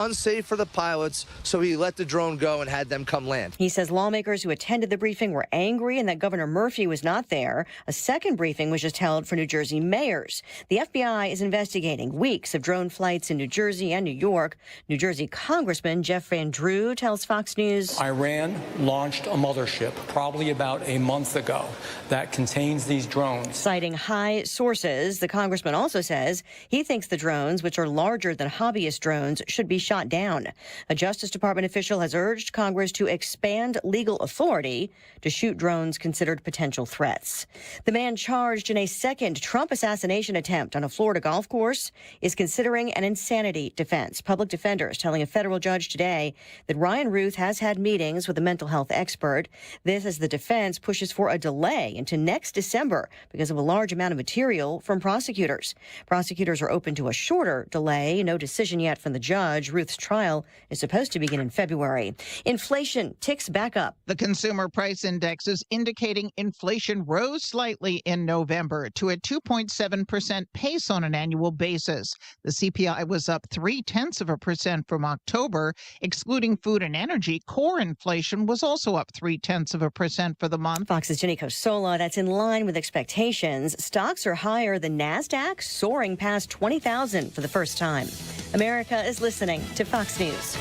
unsafe for the pilots, so he let the drone go and had them come land. He says lawmakers who attended the briefing were angry and that Governor Murphy was not there. A second briefing was just held for New Jersey mayors. The FBI is investigating weeks of drone flights in New Jersey and New York. New Jersey Congressman Jeff Van Drew tells Fox News. Iran launched a mothership probably about a month ago that contains these drones. Citing high sources, the congressman also says he thinks the drones, which are larger than hobbyist drones, should be shot down. A Justice Department official has urged Congress to expand legal authority to shoot drones considered potential threats. The man charged in a second Trump assassination attempt on a Florida golf course is considering an insanity defense. Public defenders telling a federal judge today that Ryan Ruth has had meetings with a mental health expert. This as the defense pushes for a delay into next December because of a large amount of material from prosecutors. Prosecutors are open to a shorter delay. No decision yet from the judge. Ruth's trial is supposed to begin in February. Inflation ticks back up. The consumer price index is indicating inflation rose slightly in November to a 2.7% pace on an annual basis. The CPI was up 0.3% from October. Excluding food and energy, core inflation was also up 0.3% for the month. Fox's Jenny Cosola, that's in line with expectations. Stocks are higher than NASDAQ, soaring past 20,000 for the first time. America is listening to Fox News.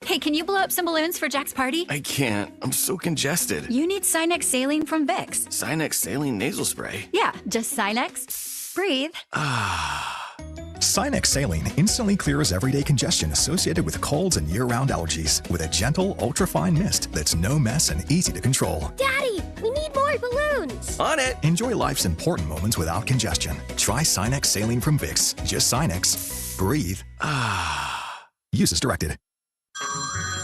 Hey, can you blow up some balloons for Jack's party? I can't. I'm so congested. You need Sinex Saline from Vicks. Sinex Saline nasal spray? Yeah, just Sinex. Breathe. Sinex Saline instantly clears everyday congestion associated with colds and year-round allergies with a gentle, ultra-fine mist that's no mess and easy to control. Daddy, we need more balloons. On it. Enjoy life's important moments without congestion. Try Sinex Saline from Vicks. Just Sinex. Breathe. Use as directed.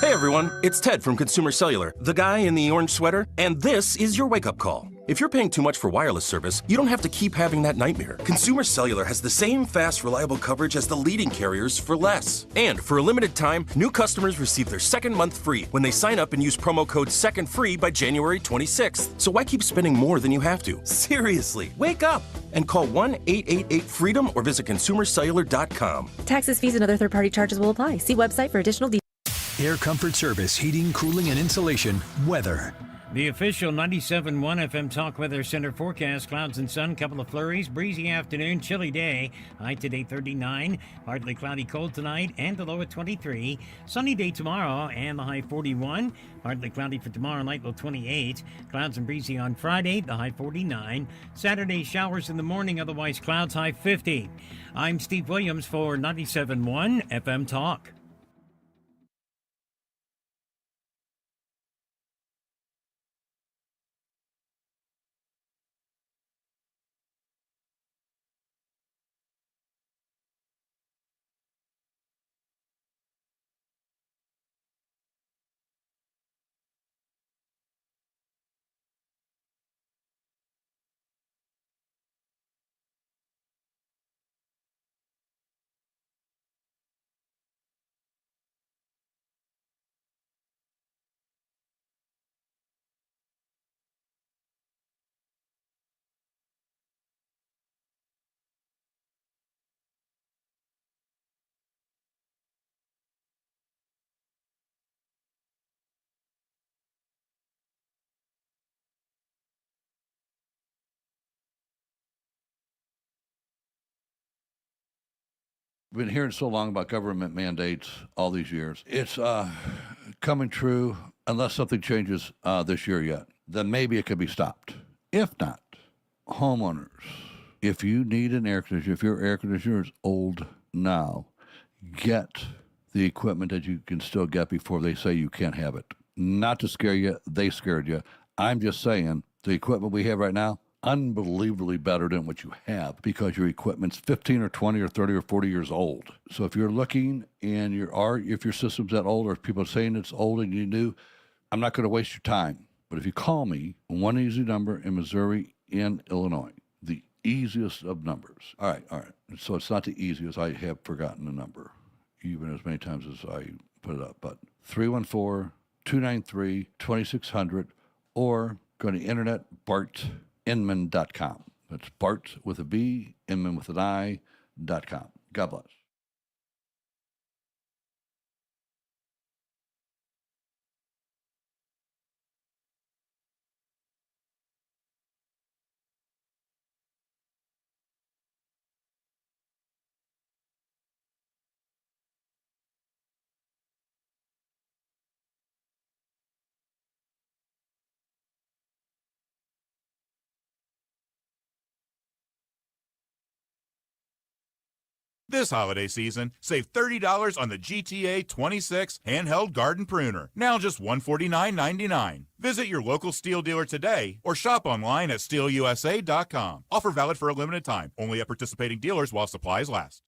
Hey everyone, it's Ted from Consumer Cellular, the guy in the orange sweater, and this is your wake-up call. If you're paying too much for wireless service, you don't have to keep having that nightmare. Consumer Cellular has the same fast, reliable coverage as the leading carriers for less. And for a limited time, new customers receive their second month free when they sign up and use promo code SECONDFREE by January 26th. So why keep spending more than you have to? Seriously, wake up and call 1-888-FREEDOM or visit consumercellular.com. Taxes, fees, and other third-party charges will apply. See website for additional details. Air Comfort Service, heating, cooling, and insulation. Weather. The official 97.1 FM Talk Weather Center forecast: clouds and sun, couple of flurries, breezy afternoon, chilly day, high today 39, partly cloudy, cold tonight, and the low at 23. Sunny day tomorrow, and the high 41. Partly cloudy for tomorrow night, low 28. Clouds and breezy on Friday, the high 49. Saturday, showers in the morning, otherwise clouds, high 50. I'm Steve Williams for 97.1 FM Talk. Been hearing so long about government mandates all these years. It's coming true unless something changes this year yet. Then maybe it could be stopped. If not, homeowners, if you need an air conditioner, if your air conditioner is old now, get the equipment that you can still get before they say you can't have it. Not to scare you, they scared you. I'm just saying the equipment we have right now, unbelievably better than what you have because your equipment's 15 or 20 or 30 or 40 years old. So if you're looking and if your system's that old or if people are saying it's old and you new, I'm not going to waste your time. But if you call me, one easy number in Missouri and Illinois, the easiest of numbers. All right. So it's not the easiest. I have forgotten the number, even as many times as I put it up. But 314-293-2600 or go to the internet, BartInman.com. That's Bart with a B, Inman with an I.com. God bless. This holiday season, save $30 on the GTA 26 handheld garden pruner. Now just $149.99. Visit your local Steel dealer today or shop online at steelusa.com. Offer valid for a limited time. Only at participating dealers while supplies last.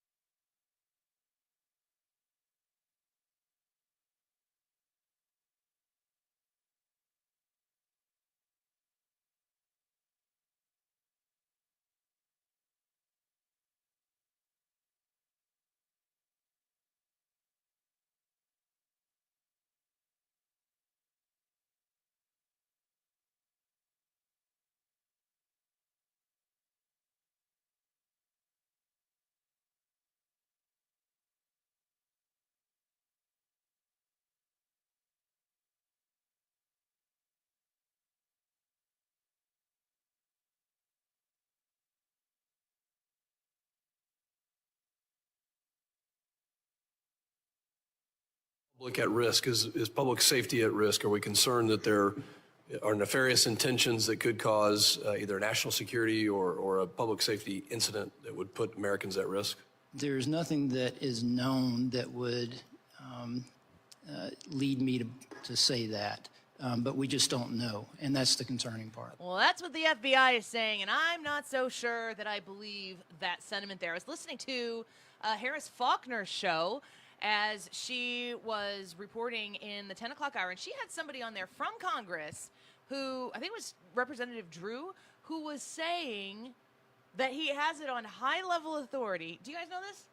Public at risk? Is public safety at risk? Are we concerned that there are nefarious intentions that could cause either national security or a public safety incident that would put Americans at risk? There's nothing that is known that would lead me to say that, but we just don't know, and that's the concerning part. Well, that's what the FBI is saying, and I'm not so sure that I believe that sentiment there. I was listening to Harris Faulkner's show as she was reporting in the 10 o'clock hour, and she had somebody on there from Congress who, I think it was Representative Drew, who was saying that he has it on high-level authority. Do you guys know this?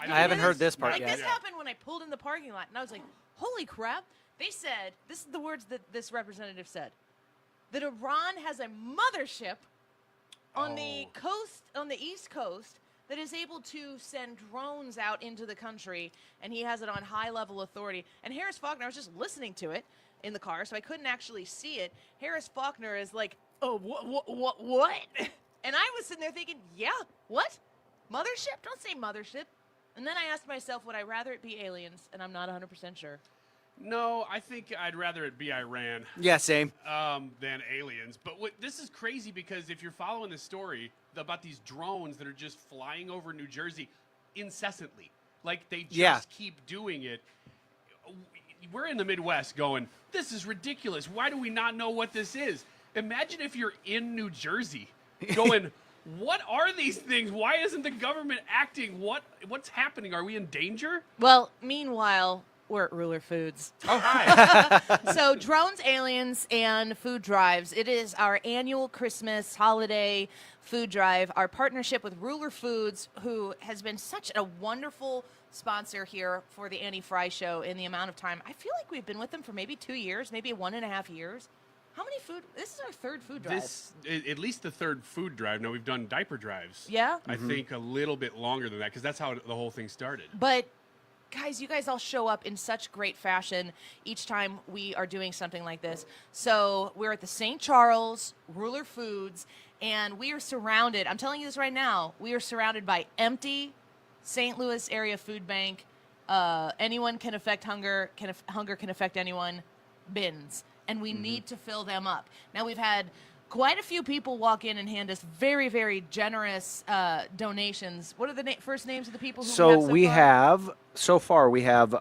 I haven't heard this part yet. yet. This happened when I pulled in the parking lot, and I was like, holy crap. They said, this is the words that this representative said, that Iran has a mothership on the coast, on the East Coast, that is able to send drones out into the country, and he has it on high-level authority. And Harris Faulkner, I was just listening to it in the car, so I couldn't actually see it. Harris Faulkner is like, oh, what? And I was sitting there thinking, yeah, what? Mothership? Don't say mothership. And then I asked myself, would I rather it be aliens? And I'm not 100% sure. No, I think I'd rather it be Iran. Yeah, same. Than aliens. But this is crazy because if you're following the story about these drones that are just flying over New Jersey incessantly, like they just keep doing it. We're in the Midwest going, this is ridiculous. Why do we not know what this is? Imagine if you're in New Jersey going, what are these things? Why isn't the government acting? What's happening? Are we in danger? Well, meanwhile, we're at Ruler Foods. Oh, hi. So drones, aliens, and food drives. It is our annual Christmas holiday food drive. Our partnership with Ruler Foods, who has been such a wonderful sponsor here for the Annie Fry Show in the amount of time. I feel like we've been with them for maybe 2 years, maybe 1.5 years. How many food? This is our third food drive. At least the third food drive. Now, we've done diaper drives. Yeah? I think a little bit longer than that because that's how the whole thing started. But guys, you guys all show up in such great fashion each time we are doing something like this. So we're at the St. Charles Ruler Foods, and we are surrounded. I'm telling you this right now. We are surrounded by empty St. Louis area food bank. Anyone can affect hunger. Hunger can affect anyone. Bins, and we need to fill them up. Now we've had quite a few people walk in and hand us very, very generous donations. What are the first names of the people who so far we have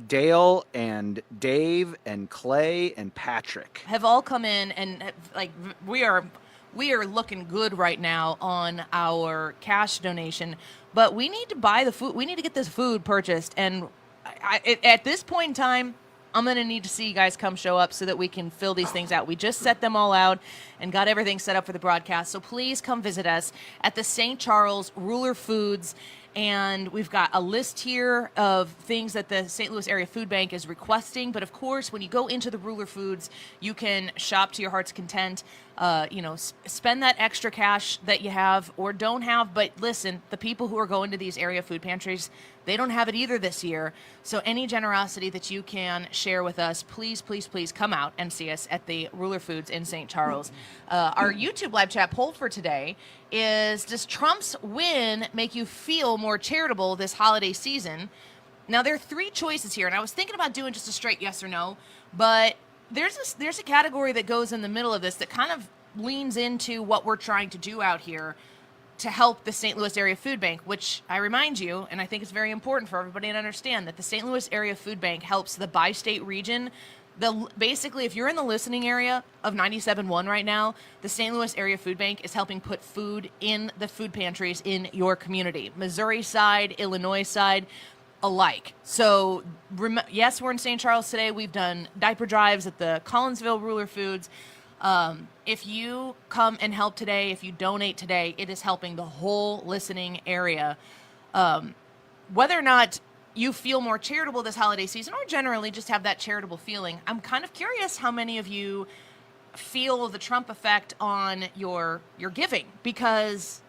Dale and Dave and Clay and Patrick have all come in, and like we are looking good right now on our cash donation, but we need to buy the food. We need to get this food purchased, and at this point in time, I'm going to need to see you guys come show up so that we can fill these things out. We just set them all out and got everything set up for the broadcast. So please come visit us at the St. Charles Ruler Foods. And we've got a list here of things that the St. Louis Area Food Bank is requesting. But of course, when you go into the Ruler Foods, you can shop to your heart's content. Spend that extra cash that you have or don't have. But listen, the people who are going to these area food pantries, they don't have it either this year. So any generosity that you can share with us, please, please, please come out and see us at the Ruler Foods in St. Charles. Our YouTube live chat poll for today is, does Trump's win make you feel more charitable this holiday season? Now, there are three choices here, and I was thinking about doing just a straight yes or no, but there's a category that goes in the middle of this that kind of leans into what we're trying to do out here. to help the St. Louis Area Food Bank, which I remind you, and I think it's very important for everybody to understand, that the St. Louis Area Food Bank helps the bi-state region. Basically, if you're in the listening area of 97.1 right now, the St. Louis Area Food Bank is helping put food in the food pantries in your community. Missouri side, Illinois side, alike. So, yes, we're in St. Charles today. We've done diaper drives at the Collinsville Ruler Foods. If you come and help today, if you donate today, it is helping the whole listening area. Whether or not you feel more charitable this holiday season or generally just have that charitable feeling, I'm kind of curious how many of you feel the Trump effect on your giving, because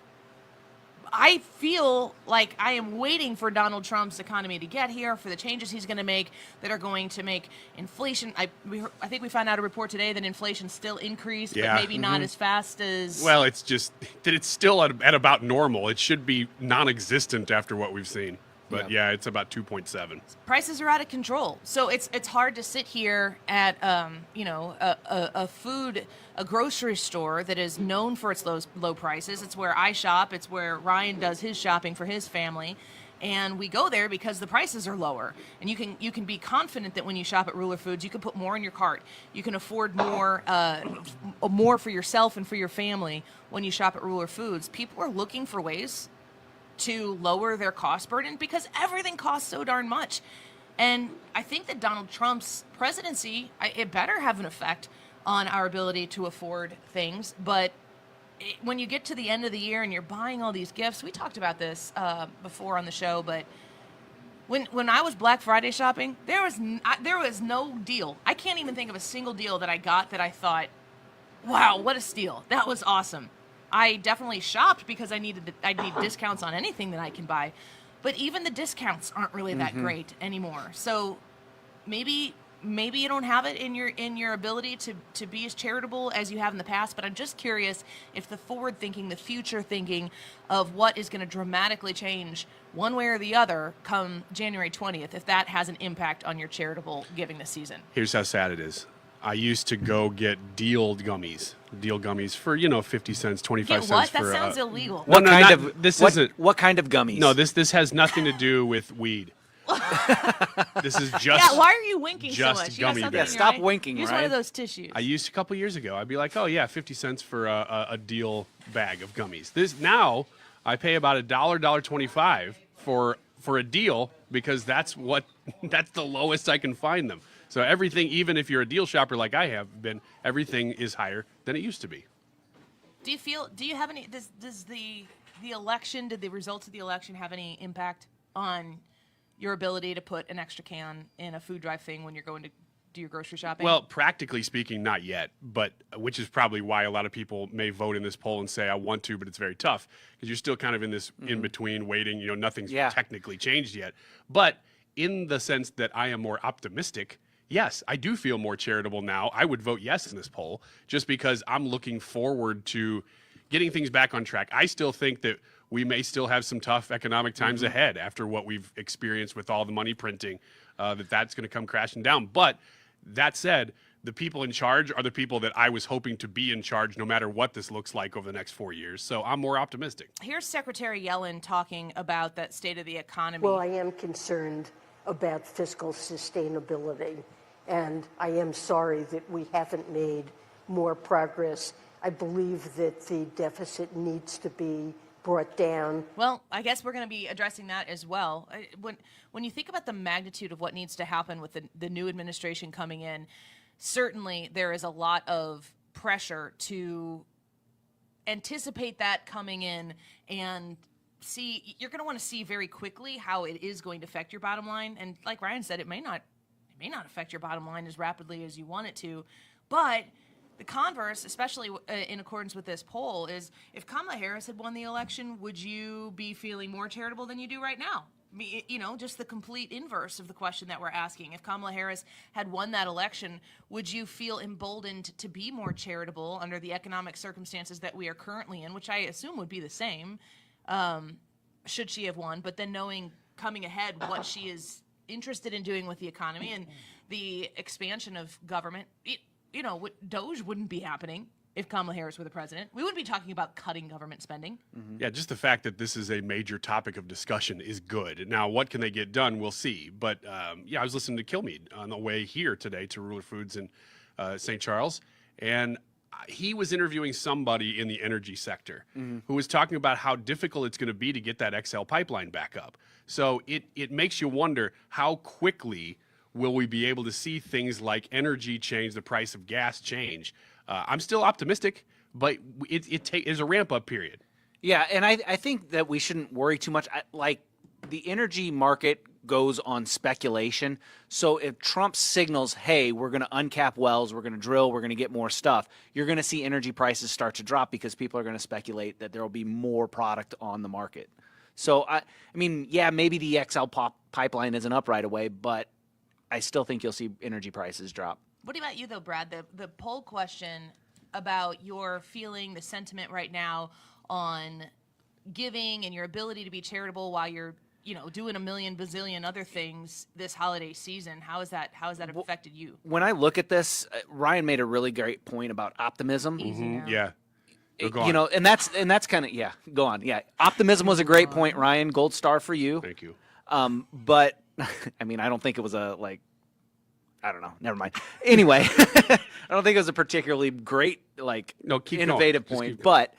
I feel like I am waiting for Donald Trump's economy to get here, for the changes he's going to make that are going to make inflation. I think we found out a report today that inflation still increased, but maybe not as fast as... Well, it's just that it's still at about normal. It should be non-existent after what we've seen. But yeah, it's about 2.7. Prices are out of control. So it's hard to sit here at a grocery store that is known for its low prices. It's where I shop. It's where Ryan does his shopping for his family. And we go there because the prices are lower. And you can be confident that when you shop at Ruler Foods, you can put more in your cart. You can afford more for yourself and for your family when you shop at Ruler Foods. People are looking for ways to lower their cost burden because everything costs so darn much. And I think that Donald Trump's presidency, it better have an effect on our ability to afford things. But when you get to the end of the year and you're buying all these gifts, we talked about this before on the show, but when I was Black Friday shopping, there was no deal. I can't even think of a single deal that I got that I thought, wow, what a steal. That was awesome. I definitely shopped because I need discounts on anything that I can buy, but even the discounts aren't really that great anymore. So maybe you don't have it in your ability to be as charitable as you have in the past, but I'm just curious if the forward thinking, the future thinking of what is going to dramatically change one way or the other come January 20th, if that has an impact on your charitable giving this season. Here's how sad it is. I used to go get deal gummies for 50 cents, 25 cents. What? That sounds illegal. What kind of gummies? No, this has nothing to do with weed. This is just why are you winking so much? Gummy bears. Stop winking. Use one of those tissues. I used a couple years ago. I'd be like, oh yeah, 50 cents for a deal bag of gummies. Now I pay about $1.25 for a deal because that's the lowest I can find them. So everything, even if you're a deal shopper like I have been, everything is higher than it used to be. Do you have any, does the election, did the results of the election have any impact on your ability to put an extra can in a food drive thing when you're going to do your grocery shopping? Well, practically speaking, not yet, but which is probably why a lot of people may vote in this poll and say, I want to, but it's very tough because you're still kind of in this in-between waiting, nothing's technically changed yet. But in the sense that I am more optimistic, yes, I do feel more charitable now. I would vote yes in this poll just because I'm looking forward to getting things back on track. I still think that we may still have some tough economic times ahead after what we've experienced with all the money printing, that's going to come crashing down. But that said, the people in charge are the people that I was hoping to be in charge no matter what this looks like over the next 4 years. So I'm more optimistic. Here's Secretary Yellen talking about that state of the economy. Well, I am concerned about fiscal sustainability. And I am sorry that we haven't made more progress. I believe that the deficit needs to be brought down. Well, I guess we're going to be addressing that as well. When you think about the magnitude of what needs to happen with the new administration coming in, certainly there is a lot of pressure to anticipate that coming in and see. You're going to want to see very quickly how it is going to affect your bottom line. And like Ryan said, it may not affect your bottom line as rapidly as you want it to, but the converse, especially in accordance with this poll, is if Kamala Harris had won the election, would you be feeling more charitable than you do right now? Just the complete inverse of the question that we're asking. If Kamala Harris had won that election, would you feel emboldened to be more charitable under the economic circumstances that we are currently in, which I assume would be the same, should she have won, but then knowing coming ahead what she is interested in doing with the economy and the expansion of government, DOGE wouldn't be happening. if Kamala Harris were the president. We wouldn't be talking about cutting government spending. Yeah, just the fact that this is a major topic of discussion is good. Now, what can they get done? We'll see. But yeah, I was listening to Kilmeade on the way here today to Ruler Foods in St. Charles, and he was interviewing somebody in the energy sector who was talking about how difficult it's going to be to get that XL pipeline back up. So it makes you wonder, how quickly will we be able to see things like energy change, the price of gas change? I'm still optimistic, but it is a ramp-up period. Yeah, and I think that we shouldn't worry too much. Like, the energy market goes on speculation. So if Trump signals, hey, we're going to uncap wells, we're going to drill, we're going to get more stuff, you're going to see energy prices start to drop because people are going to speculate that there will be more product on the market. So, I mean, yeah, maybe the XL pipeline isn't up right away, but I still think you'll see energy prices drop. What about you, though, Brad? The poll question about your feeling, the sentiment right now on giving and your ability to be charitable while you're, doing a million bazillion other things this holiday season. How has that affected you? When I look at this, Ryan made a really great point about optimism. Yeah. And that's kind of, yeah, go on. Yeah. Optimism was a great point, Ryan. Gold star for you. Thank you. But I mean, I don't think it was I don't know. Never mind. Anyway, I don't think it was a particularly great, innovative point. But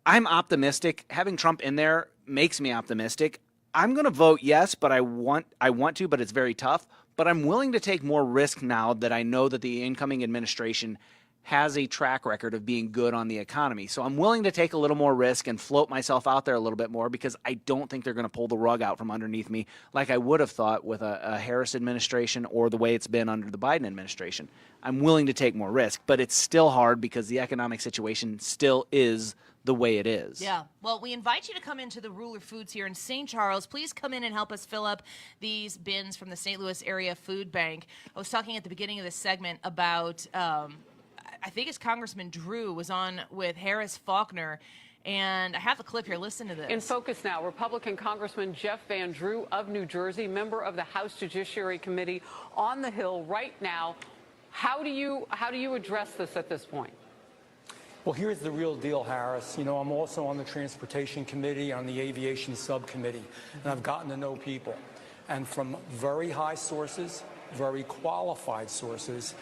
I'm optimistic. Having Trump in there makes me optimistic. I'm going to vote yes, but I want to, but it's very tough. But I'm willing to take more risk now that I know that the incoming administration has a track record of being good on the economy. So I'm willing to take a little more risk and float myself out there a little bit more because I don't think they're going to pull the rug out from underneath me like I would have thought with a Harris administration or the way it's been under the Biden administration. I'm willing to take more risk, but it's still hard because the economic situation still is the way it is. Yeah. Well, we invite you to come into the Ruler Foods here in St. Charles. Please come in and help us fill up these bins from the St. Louis Area Food Bank. I was talking at the beginning of this segment about I think it's Congressman Drew was on with Harris Faulkner, and I have the clip here. Listen to this. In focus now, Republican Congressman Jeff Van Drew of New Jersey, member of the House Judiciary Committee on the Hill right now. How do you address this at this point? Well, here's the real deal, Harris. I'm also on the Transportation Committee, on the Aviation Subcommittee, and I've gotten to know people. And from very high sources, very qualified sources,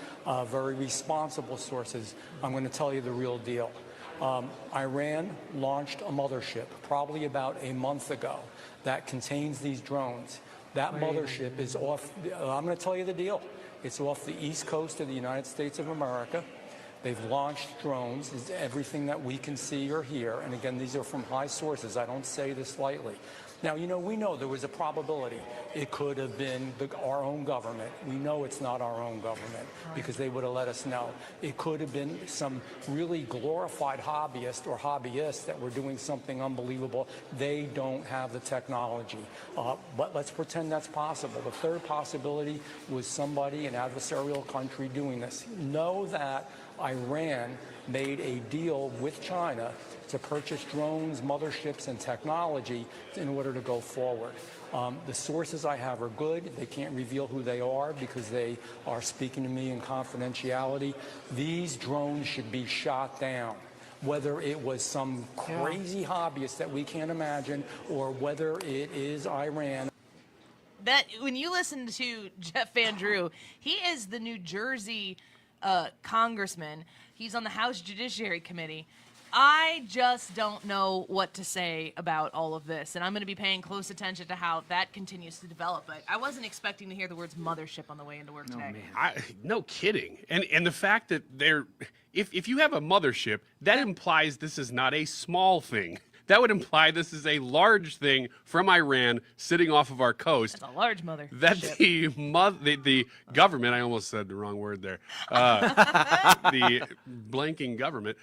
very responsible sources, I'm going to tell you the real deal. Iran launched a mothership probably about a month ago that contains these drones. That mothership is off, I'm going to tell you the deal. It's off the east coast of the United States of America. They've launched drones, is everything that we can see or hear. And again, these are from high sources. I don't say this lightly. Now, we know there was a probability. It could have been our own government. We know it's not our own government because they would have let us know. It could have been some really glorified hobbyist or hobbyists that were doing something unbelievable. They don't have the technology. But let's pretend that's possible. The third possibility was somebody, an adversarial country, doing this. Know that Iran made a deal with China to purchase drones, motherships, and technology in order to go forward. The sources I have are good. They can't reveal who they are because they are speaking to me in confidentiality. These drones should be shot down. Whether it was some crazy hobbyist that we can't imagine or whether it is Iran. That when you listen to Jeff Van Drew, he is the New Jersey congressman. He's on the House Judiciary Committee. I just don't know what to say about all of this, and I'm going to be paying close attention to how that continues to develop. But I wasn't expecting to hear the words mothership on the way into work today. No kidding. And the fact that if you have a mothership, that implies this is not a small thing. That would imply this is a large thing from Iran sitting off of our coast. That's a large mother. That the government, I almost said the wrong word there, the blanking government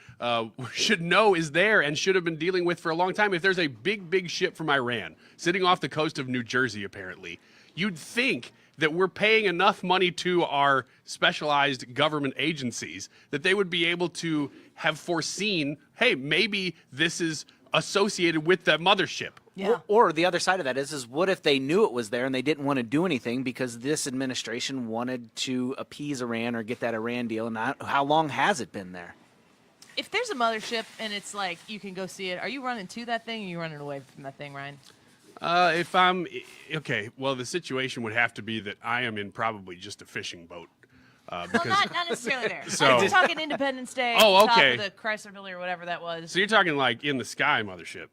should know is there and should have been dealing with for a long time. If there's a big ship from Iran sitting off the coast of New Jersey, apparently, you'd think that we're paying enough money to our specialized government agencies that they would be able to have foreseen, hey, maybe this is associated with that mothership. Yeah. Or the other side of that is what if they knew it was there and they didn't want to do anything because this administration wanted to appease Iran or get that Iran deal, and how long has it been there? If there's a mothership and it's like you can go see it, are you running to that thing or are you running away from that thing, Ryan? If I'm okay, well, the situation would have to be that I am in probably just a fishing boat. Well, not necessarily there. So- I'm just talking Independence Day. Oh, Top okay. of the Chrysler Building or whatever that was. So you're talking like in the sky mothership.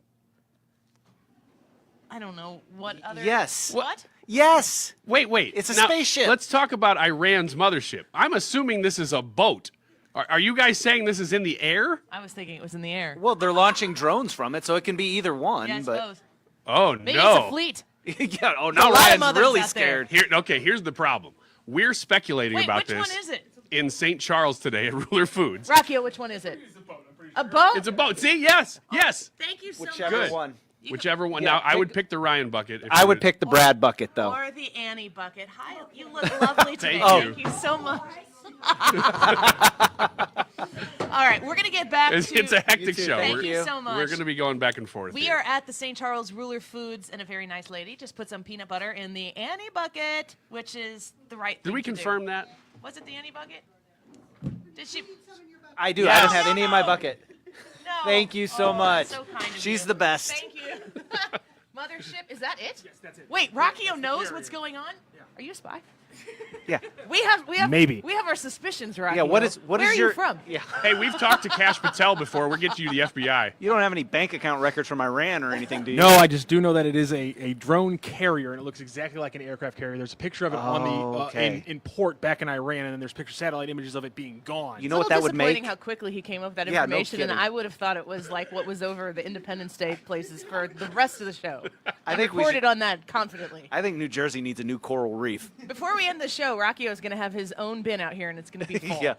I don't know what other. Yes. What? Yes. Wait. It's a Now, spaceship. Let's talk about Iran's mothership. I'm assuming this is a boat. Are you guys saying this is in the air? I was thinking it was in the air. Well, they're launching drones from it, so it can be either one. Yeah, I but suppose. Oh, Maybe no. it's a fleet. yeah. Oh, There's a now lot of Ryan's mothers really out there. scared. Here's the problem. We're speculating Wait, about which this one is it? in St. Charles today at Ruler Foods. Rockio, which one is it? A boat? It's a boat. See, yes. Thank you so Whichever much. one. Whichever one. Yeah, now, I would pick the Ryan bucket. If I you would pick the Brad bucket, though. Or the Annie bucket. Hi, you look lovely today. Thank Thank you so much. All right, we're going to get back to... It's a hectic show. Thank We're- you so much. We're going to be going back and forth. We here. are at the St. Charles Ruler Foods, and a very nice lady just put some peanut butter in the Annie bucket, which is the right thing Did we to do. confirm that? Was it the Annie bucket? Did she? I do. Yes. I don't have any in my bucket. No. Thank you so Oh, much. so kind of She's you. the best. Thank you. Mothership, is that it? Yes, that's it. Wait, Rockio knows what's going on? Are you a spy? Yeah. We have Maybe. we have our suspicions, Rockio. Yeah, what is Where are your you from? Yeah. Hey, we've talked to Cash Patel before. We'll get you the FBI. You don't have any bank account records from Iran or anything, do you? No, I just do know that it is a drone carrier, and it looks exactly like an aircraft carrier. There's a picture of it on the okay. in port back in Iran, and then there's satellite images of it being gone. You know what that would make? Disappointing how quickly he came up with that Yeah, no information, and kidding. I would have thought it was like what was over the Independence Day places for the rest of the show. I think we recorded should- on that confidently. I think New Jersey needs a new coral reef. Before we end the show, Rockio is going to have his own bin out here, and it's going to be full. Yeah.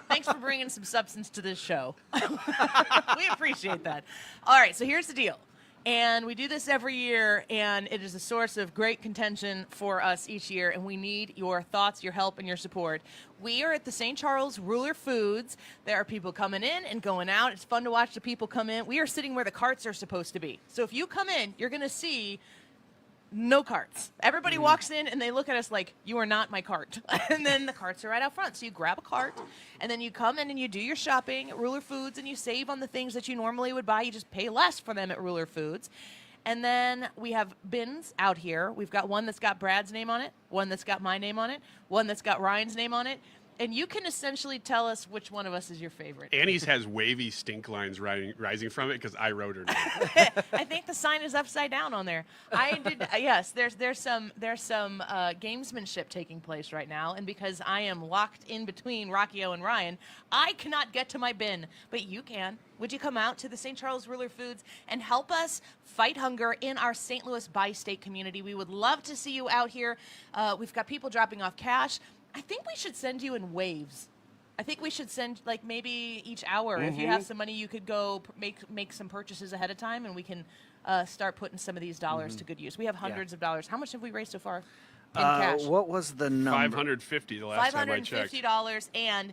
Thanks for bringing some substance to this show. We appreciate that. All right, so here's the deal. And we do this every year, and it is a source of great contention for us each year, and we need your thoughts, your help, and your support. We are at the St. Charles Ruler Foods. There are people coming in and going out. It's fun to watch the people come in. We are sitting where the carts are supposed to be. So if you come in, you're going to see no carts. Everybody walks in and they look at us like, you are not my cart. And then the carts are right out front. So you grab a cart and then you come in and you do your shopping at Ruler Foods and you save on the things that you normally would buy. You just pay less for them at Ruler Foods. And then we have bins out here. We've got one that's got Brad's name on it, one that's got my name on it, one that's got Ryan's name on it. And you can essentially tell us which one of us is your favorite. Annie's has wavy stink lines rising from it because I wrote her name. I think the sign is upside down on there. I did. Yes, there's some gamesmanship taking place right now, and because I am locked in between Rockio and Ryan, I cannot get to my bin, but you can. Would you come out to the St. Charles Ruler Foods and help us fight hunger in our St. Louis bi-state community? We would love to see you out here. We've got people dropping off cash. I think we should send you in waves. I think we should send, like, maybe each hour. If you have some money, you could go make some purchases ahead of time, and we can start putting some of these dollars to good use. We have hundreds of dollars. How much have we raised so far in cash? What was the number? $550 the last time I checked. $550, and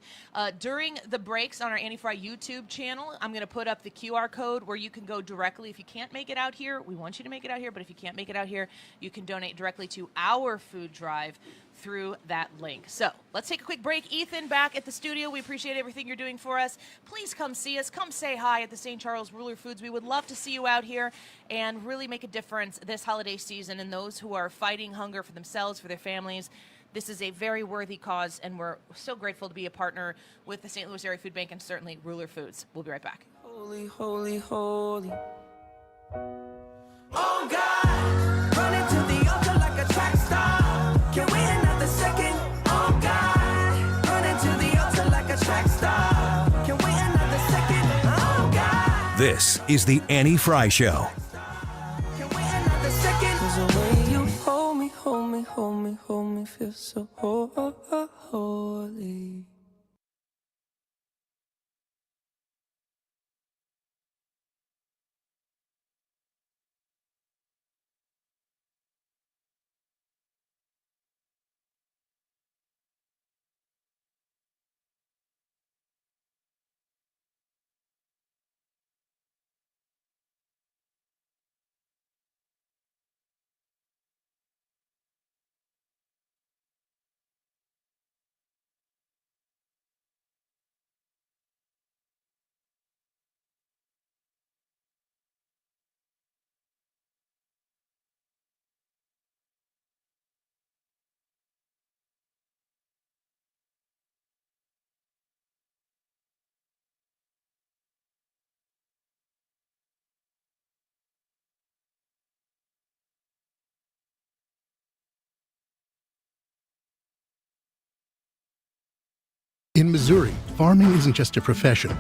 during the breaks on our Annie Fry YouTube channel, I'm going to put up the QR code where you can go directly. If you can't make it out here, we want you to make it out here, but if you can't make it out here, you can donate directly to our food drive through that link. So let's take a quick break. Ethan, back at the studio. We appreciate everything you're doing for us. Please come see us. Come say hi at the St. Charles Ruler Foods. We would love to see you out here and really make a difference this holiday season in those who are fighting hunger for themselves, for their families. This is a very worthy cause, and we're so grateful to be a partner with the St. Louis Area Food Bank and certainly Ruler Foods. We'll be right back. Holy, holy, holy. Oh God, running to the altar like a track star. Can we another second? Oh God, running to the altar like a track star. Can we another second? Oh God. This is the Annie Fry Show. Can we another second? 'Cause the way you hold me, hold me, hold me, hold me, feel so holy. In Missouri, farming isn't just a profession,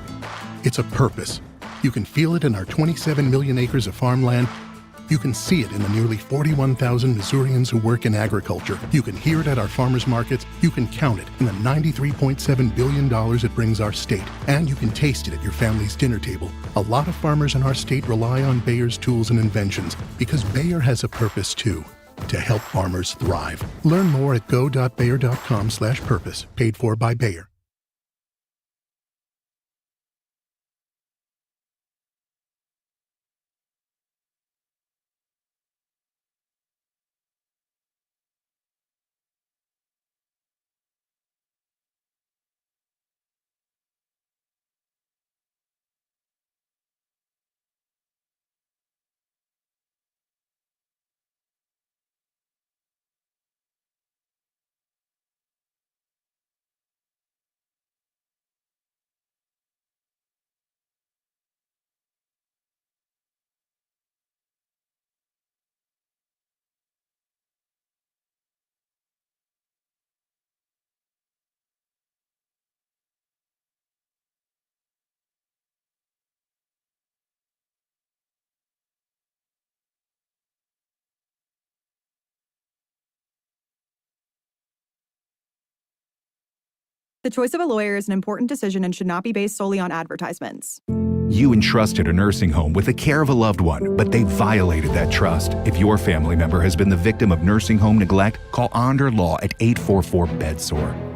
it's a purpose. You can feel it in our 27 million acres of farmland. You can see it in the nearly 41,000 Missourians who work in agriculture. You can hear it at our farmers markets. You can count it in the $93.7 billion it brings our state. And you can taste it at your family's dinner table. A lot of farmers in our state rely on Bayer's tools and inventions because Bayer has a purpose too, to help farmers thrive. Learn more at go.bayer.com/purpose, paid for by Bayer. The choice of a lawyer is an important decision and should not be based solely on advertisements. You entrusted a nursing home with the care of a loved one, but they violated that trust. If your family member has been the victim of nursing home neglect, call Onder Law at 844-BED-SORE.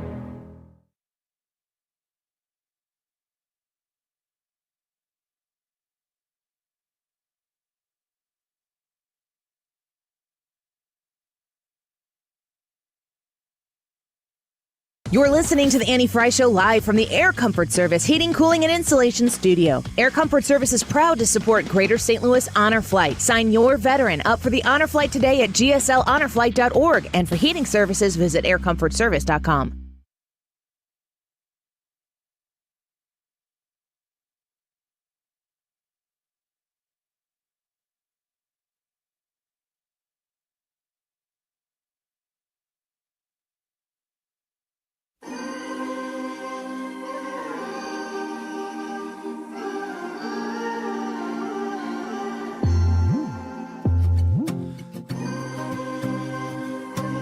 You're listening to the Annie Fry Show live from the Air Comfort Service Heating, Cooling, and Insulation Studio. Air Comfort Service is proud to support Greater St. Louis Honor Flight. Sign your veteran up for the Honor Flight today at gslhonorflight.org. And for heating services, visit aircomfortservice.com.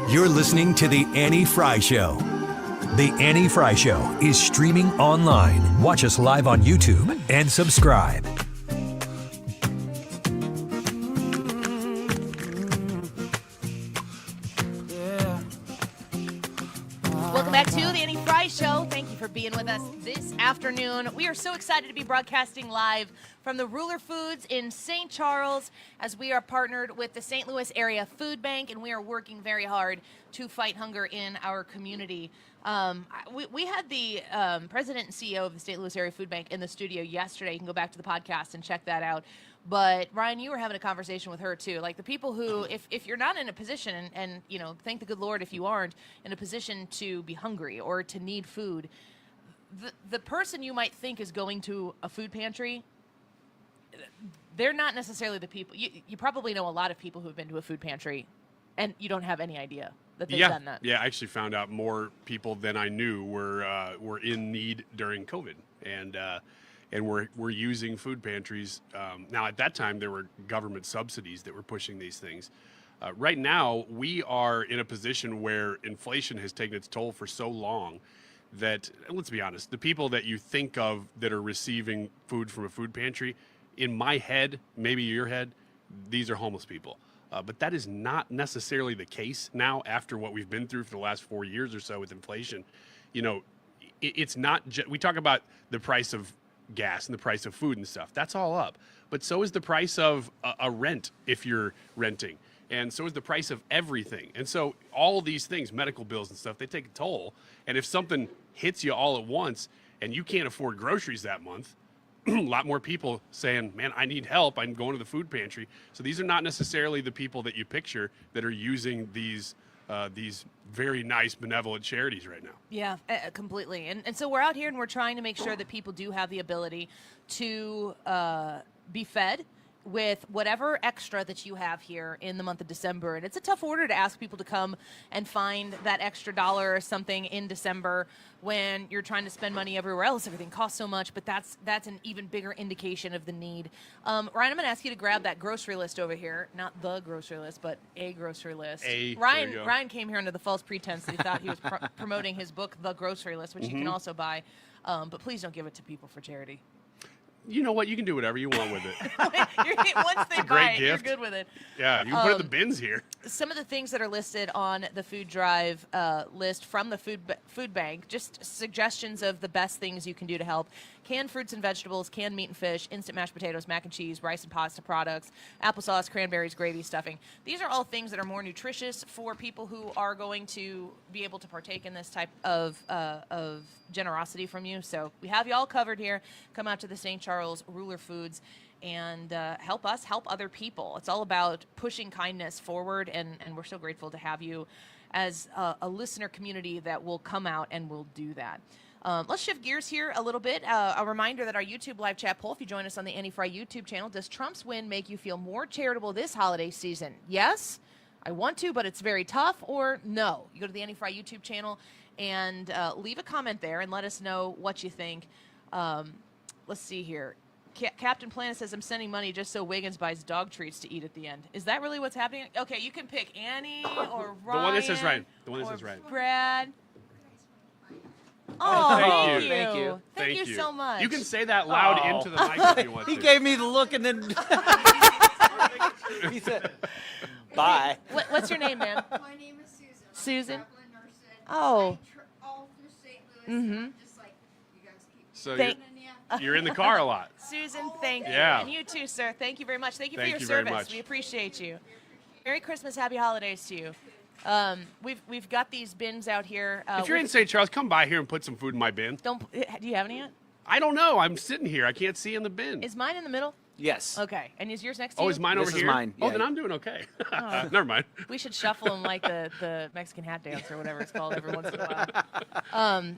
You're listening to The Annie Fry Show. The Annie Fry Show is streaming online. Watch us live on YouTube and subscribe. Welcome back to the Annie Fry Show. Thank you for being with us this afternoon. We are so excited to be broadcasting live from the Ruler Foods in St. Charles as we are partnered with the St. Louis Area Food Bank, and we are working very hard to fight hunger in our community. We had the president and CEO of the St. Louis Area Food Bank in the studio yesterday. You can go back to the podcast and check that out. But Ryan, you were having a conversation with her too. Like the people who, if you're not in a position, and you know, thank the good Lord if you aren't in a position to be hungry or to need food, the person you might think is going to a food pantry, they're not necessarily the people. You probably know a lot of people who have been to a food pantry, and you don't have any idea that they've done that. Yeah, I actually found out more people than I knew were in need during COVID, and we're using food pantries. Now, at that time, there were government subsidies that were pushing these things. Right now, we are in a position where inflation has taken its toll for so long that, let's be honest, the people that you think of that are receiving food from a food pantry, in my head, maybe your head, these are homeless people. But that is not necessarily the case now after what we've been through for the last 4 years or so with inflation. You know, it's not we talk about the price of gas and the price of food and stuff. That's all up. But so is the price of a rent if you're renting. And so is the price of everything. And so all these things, medical bills and stuff, they take a toll. And if something hits you all at once and you can't afford groceries that month, a lot more people saying, man, I need help. I'm going to the food pantry. So these are not necessarily the people that you picture that are using these very nice benevolent charities right now. Yeah, completely. And so we're out here and we're trying to make sure that people do have the ability to be fed with whatever extra that you have here in the month of December. And it's a tough order to ask people to come and find that extra dollar or something in December when you're trying to spend money everywhere else. Everything costs so much, but that's an even bigger indication of the need. Ryan, I'm going to ask you to grab that grocery list over here. Not the grocery list, but a grocery list. Ryan came here under the false pretense that he thought he was promoting his book, The Grocery List, which you can also buy. But please don't give it to people for charity. You know what? You can do whatever you want with it. Once they buy it, you're good with it. Yeah, you can put it in the bins here. Some of the things that are listed on the food drive list from the food bank, just suggestions of the best things you can do to help. Canned fruits and vegetables, canned meat and fish, instant mashed potatoes, mac and cheese, rice and pasta products, applesauce, cranberries, gravy, stuffing. These are all things that are more nutritious for people who are going to be able to partake in this type of generosity from you. So we have you all covered here. Come out to the St. Charles Ruler Foods and help us help other people. It's all about pushing kindness forward, and we're so grateful to have you as a listener community that will come out and will do that. Let's shift gears here a little bit. A reminder that our YouTube live chat poll, if you join us on the Annie Fry YouTube channel, does Trump's win make you feel more charitable this holiday season? Yes, I want to, but it's very tough, or no? You go to the Annie Fry YouTube channel and leave a comment there and let us know what you think. Let's see here. Captain Planet says, I'm sending money just so Wiggins buys dog treats to eat at the end. Is that really what's happening? Okay, you can pick Annie or Ryan. The one that says Ryan. The one that says Ryan. Brad. Oh, thank you. Thank you. Thank you so much. You can say that loud into the mic if you want to. He gave me the look and then he said, bye. What's your name, ma'am? My name is Susan. Susan? I'm nursing. Oh. All through St. Louis. Mm-hmm. I'm just like, you guys keep So Thank- you're in the car a lot. Susan, thank you. Yeah. And you too, sir. Thank you very much. Thank you for Thank your you very service. much. We appreciate you. Merry Christmas, happy holidays to you. We've got these bins out here. If you're in St. Charles, come by here and put some food in my bin. Do you have any yet? I don't know. I'm sitting here. I can't see in the bin. Is mine in the middle? Yes. Okay. And is yours next to you? Oh, is mine over This here? is mine. Oh, Yeah. then I'm doing okay. Oh. Never mind. We should shuffle them like the Mexican hat dance or whatever it's called every once in a while.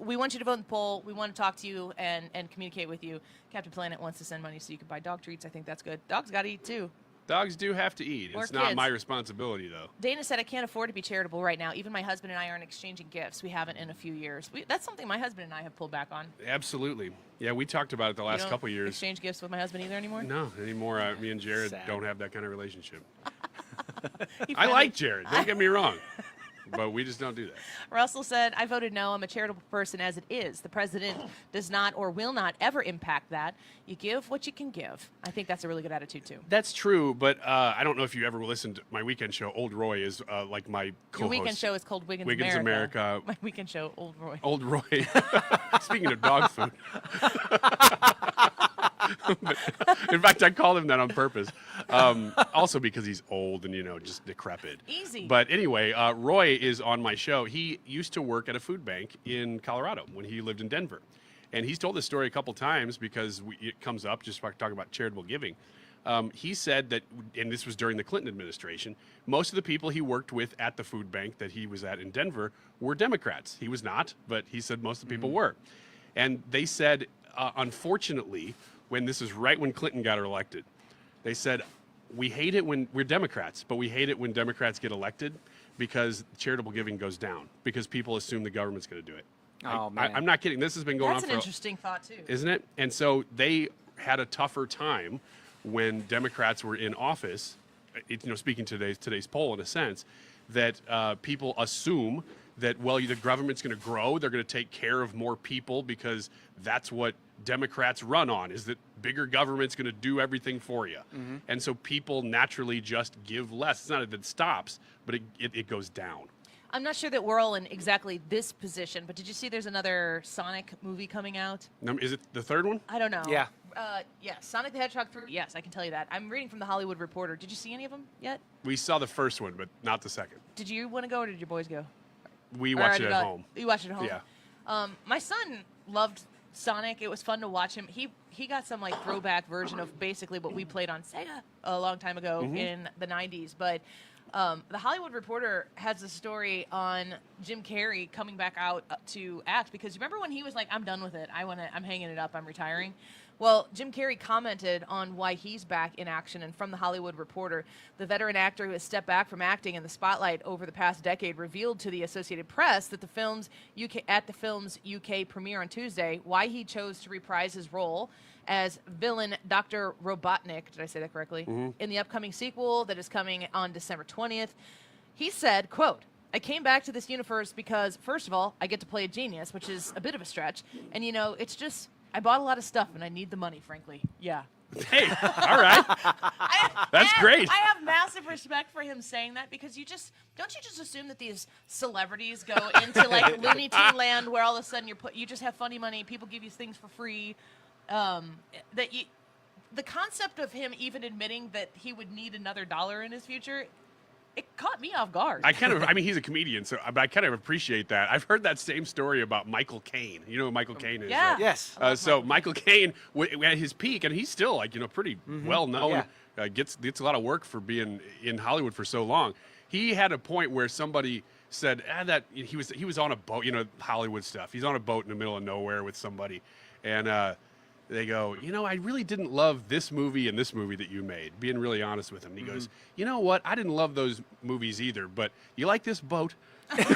We want you to vote in the poll. We want to talk to you and communicate with you. Captain Planet wants to send money so you can buy dog treats. I think that's good. Dogs got to eat too. Dogs do have to eat. Or It's not kids. my responsibility, though. Dana said, I can't afford to be charitable right now. Even my husband and I aren't exchanging gifts. We haven't in a few years. That's something my husband and I have pulled back on. Absolutely. Yeah, we talked about it the You last don't couple years. exchange gifts with my husband either anymore? No, anymore. Me and Jared Sad. don't have that kind of relationship. He I finally- like Jared. Don't get me wrong. But we just don't do that. Russell said, I voted no. I'm a charitable person as it is. The president does not or will not ever impact that. You give what you can give. I think that's a really good attitude, too. That's true, but I don't know if you ever listened to my weekend show. Old Roy is like my co-host. Your weekend show is called Wiggins America. My weekend show, Old Roy. Old Roy. Speaking of dog food. In fact, I called him that on purpose. Also because he's old and, just decrepit. Easy. But anyway, Roy is on my show. He used to work at a food bank in Colorado when he lived in Denver. And he's told this story a couple times because it comes up just talking about charitable giving. He said that, and this was during the Clinton administration, most of the people he worked with at the food bank that he was at in Denver were Democrats. He was not, but he said most of the people were. And they said, unfortunately, this is right when Clinton got elected, they said, we hate it when we're Democrats, but we hate it when Democrats get elected because charitable giving goes down because people assume the government's going to do it. Oh, man. I'm not kidding. This has been going That's on an for interesting thought, too. isn't it? And so they had a tougher time when Democrats were in office. Speaking to today's poll, in a sense, that people assume that the government's going to grow, they're going to take care of more people because that's what Democrats run on, is that bigger government's going to do everything for you. Mm-hmm. And so people naturally just give less. It's not that it stops, but it goes down. I'm not sure that we're all in exactly this position, but did you see there's another Sonic movie coming out? Is it the third one? I don't know. Yeah. Yeah, Sonic the Hedgehog 3. Yes, I can tell you that. I'm reading from the Hollywood Reporter. Did you see any of them yet? We saw the first one, but not the second. Did you want to go or did your boys go? We Or watched did it at I- home. You watched it at home? Yeah. My son loved Sonic. It was fun to watch him. He got some throwback version of basically what we played on Sega a long time ago in the 90s. But the Hollywood Reporter has a story on Jim Carrey coming back out to act because you remember when he was like, I'm done with it. I'm hanging it up. I'm retiring. Well, Jim Carrey commented on why he's back in action, and from The Hollywood Reporter, the veteran actor who has stepped back from acting in the spotlight over the past decade revealed to the Associated Press that the film's UK premiere on Tuesday why he chose to reprise his role as villain Dr. Robotnik, did I say that correctly, in the upcoming sequel that is coming on December 20th. He said, quote, I came back to this universe because, first of all, I get to play a genius, which is a bit of a stretch, and, it's just... I bought a lot of stuff, and I need the money, frankly. Yeah. Hey, all right. That's great. I have massive respect for him saying that because don't you just assume that these celebrities go into like Looney Tune land where all of a sudden you just have funny money, people give you things for free. The concept of him even admitting that he would need another dollar in his future, it caught me off guard. He's a comedian, so I kind of appreciate that. I've heard that same story about Michael Caine. You know who Michael Caine is? Yeah. Right? Yes. So Michael Caine, at his peak, and he's still pretty well known. Gets a lot of work for being in Hollywood for so long. He had a point where somebody said that he was on a boat. Hollywood stuff. He's on a boat in the middle of nowhere with somebody, and they go, I really didn't love this movie and this movie that you made, being really honest with him. And he goes, you know what? I didn't love those movies either, but you like this boat? That's a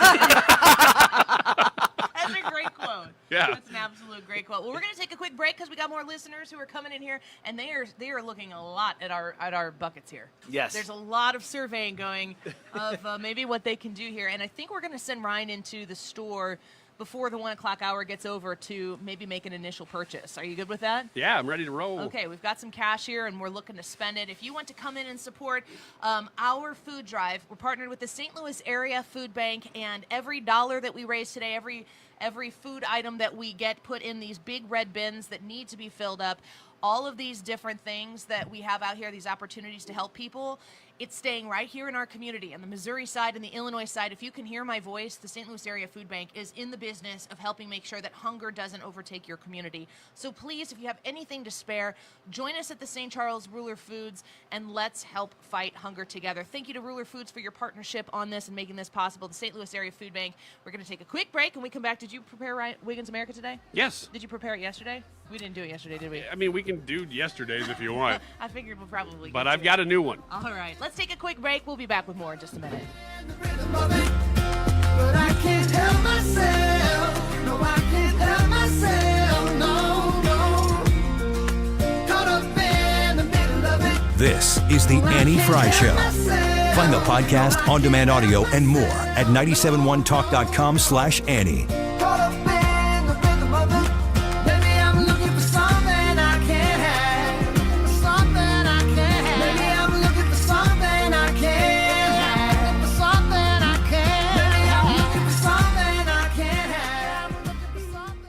great quote. Yeah. That's an absolute great quote. Well, we're going to take a quick break because we got more listeners who are coming in here, and they are looking a lot at our buckets here. Yes. There's a lot of surveying going of maybe what they can do here, and I think we're going to send Ryan into the store before the 1 o'clock hour gets over to maybe make an initial purchase. Are you good with that? Yeah, I'm ready to roll. Okay, we've got some cash here, and we're looking to spend it. If you want to come in and support our food drive, we're partnered with the St. Louis Area Food Bank, and every dollar that we raise today, every food item that we get put in these big red bins that need to be filled up, all of these different things that we have out here, these opportunities to help people, it's staying right here in our community. On the Missouri side and the Illinois side, if you can hear my voice, the St. Louis Area Food Bank is in the business of helping make sure that hunger doesn't overtake your community. So please, if you have anything to spare, join us at the St. Charles Ruler Foods, and let's help fight hunger together. Thank you to Ruler Foods for your partnership on this and making this possible. The St. Louis Area Food Bank. We're going to take a quick break, and we come back. Did you prepare Wiggins America today? Yes. Did you prepare it yesterday? We didn't do it yesterday, did we? I mean, we can do yesterday's if you want. I figured we'll probably But I've got a new one. All right. Let's take a quick break. We'll be back with more in just a minute. But I can't help myself. No, I can't help myself. No, no. Caught up in the middle of it. This is the Annie Fry Show. Find the podcast, on-demand audio, and more at 971talk.com/Annie. Caught up in the rhythm of it. Maybe I'm looking for something I can't have. Something I can't have. Maybe I'm looking for something I can't have. For something I can't. Maybe I'm looking for something I can't have. I'm looking for something.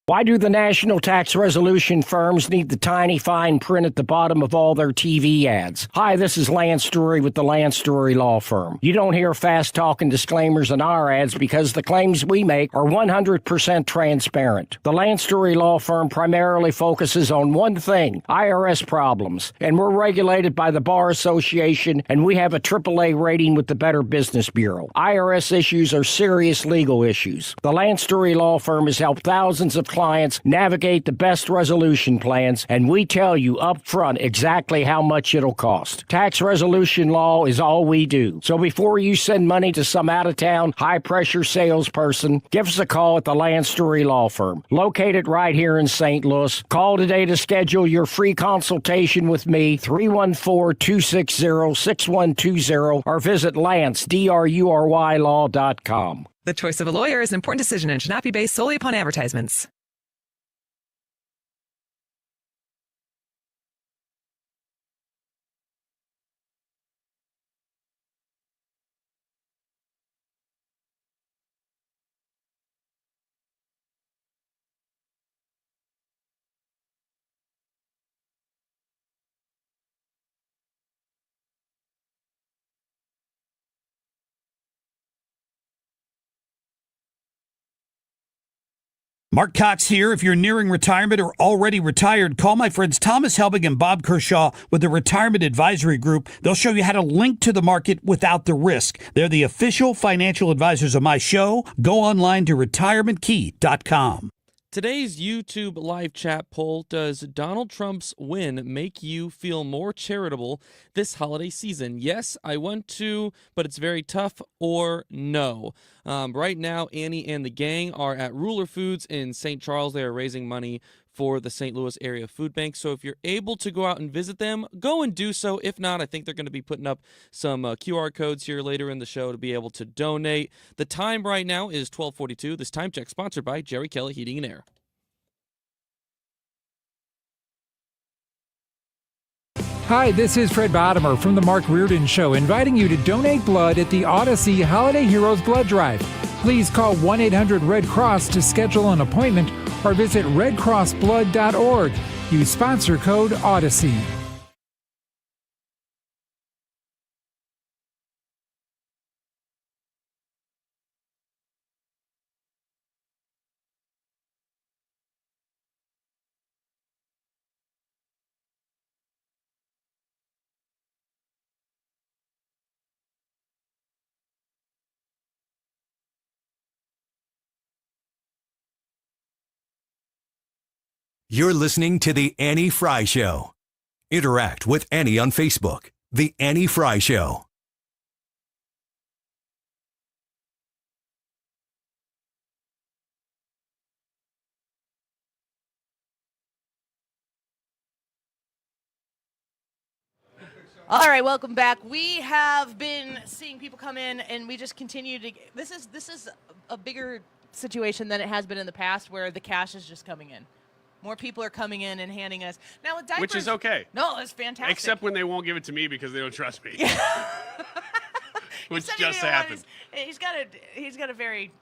Why do the national tax resolution firms need the tiny fine print at the bottom of all their TV ads? Hi, this is Lance Story with the Lance Story Law Firm. You don't hear fast-talking disclaimers in our ads because the claims we make are 100% transparent. The Lance Story Law Firm primarily focuses on one thing, IRS problems, and we're regulated by the Bar Association, and we have a AAA rating with the Better Business Bureau. IRS issues are serious legal issues. The Lance Story Law Firm has helped thousands of clients clients navigate the best resolution plans, and we tell you up front exactly how much it'll cost. Tax resolution law is all we do. So before you send money to some out-of-town, high-pressure salesperson, give us a call at the Lance Story Law Firm, located right here in St. Louis. Call today to schedule your free consultation with me, 314-260-6120, or visit LanceDruryLaw.com. The choice of a lawyer is an important decision and should not be based solely upon advertisements. Mark Cox here. If you're nearing retirement or already retired, call my friends Thomas Helbig and Bob Kershaw with the Retirement Advisory Group. They'll show you how to link to the market without the risk. They're the official financial advisors of my show. Go online to retirementkey.com. Today's YouTube live chat poll: does Donald Trump's win make you feel more charitable this holiday season? Yes, I want to, but it's very tough, or no. Right now, Annie and the gang are at Ruler Foods in St. Charles. They are raising money for the St. Louis Area Food Bank. So if you're able to go out and visit them, go and do so. If not, I think they're going to be putting up some QR codes here later in the show to be able to donate. The time right now is 12:42. This time check sponsored by Jerry Kelly Heating and Air. Hi, this is Fred Bottomer from The Mark Reardon Show, inviting you to donate blood at the Odyssey Holiday Heroes Blood Drive. Please call 1-800-RED-CROSS to schedule an appointment or visit redcrossblood.org. Use sponsor code Odyssey. You're listening to The Annie Fry Show. Interact with Annie on Facebook. The Annie Fry Show. All right, welcome back. We have been seeing people come in, and we just continue to. This is a bigger situation than it has been in the past, where the cash is just coming in. More people are coming in and handing us now with diapers. Which is okay. No, it's fantastic. Except when they won't give it to me because they don't trust me. Which just happened. He's got a very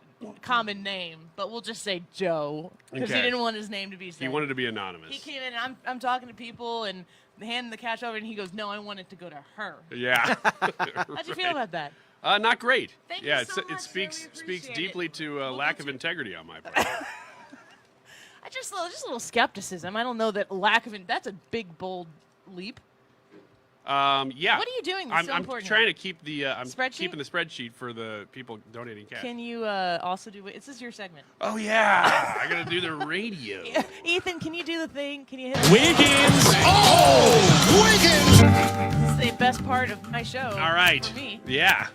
common name, but we'll just say Joe because he didn't want his name to be said. He wanted to be anonymous. He came in, and I'm talking to people and handing the cash over, and he goes, "No, I want it to go to her." Yeah. How'd you feel about that? Not great. Thank you so much. It speaks Really deeply to lack of integrity on my part. Just a little skepticism. I don't know that that's a big, bold leap. Yeah. What are you doing that's so I'm important trying here? to keep the I'm Spreadsheet? keeping the spreadsheet for the people donating cash. Can you also do? This is your segment. Oh yeah, I gotta do the radio. Ethan, can you do the thing? Can you hit Wiggins? Oh, Wiggins! This is the best part of my show. All right. For me. Yeah.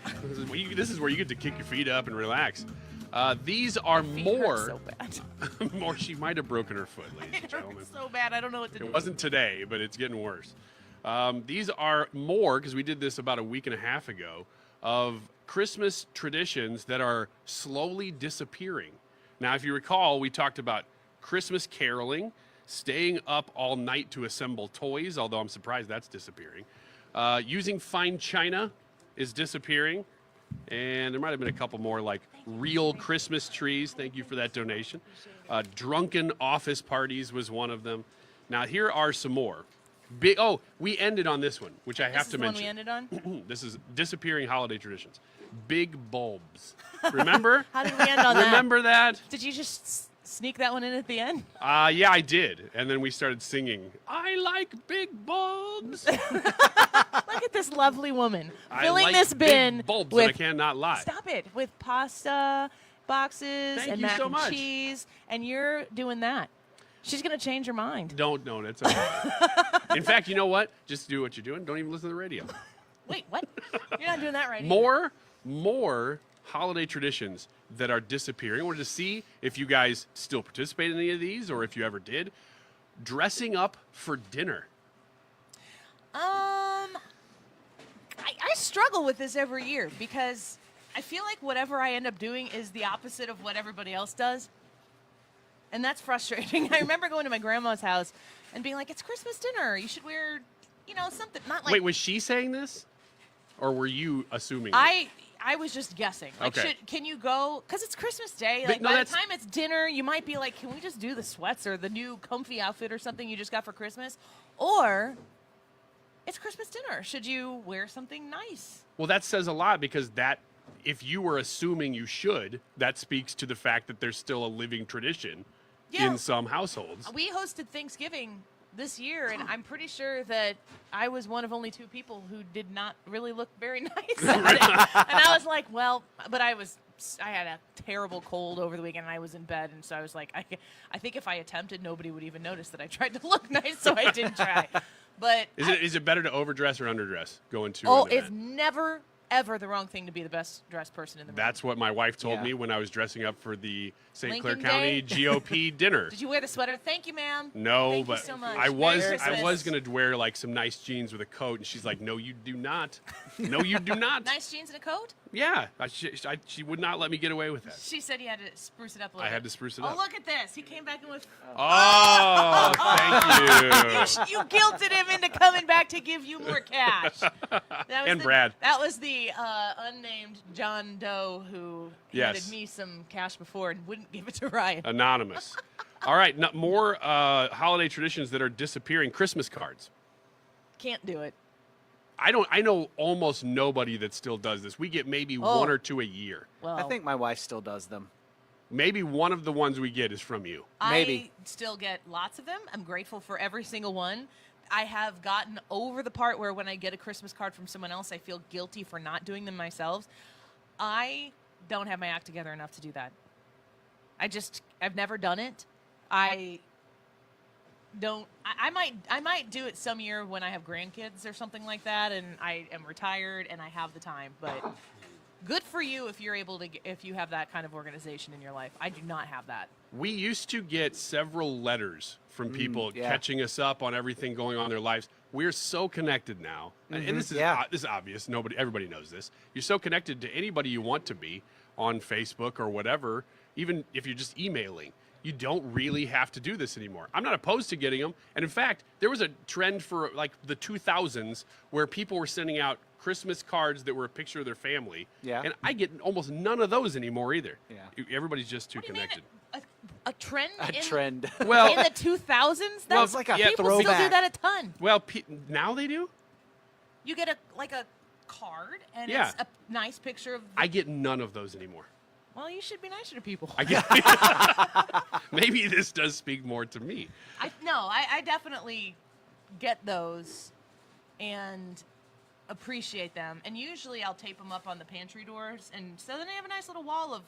This is where you get to kick your feet up and relax. These are more. So bad. More. She might have broken her foot, ladies and gentlemen. So bad. I don't know what to do. It wasn't today, but it's getting worse. These are more, because we did this about a week and a half ago, of Christmas traditions that are slowly disappearing. Now, if you recall, we talked about Christmas caroling, staying up all night to assemble toys, although I'm surprised that's disappearing. Using fine china is disappearing. And there might have been a couple more, like real Christmas trees. Thank you for that donation. Drunken office parties was one of them. Now, here are some more. We ended on this one, which I have to mention. This is the one we ended on? This is disappearing holiday traditions. Big bulbs. Remember? How did we end on that? Remember that? Did you just sneak that one in at the end? Yeah, I did. And then we started singing, I like big bulbs. Look at this lovely woman filling I like this bin big bulbs, with. and I cannot lie. Stop it, with pasta boxes Thank and you mac so and much. cheese, and you're doing that. She's going to change her mind. Don't, no, that's okay. In fact, you know what? Just do what you're doing. Don't even listen to the radio. Wait, what? You're not doing that right either. More holiday traditions that are disappearing. I wanted to see if you guys still participate in any of these or if you ever did. Dressing up for dinner. I struggle with this every year because I feel like whatever I end up doing is the opposite of what everybody else does. And that's frustrating. I remember going to my grandma's house and being like, it's Christmas dinner. You should wear, something. Not like. Wait, was she saying this? Or were you assuming? I was just guessing. Like, Okay. can you go? Because it's Christmas Day. But Like, no, by the that's- time it's dinner, you might be like, can we just do the sweats or the new comfy outfit or something you just got for Christmas? Or it's Christmas dinner. Should you wear something nice? Well, that says a lot because if you were assuming you should, that speaks to the fact that there's still a living tradition in some households. We hosted Thanksgiving this year, and I'm pretty sure that I was one of only 2 people who did not really look very nice at it. And I was like, well, but I had a terrible cold over the weekend, and I was in bed, and so I was like, I think if I attempted, nobody would even notice that I tried to look nice, so I didn't try. But Is it better to overdress or underdress going to oh, an it's event? never ever the wrong thing to be the best dressed person in the room. That's what my wife told me when I was dressing up for the St. Clair Lincoln County Day? GOP dinner. Did you wear the sweater? Thank you, ma'am. No, Thank but you so much. I Merry was Christmas. gonna wear like some nice jeans with a coat, and she's like, "No, you do not. No, you do not." Nice jeans and a coat? Yeah, she would not let me get away with that. She said you had to spruce it up a little I bit. had to spruce it Oh, up. look at this. He came back in with... Oh, thank you. You guilted him into coming back to give you more cash. And Brad. That was the unnamed John Doe who Yes. handed me some cash before and wouldn't give it to Ryan. Anonymous. All right, more holiday traditions that are disappearing. Christmas cards. Can't do it. I know almost nobody that still does this. We get maybe one or two a year. Well, I think my wife still does them. Maybe one of the ones we get is from you. I still get lots of them. I'm grateful for every single one. I have gotten over the part where when I get a Christmas card from someone else, I feel guilty for not doing them myself. I don't have my act together enough to do that. I've never done it. I might do it some year when I have grandkids or something like that, and I am retired and I have the time. But good for you if you're able to, if you have that kind of organization in your life. I do not have that. We used to get several letters from people catching us up on everything going on in their lives. We're so connected now, and this is obvious. Everybody knows this. You're so connected to anybody you want to be on Facebook or whatever. Even if you're just emailing, you don't really have to do this anymore. I'm not opposed to getting them, and in fact, there was a trend for like the 2000s where people were sending out Christmas cards that were a picture of their family. Yeah. And I get almost none of those anymore either. Yeah. Everybody's just too connected. A trend? A trend. Well, in the 2000s? well, That's like a people still do throwback. that a ton. Well, now they do? You get a card, and Yeah. it's a nice picture of... I get none of those anymore. Well, you should be nicer to people. I get maybe this does speak more to me. I definitely get those and appreciate them. And usually I'll tape them up on the pantry doors, and so then I have a nice little wall of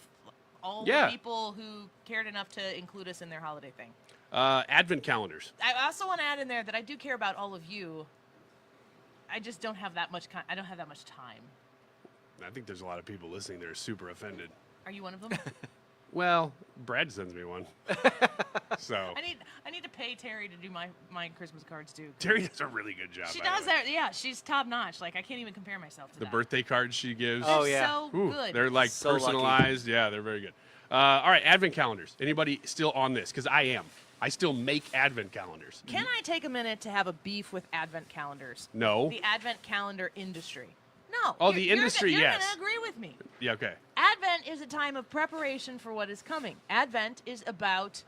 all the people who cared enough to include us in their holiday thing. Advent calendars. I also want to add in there that I do care about all of you. I just don't have that much I don't have that much time. I think there's a lot of people listening that are super offended. Are you one of them? Well, Brad sends me one. So I need to pay Terry to do my Christmas cards too. Terry does a really good job. She by the does way. that. Yeah, she's top notch. Like I can't even compare myself to The that. birthday cards she gives. Oh, yeah. So good. They're like So lucky. personalized. Yeah, they're very good. All right, Advent calendars. Anybody still on this? Because I am. I still make Advent calendars. Can I take a minute to have a beef with Advent calendars? No. The Advent calendar industry. No. Oh, the industry, you're yes. You're going to agree with me. Yeah, okay. Advent is a time of preparation for what is coming. Advent is about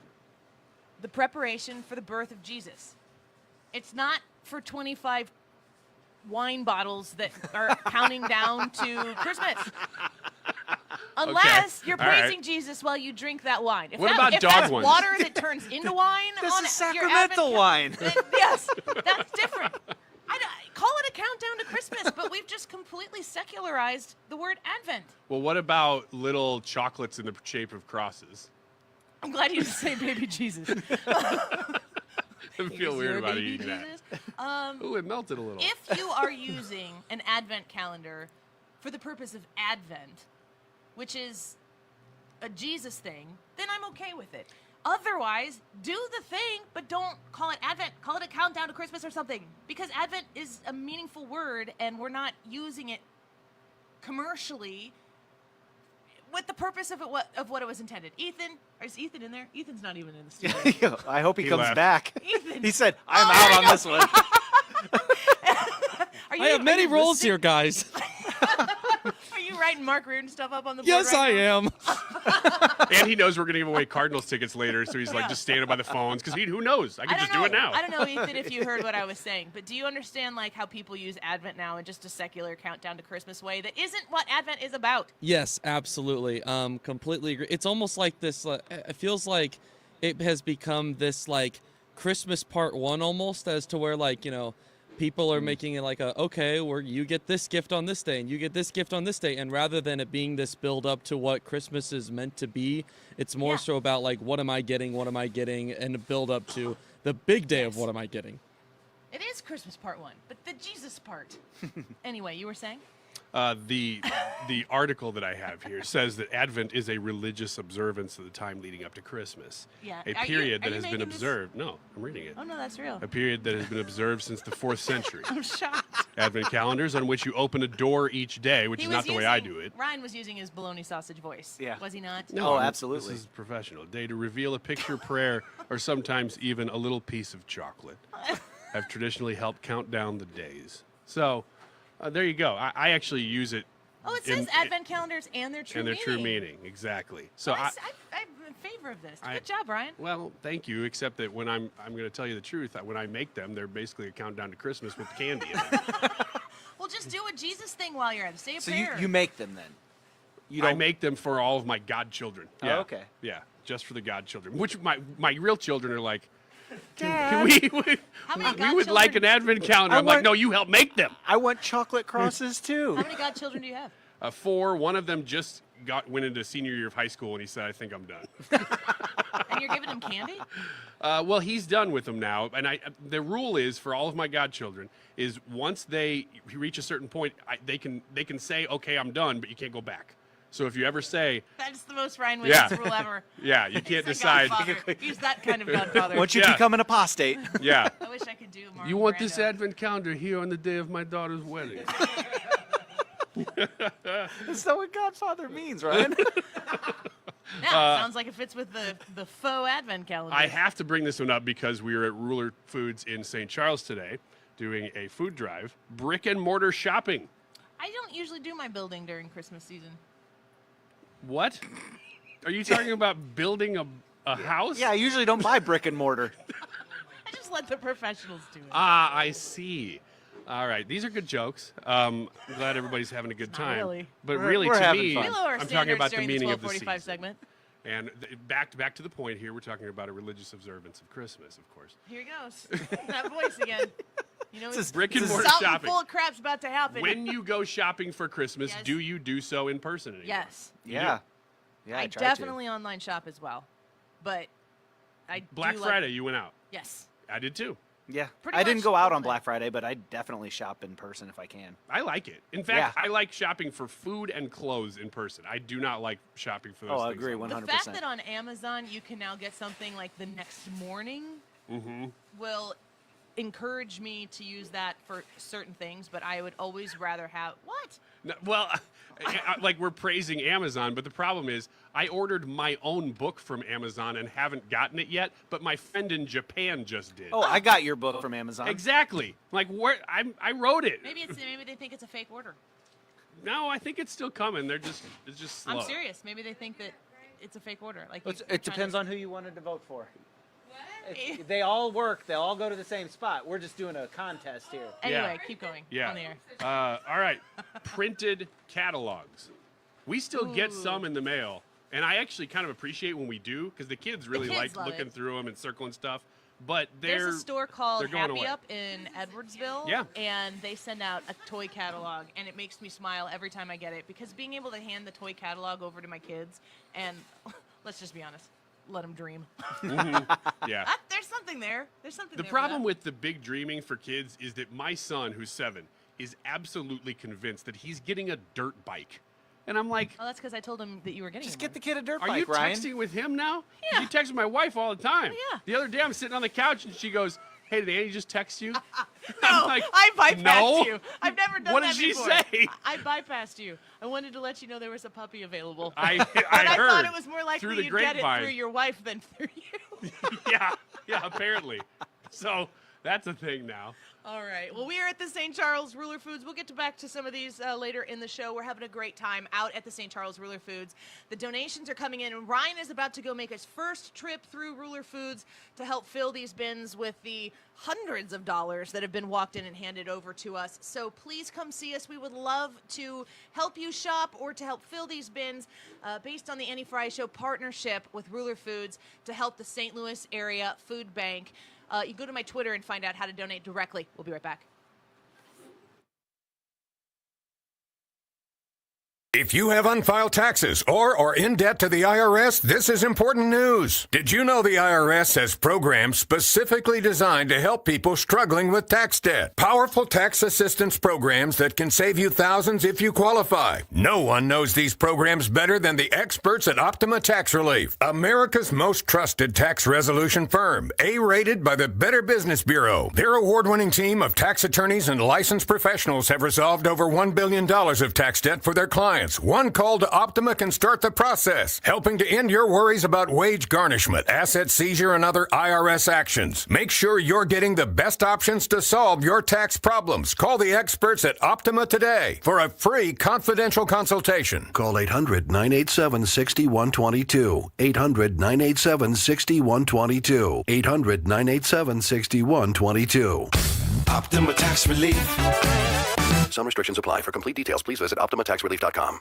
the preparation for the birth of Jesus. It's not for 25 wine bottles that are counting down to Christmas. Unless you're All right. praising Jesus while you drink that wine. If What that, about if dog that's ones? water that turns into wine, This on is your sacramental Advent wine. then yes, that's different. Call it a countdown to Christmas, but we've just completely secularized the word Advent. Well, what about little chocolates in the shape of crosses? I'm glad you didn't say baby Jesus. I feel Here's weird your about baby eating Jesus. that. Ooh, it melted a little. If you are using an Advent calendar for the purpose of Advent, which is a Jesus thing, then I'm okay with it. Otherwise, do the thing, but don't call it Advent. Call it a countdown to Christmas or something. Because Advent is a meaningful word, and we're not using it commercially with the purpose of what it was intended. Ethan, is Ethan in there? Ethan's not even in the studio. I hope he comes left. back. Ethan. He said, I'm out on this one. I have many roles here, guys. Are you writing Mark Reardon stuff up on the board? Yes, right I now? am. And he knows we're going to give away Cardinals tickets later, so he's like just standing by the phones because who knows? I can just do it now. I don't know, Ethan, if you heard what I was saying, but do you understand like how people use Advent now in just a secular countdown to Christmas way that isn't what Advent is about? Yes, absolutely. Completely agree. It's almost like this. It feels like it has become this like Christmas part one almost, as to where like people are making it like where you get this gift on this day and you get this gift on this day, and rather than it being this build up to what Christmas is meant to be, it's more so about like what am I getting, and a build up to the big day of what am I getting. It is Christmas part one, but the Jesus part. Anyway, you were saying? The article that I have here says that Advent is a religious observance of the time leading up to Christmas. Yeah. A Are period you that has been making this- observed. No, I'm reading it. Oh no, that's real. A period that has been observed since the 4th century. I'm shocked. Advent calendars on which you open a door each day, which He is was not the way I using- do it. Ryan was using his bologna sausage voice. Yeah. Was he not? No, Oh, absolutely. This is professional. A day to reveal a picture, prayer, or sometimes even a little piece of chocolate have traditionally helped count down the days. So there you go. I actually use it. Oh, it says Advent calendars and their true meaning. true meaning, exactly. So I'm in favor of this. Good job, Ryan. Well, thank you. Except that when I'm going to tell you the truth, when I make them, they're basically a countdown to Christmas with candy in it. Well, just do a Jesus thing while you're at it. Say a So prayer. you make them then? I make them for all of my godchildren. Yeah. Oh, okay. Yeah, just for the godchildren. Which my real children are like, Dad. we would like an godchildren- Advent calendar. I'm like, no, you help make them. I want chocolate crosses too. How many godchildren do you have? 4. One of them just went into senior year of high school, and he said, I think I'm done. And you're giving him candy? Well, he's done with them now, and the rule is for all of my godchildren is once they reach a certain point, they can say, okay, I'm done, but you can't go back. So if you ever say, That's the most Ryan Williams rule ever. yeah, you can't decide. He's that kind of godfather. Once you become an apostate. Yeah. I wish I could do more. You want this Advent calendar here on the day of my daughter's wedding. That's not what Godfather means, Ryan. Yeah, sounds like it fits with the faux Advent calendar. I have to bring this one up because we were at Ruler Foods in St. Charles today doing a food drive, brick and mortar shopping. I don't usually do my building during Christmas season. What? Are you talking about building a house? Yeah, I usually don't buy brick and mortar. I just let the professionals do it. Ah, I see. All right, these are good jokes. I'm glad everybody's having a good time. really. But We're really, to having me, fun. We lower our I'm talking standards about the during meaning of the 12:45 season. segment. And back to the point here, we're talking about a religious observance of Christmas, of course. Here he goes. That voice again. You know, This is brick and mortar something shopping. full of crap's about to happen. When you go shopping for Christmas, Yes. do you do so in person anymore? Yes. You Yeah. do? Yeah, I try definitely online shop as well. But I Black do Friday, you went out. Yes. I did too. to. Yeah. Pretty I didn't much go out all on day. Black Friday, but I definitely shop in person if I can. I like it. In fact, I like shopping for food and clothes in person. I do not like shopping for those Oh, I things. agree, online. 100%. The fact that on Amazon you can now get something like the next morning will encourage me to use that for certain things, but I would always rather have what? No, well, like we're praising Amazon, but the problem is I ordered my own book from Amazon and haven't gotten it yet, but my friend in Japan just did. Oh, I got your book from Amazon. Exactly. Like where I wrote it. Maybe they think it's a fake order. No, I think it's still coming. It's just slow. I'm serious. Maybe they think that it's a fake order. Like It depends on who you wanted to vote for. They all work. They all go to the same spot. We're just doing a contest here. Anyway, keep going. Yeah. On the air. All right. Printed catalogs. We still get some in the mail, and I actually kind of appreciate when we do because the kids really kids like love looking it. through them and circling stuff. but There's a store called they're going Happy away. Up in Edwardsville. Yeah. And they send out a toy catalog, and it makes me smile every time I get it because being able to hand the toy catalog over to my kids and let's just be honest, let them dream. Yeah. There's something there. There's something The there. problem with the big dreaming for kids is that my son, who's 7, is absolutely convinced that he's getting a dirt bike. And I'm like, Oh, that's because I told him that you were getting Just get the kid a dirt are bike, you Ryan. texting with him now? Yeah. You text with my wife all the time. Oh, yeah. The other day I'm sitting on the couch and she goes, hey, did Annie just text you? No, I'm like, I bypassed no. you. I've never done What that did she before. say? I bypassed you. I wanted to let you know there was a puppy available. I but I heard thought it was more likely through the you'd get it grapevine. through your wife than through you. yeah, apparently. So that's a thing now. All right. Well, we are at the St. Charles Ruler Foods. We'll get back to some of these later in the show. We're having a great time out at the St. Charles Ruler Foods. The donations are coming in, and Ryan is about to go make his first trip through Ruler Foods to help fill these bins with the hundreds of dollars that have been walked in and handed over to us. So please come see us. We would love to help you shop or to help fill these bins based on the Annie Fry Show partnership with Ruler Foods to help the St. Louis Area Food Bank. You go to my Twitter and find out how to donate directly. We'll be right back. If you have unfiled taxes or are in debt to the IRS, this is important news. Did you know the IRS has programs specifically designed to help people struggling with tax debt? Powerful tax assistance programs that can save you thousands if you qualify. No one knows these programs better than the experts at Optima Tax Relief, America's most trusted tax resolution firm, A-rated by the Better Business Bureau. Their award-winning team of tax attorneys and licensed professionals have resolved over $1 billion of tax debt for their clients. One call to Optima can start the process, helping to end your worries about wage garnishment, asset seizure, and other IRS actions. Make sure you're getting the best options to solve your tax problems. Call the experts at Optima today for a free confidential consultation. Call 800-987-6122. 800-987-6122. 800-987-6122. Optima Tax Relief. Some restrictions apply. For complete details, please visit OptimaTaxRelief.com.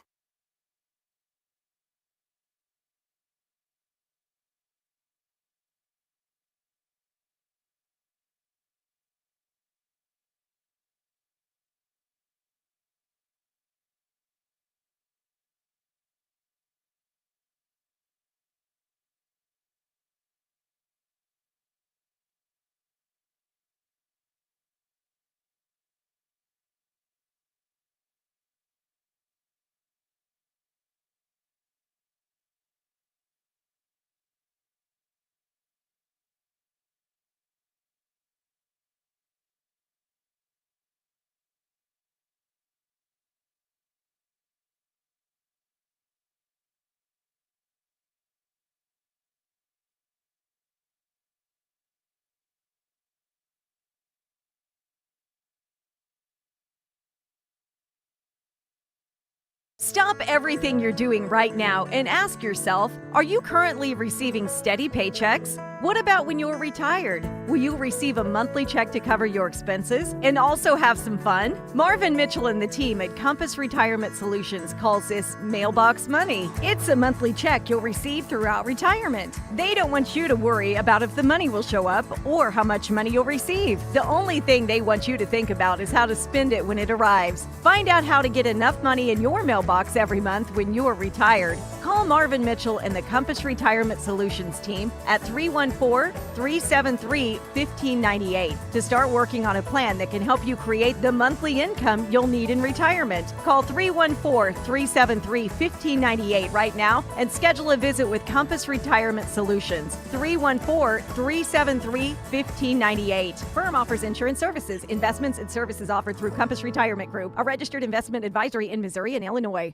Stop everything you're doing right now and ask yourself, are you currently receiving steady paychecks? What about when you're retired? Will you receive a monthly check to cover your expenses and also have some fun? Marvin Mitchell and the team at Compass Retirement Solutions calls this mailbox money. It's a monthly check you'll receive throughout retirement. They don't want you to worry about if the money will show up or how much money you'll receive. The only thing they want you to think about is how to spend it when it arrives. Find out how to get enough money in your mailbox every month when you're retired. Call Marvin Mitchell and the Compass Retirement Solutions team at 314-373-1598 to start working on a plan that can help you create the monthly income you'll need in retirement. Call 314-373-1598 right now and schedule a visit with Compass Retirement Solutions. 314-373-1598. Firm offers insurance services, investments, and services offered through Compass Retirement Group, a registered investment advisory in Missouri and Illinois.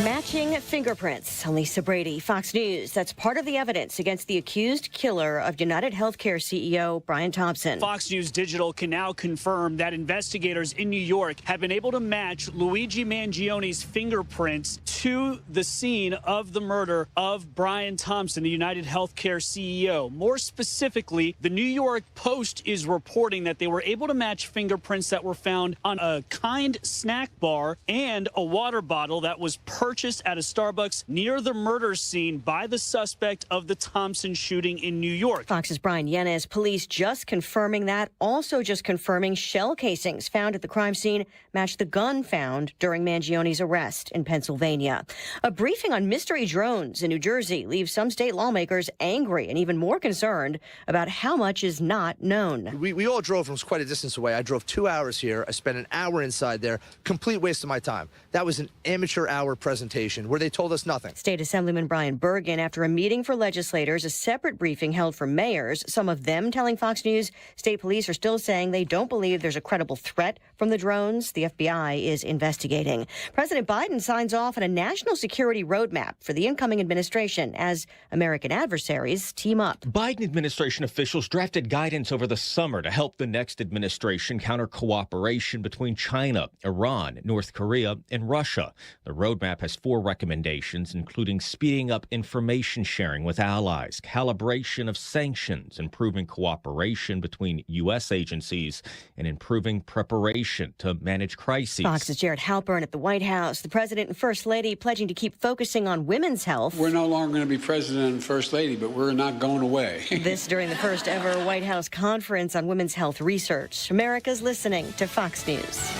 Matching fingerprints. Lisa Brady, Fox News. That's part of the evidence against the accused killer of United Healthcare CEO Brian Thompson. Fox News Digital can now confirm that investigators in New York have been able to match Luigi Mangione's fingerprints to the scene of the murder of Brian Thompson, the United Healthcare CEO. More specifically, the New York Post is reporting that they were able to match fingerprints that were found on a Kind snack bar and a water bottle that was purchased at a Starbucks near the murder scene by the suspect of the Thompson shooting in New York. Fox's Brian Yennes, police just confirming that, also just confirming shell casings found at the crime scene matched the gun found during Mangione's arrest in Pennsylvania. A briefing on mystery drones in New Jersey leaves some state lawmakers angry and even more concerned about how much is not known. We all drove from quite a distance away. I drove 2 hours here. I spent an hour inside there. Complete waste of my time. That was an amateur hour presentation where they told us nothing. State Assemblyman Brian Bergen, after a meeting for legislators, a separate briefing held for mayors, some of them telling Fox News state police are still saying they don't believe there's a credible threat from the drones. The FBI is investigating. President Biden signs off on a national security roadmap for the incoming administration as American adversaries team up. Biden administration officials drafted guidance over the summer to help the next administration counter cooperation between China, Iran, North Korea, and Russia. The roadmap has 4 recommendations, including speeding up information sharing with allies, calibration of sanctions, improving cooperation between U.S. agencies, and improving preparation to manage crises. Fox's Jared Halpern at the White House. The president and first lady pledging to keep focusing on women's health. We're no longer going to be president and first lady, but we're not going away. This during the first ever White House conference on women's health research. America's listening to Fox News.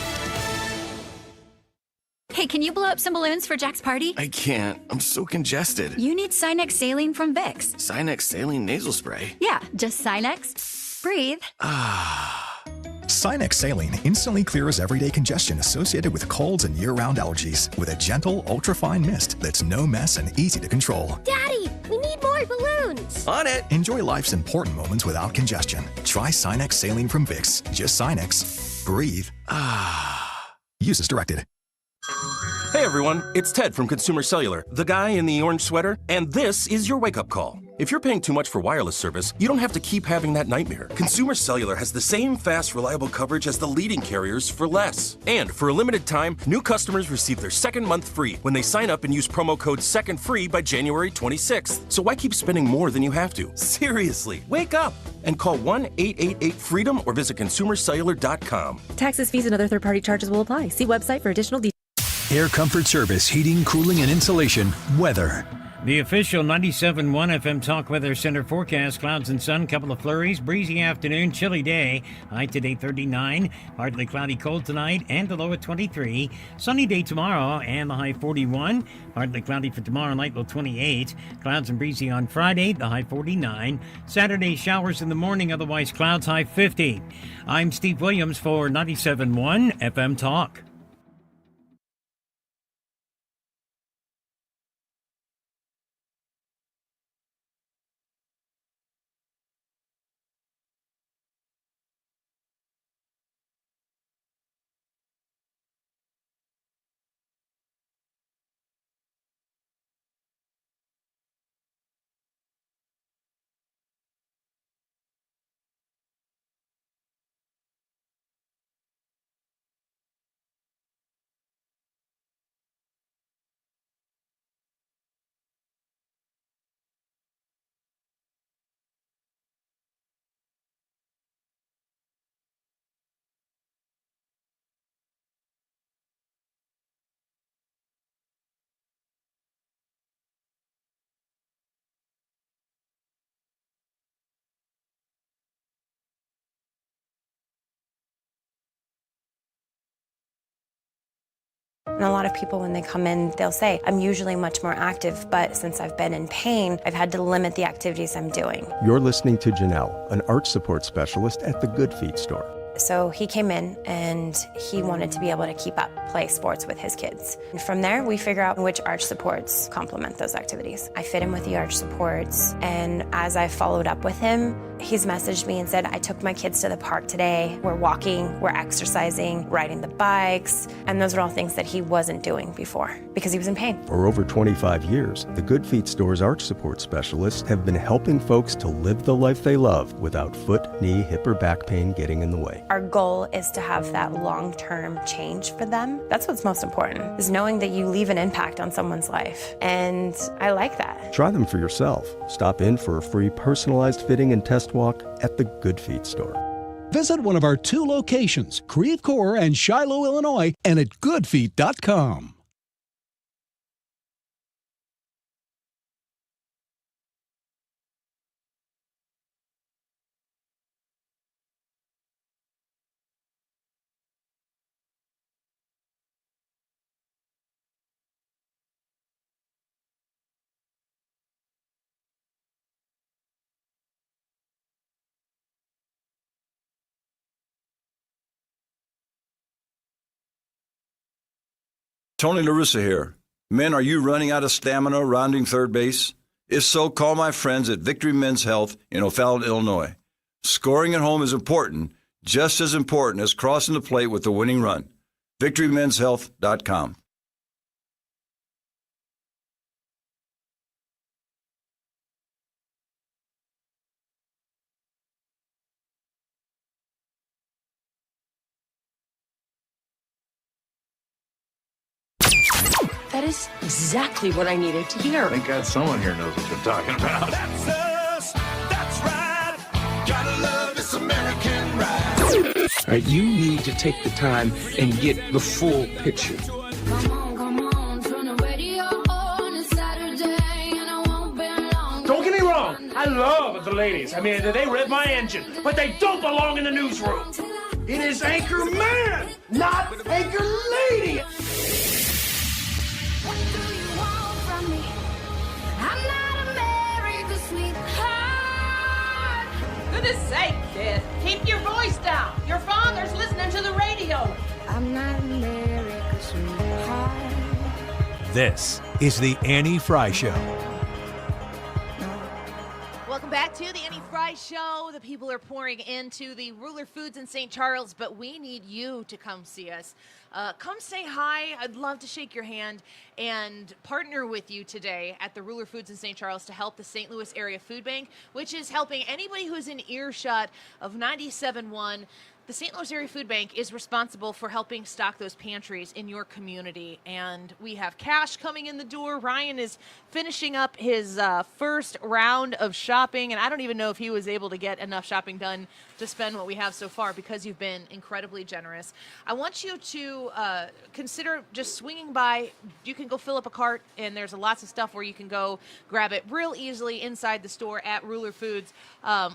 Hey, can you blow up some balloons for Jack's party? I can't. I'm so congested. You need Sinex Saline from Vicks. Sinex Saline nasal spray. Yeah, just Sinex. Breathe. Sinex Saline instantly clears everyday congestion associated with colds and year-round allergies with a gentle, ultra-fine mist that's no mess and easy to control. Daddy, we need more balloons. On it. Enjoy life's important moments without congestion. Try Sinex Saline from Vicks. Just Sinex. Breathe. Use as directed. Hey everyone, it's Ted from Consumer Cellular, the guy in the orange sweater, and this is your wake-up call. If you're paying too much for wireless service, you don't have to keep having that nightmare. Consumer Cellular has the same fast, reliable coverage as the leading carriers for less. And for a limited time, new customers receive their second month free when they sign up and use promo code SECONDFREE by January 26th. So why keep spending more than you have to? Seriously, wake up and call 1-888-FREEDOM or visit consumercellular.com. Taxes, fees, and other third-party charges will apply. See website for additional details. Air Comfort Service, heating, cooling, and insulation. Weather. The official 97.1 FM Talk Weather Center forecast: clouds and sun, couple of flurries, breezy afternoon, chilly day, high today 39, partly cloudy, cold tonight, and the low at 23. Sunny day tomorrow, and the high 41, partly cloudy for tomorrow night, low 28. Clouds and breezy on Friday, the high 49. Saturday, showers in the morning, otherwise clouds, high 50. I'm Steve Williams for 97.1 FM Talk. And a lot of people, when they come in, they'll say, I'm usually much more active, but since I've been in pain, I've had to limit the activities I'm doing. You're listening to Janelle, an arch support specialist at the Good Feet store. So he came in and he wanted to be able to keep up, play sports with his kids. And from there, we figure out which arch supports complement those activities. I fit him with the arch supports, and as I followed up with him, he's messaged me and said, I took my kids to the park today. We're walking, we're exercising, riding the bikes, and those are all things that he wasn't doing before because he was in pain. For over 25 years, the Good Feet Store's arch support specialists have been helping folks to live the life they love without foot, knee, hip, or back pain getting in the way. Our goal is to have that long-term change for them. That's what's most important, is knowing that you leave an impact on someone's life. And I like that. Try them for yourself. Stop in for a free personalized fitting and test walk at the Good Feet Store. Visit one of our 2 locations, Creve Coeur and Shiloh, Illinois, and at goodfeet.com. Tony La Russa here. Men, are you running out of stamina rounding third base? If so, call my friends at Victory Men's Health in O'Fallon, Illinois. Scoring at home is important, just as important as crossing the plate with the winning run. VictoryMen'sHealth.com. That is exactly what I needed to hear. Thank God someone here knows what they're talking about. That's us. That's right. Gotta love this American ride. All right, you need to take the time and get the full picture. Don't get me wrong. I love the ladies. I mean, they rev my engine, but they don't belong in the newsroom. It is Anchor Man, not Anchor Lady. Goodness sake, kid. Keep your voice down. Your father's listening to the radio. I'm not America's sweetheart. This is the Annie Fry Show. Welcome back to the Annie Fry Show. The people are pouring into the Ruler Foods in St. Charles, but we need you to come see us. Come say hi. I'd love to shake your hand and partner with you today at the Ruler Foods in St. Charles to help the St. Louis Area Food Bank, which is helping anybody who's in earshot of 97.1. The St. Louis Area Food Bank is responsible for helping stock those pantries in your community, and we have cash coming in the door. Ryan is finishing up his first round of shopping, and I don't even know if he was able to get enough shopping done to spend what we have so far because you've been incredibly generous. I want you to consider just swinging by. You can go fill up a cart, and there's lots of stuff where you can go grab it real easily inside the store at Ruler Foods.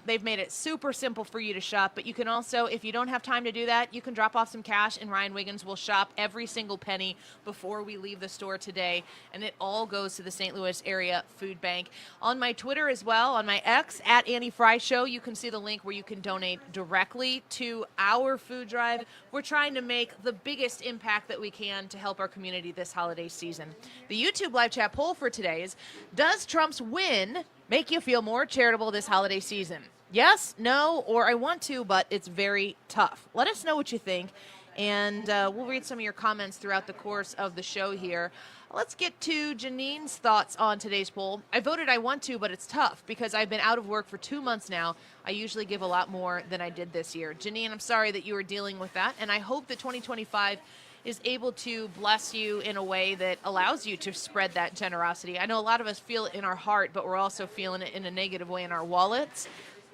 They've made it super simple for you to shop, but you can also, if you don't have time to do that, you can drop off some cash, and Ryan Wiggins will shop every single penny before we leave the store today, and it all goes to the St. Louis Area Food Bank. On my Twitter as well, on my X, at Annie Fry Show, you can see the link where you can donate directly to our food drive. We're trying to make the biggest impact that we can to help our community this holiday season. The YouTube live chat poll for today is, does Trump's win make you feel more charitable this holiday season? Yes, no, or I want to, but it's very tough. Let us know what you think, and we'll read some of your comments throughout the course of the show here. Let's get to Janine's thoughts on today's poll. I voted I want to, but it's tough because I've been out of work for 2 months now. I usually give a lot more than I did this year. Janine, I'm sorry that you are dealing with that, and I hope that 2025 is able to bless you in a way that allows you to spread that generosity. I know a lot of us feel it in our heart, but we're also feeling it in a negative way in our wallets.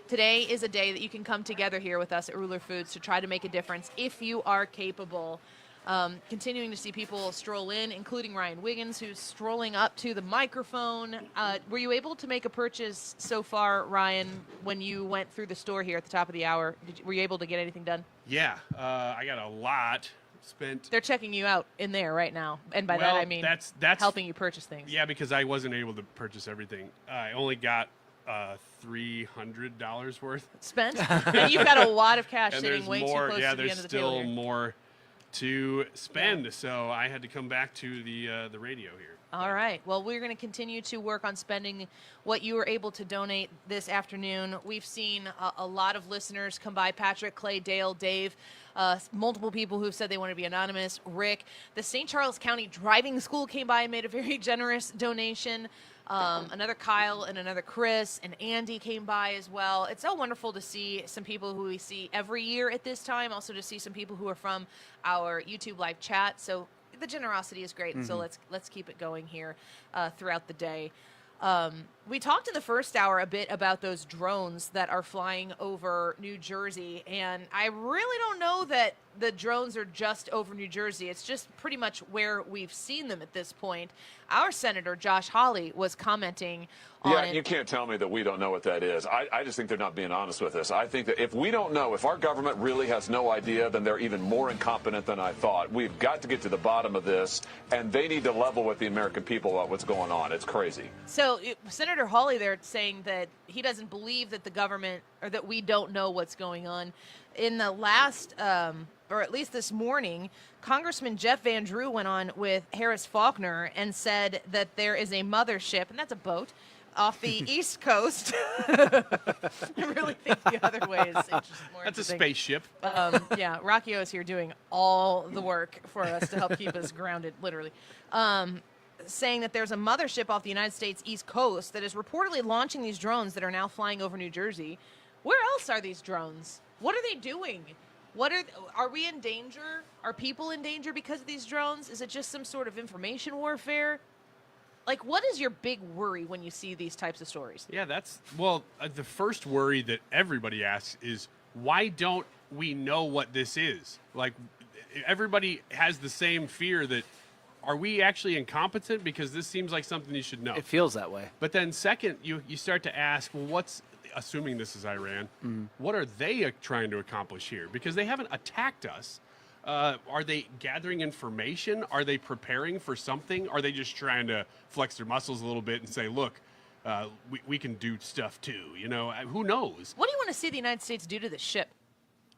Today is a day that you can come together here with us at Ruler Foods to try to make a difference if you are capable. Continuing to see people stroll in, including Ryan Wiggins, who's strolling up to the microphone. Were you able to make a purchase so far, Ryan, when you went through the store here at the top of the hour? Were you able to get anything done? Yeah, I got a lot spent. They're checking you out in there right now, and by that I mean that's helping you purchase things. Yeah, because I wasn't able to purchase everything. I only got $300 worth spent. And you've got a lot of cash and sitting there's way more, too close to the end of the table. There's still here. more to spend, so I had to come back to the radio here. All right. Well, we're going to continue to work on spending what you were able to donate this afternoon. We've seen a lot of listeners come by. Patrick, Clay, Dale, Dave, multiple people who've said they want to be anonymous. Rick, the St. Charles County Driving School came by and made a very generous donation. Another Kyle and another Chris and Andy came by as well. It's so wonderful to see some people who we see every year at this time, also to see some people who are from our YouTube live chat. So the generosity is great, and so let's keep it going here throughout the day. We talked in the first hour a bit about those drones that are flying over New Jersey, and I really don't know that the drones are just over New Jersey. It's just pretty much where we've seen them at this point. Our Senator Josh Hawley was commenting on Yeah, you can't tell me that we don't know what that is. I just think they're not being honest with us. I think that if we don't know, if our government really has no idea, then they're even more incompetent than I thought. We've got to get to the bottom of this, and they need to level with the American people about what's going on. It's crazy. So Senator Hawley there saying that he doesn't believe that the government, or that we don't know what's going on. In the last, or at least this morning, Congressman Jeff Van Drew went on with Harris Faulkner and said that there is a mothership, and that's a boat, off the East Coast. I really think the other way is more That's a interesting. spaceship. Yeah, Rockio is here doing all the work for us to help keep us grounded, literally. Saying that there's a mothership off the United States East Coast that is reportedly launching these drones that are now flying over New Jersey. Where else are these drones? What are they doing? Are we in danger? Are people in danger because of these drones? Is it just some sort of information warfare? Like, what is your big worry when you see these types of stories? Yeah, the first worry that everybody asks is, why don't we know what this is? Like, everybody has the same fear that, are we actually incompetent? Because this seems like something you should know. It feels that way. But then second, you start to ask, well, assuming this is Iran, what are they trying to accomplish here? Because they haven't attacked us. Are they gathering information? Are they preparing for something? Are they just trying to flex their muscles a little bit and say, look, we can do stuff too? You know, who knows? What do you want to see the United States do to the ship?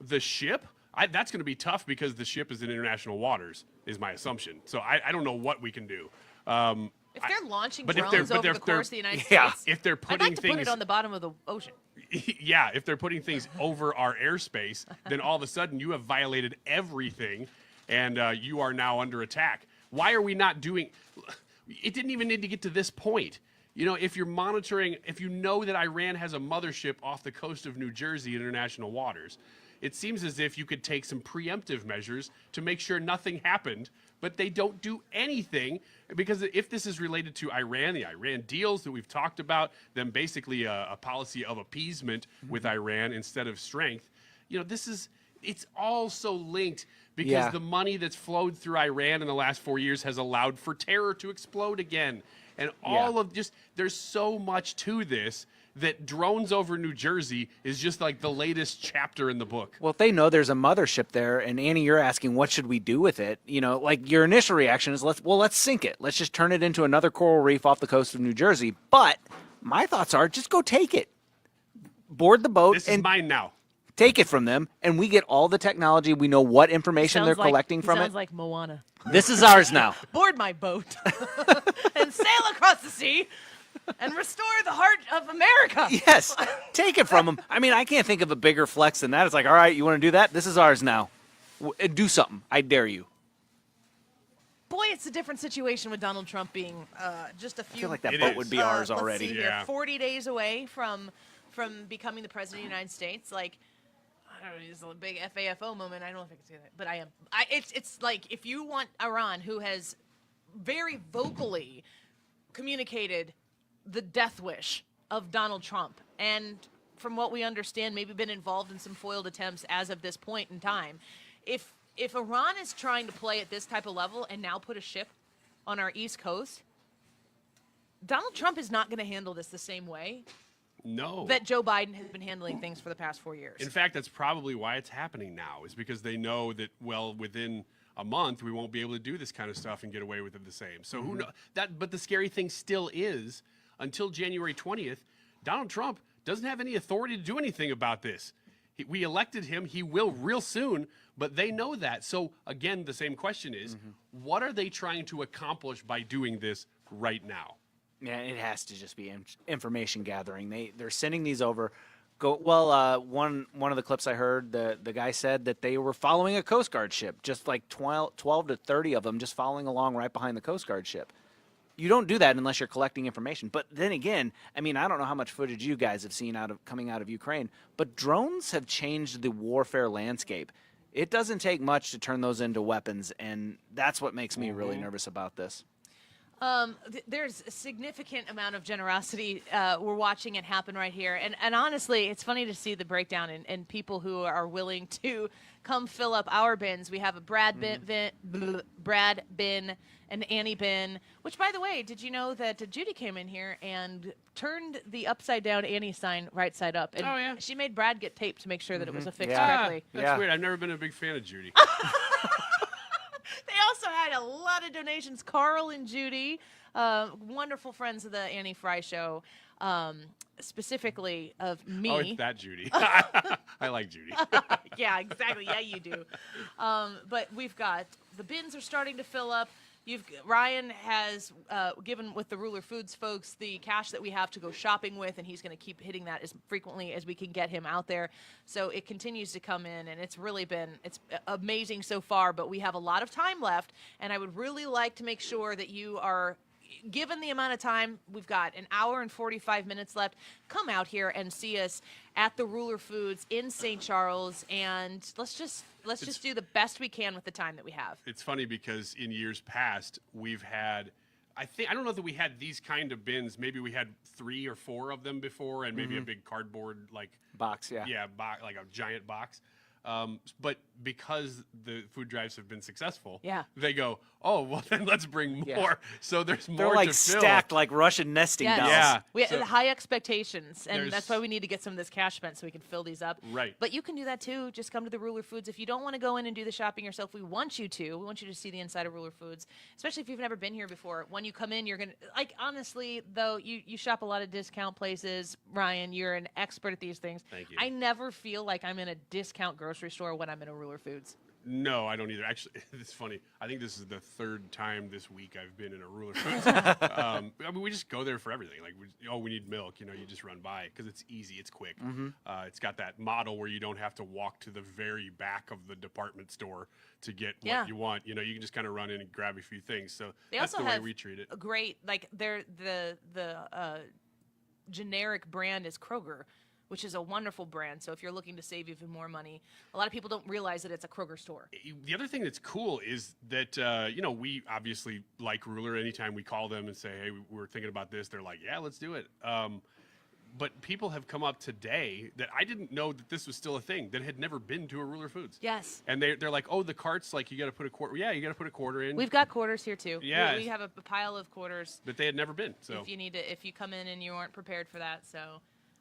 The ship? That's going to be tough because the ship is in international waters, is my assumption. So I don't know what we can do. If they're launching drones over the course of the United States, if they're putting I'd like to put it on the bottom of the ocean. Yeah, if they're putting things over our airspace, then all of a sudden you have violated everything, and you are now under attack. Why are we not doing? It didn't even need to get to this point. You know, if you're monitoring, if you know that Iran has a mothership off the coast of New Jersey in international waters, it seems as if you could take some preemptive measures to make sure nothing happened, but they don't do anything, because if this is related to Iran, the Iran deals that we've talked about, then basically a policy of appeasement with Iran instead of strength, you know, it's all so linked, because the money that's flowed through Iran in the last 4 years has allowed for terror to explode again. And all of there's so much to this, that drones over New Jersey is just like the latest chapter in the book. Well, if they know there's a mothership there, and Annie, you're asking, what should we do with it? You know, like your initial reaction is, let's sink it. Let's just turn it into another coral reef off the coast of New Jersey. But my thoughts are, just go take it. Board the boat. This is mine now. Take it from them, and we get all the technology. We know what information they're collecting from it. Sounds like Moana. This is ours now. Board my boat and sail across the sea and restore the heart of America. Yes, take it from them. I mean, I can't think of a bigger flex than that. It's like, all right, you want to do that? This is ours now. Do something. I dare you. Boy, it's a different situation with Donald Trump being just a few. I feel like that boat would be ours already. Let's see here, 40 days away from becoming the president of the United States. Like, I don't know, it's a big FAFO moment. I don't know if I can say that, but I am. It's like, if you want Iran, who has very vocally communicated the death wish of Donald Trump, and from what we understand, maybe been involved in some foiled attempts as of this point in time. If Iran is trying to play at this type of level and now put a ship on our East Coast, Donald Trump is not going to handle this the same way that Joe Biden has been handling things for the past 4 years. In fact, that's probably why it's happening now, is because they know that, well, within a month, we won't be able to do this kind of stuff and get away with it the same. So who knows? But the scary thing still is, until January 20th, Donald Trump doesn't have any authority to do anything about this. We elected him. He will real soon, but they know that. So, again, the same question is, what are they trying to accomplish by doing this right now? Yeah, it has to just be information gathering. They're sending these over. One of the clips I heard, the guy said that they were following a Coast Guard ship, just like 12 to 30 of them just following along right behind the Coast Guard ship. You don't do that unless you're collecting information. But then again, I mean, I don't know how much footage you guys have seen coming out of Ukraine, but drones have changed the warfare landscape. It doesn't take much to turn those into weapons, and that's what makes me really nervous about this. There's a significant amount of generosity. We're watching it happen right here. And honestly, it's funny to see the breakdown and people who are willing to come fill up our bins. We have a Brad bin, an Annie bin, which, by the way, did you know that Judy came in here and turned the upside-down Annie sign right side up? And she made Brad get taped to make sure that it was affixed correctly. That's weird. I've never been a big fan of Judy. They also had a lot of donations. Carl and Judy, wonderful friends of the Annie Fry Show, specifically of me. Oh, it's that Judy. I like Judy. Yeah, exactly. Yeah, you do. But we've got the bins are starting to fill up. Ryan has given with the Ruler Foods folks the cash that we have to go shopping with, and he's going to keep hitting that as frequently as we can get him out there. So it continues to come in, and it's amazing so far, but we have a lot of time left, and I would really like to make sure that you are, given the amount of time, we've got an hour and 45 minutes left, come out here and see us at the Ruler Foods in St. Charles, and let's just do the best we can with the time that we have. It's funny because in years past, we've had, I don't know that we had these kind of bins. Maybe we had 3 or 4 of them before, and maybe a big cardboard box, like a giant box. But because the food drives have been successful, they go, oh, well, then let's bring more. Yeah. So there's more They're like to fill. stacked like Russian nesting dolls. Yeah. We have high expectations, and that's why we need to get some of this cash spent so we can fill these up. Right. But you can do that too. Just come to the Ruler Foods. If you don't want to go in and do the shopping yourself, we want you to. We want you to see the inside of Ruler Foods, especially if you've never been here before. When you come in, you're going to, honestly, though, you shop a lot of discount places. Ryan, you're an expert at these things. Thank you. I never feel like I'm in a discount grocery store when I'm in a Ruler Foods. No, I don't either. Actually, it's funny. I think this is the 3rd time this week I've been in a Ruler Foods. I mean, we just go there for everything. Like, we need milk. You just run by because it's easy. It's quick. It's got that model where you don't have to walk to the very back of the department store to get what you want. You can just kind of run in and grab a few things. So that's the way we treat it. Great, the generic brand is Kroger, which is a wonderful brand. So if you're looking to save even more money, a lot of people don't realize that it's a Kroger store. The other thing that's cool is that, we obviously like Ruler. Anytime we call them and say, hey, we're thinking about this, they're like, yeah, let's do it. But people have come up today that I didn't know that this was still a thing, that had never been to a Ruler Foods. Yes. And they're like, oh, the cart's like, you got to put a quarter. Yeah, you got to put a quarter in. We've got quarters here too. Yeah. We have a pile of quarters. But they had never been. So if you come in and you aren't prepared for that, so.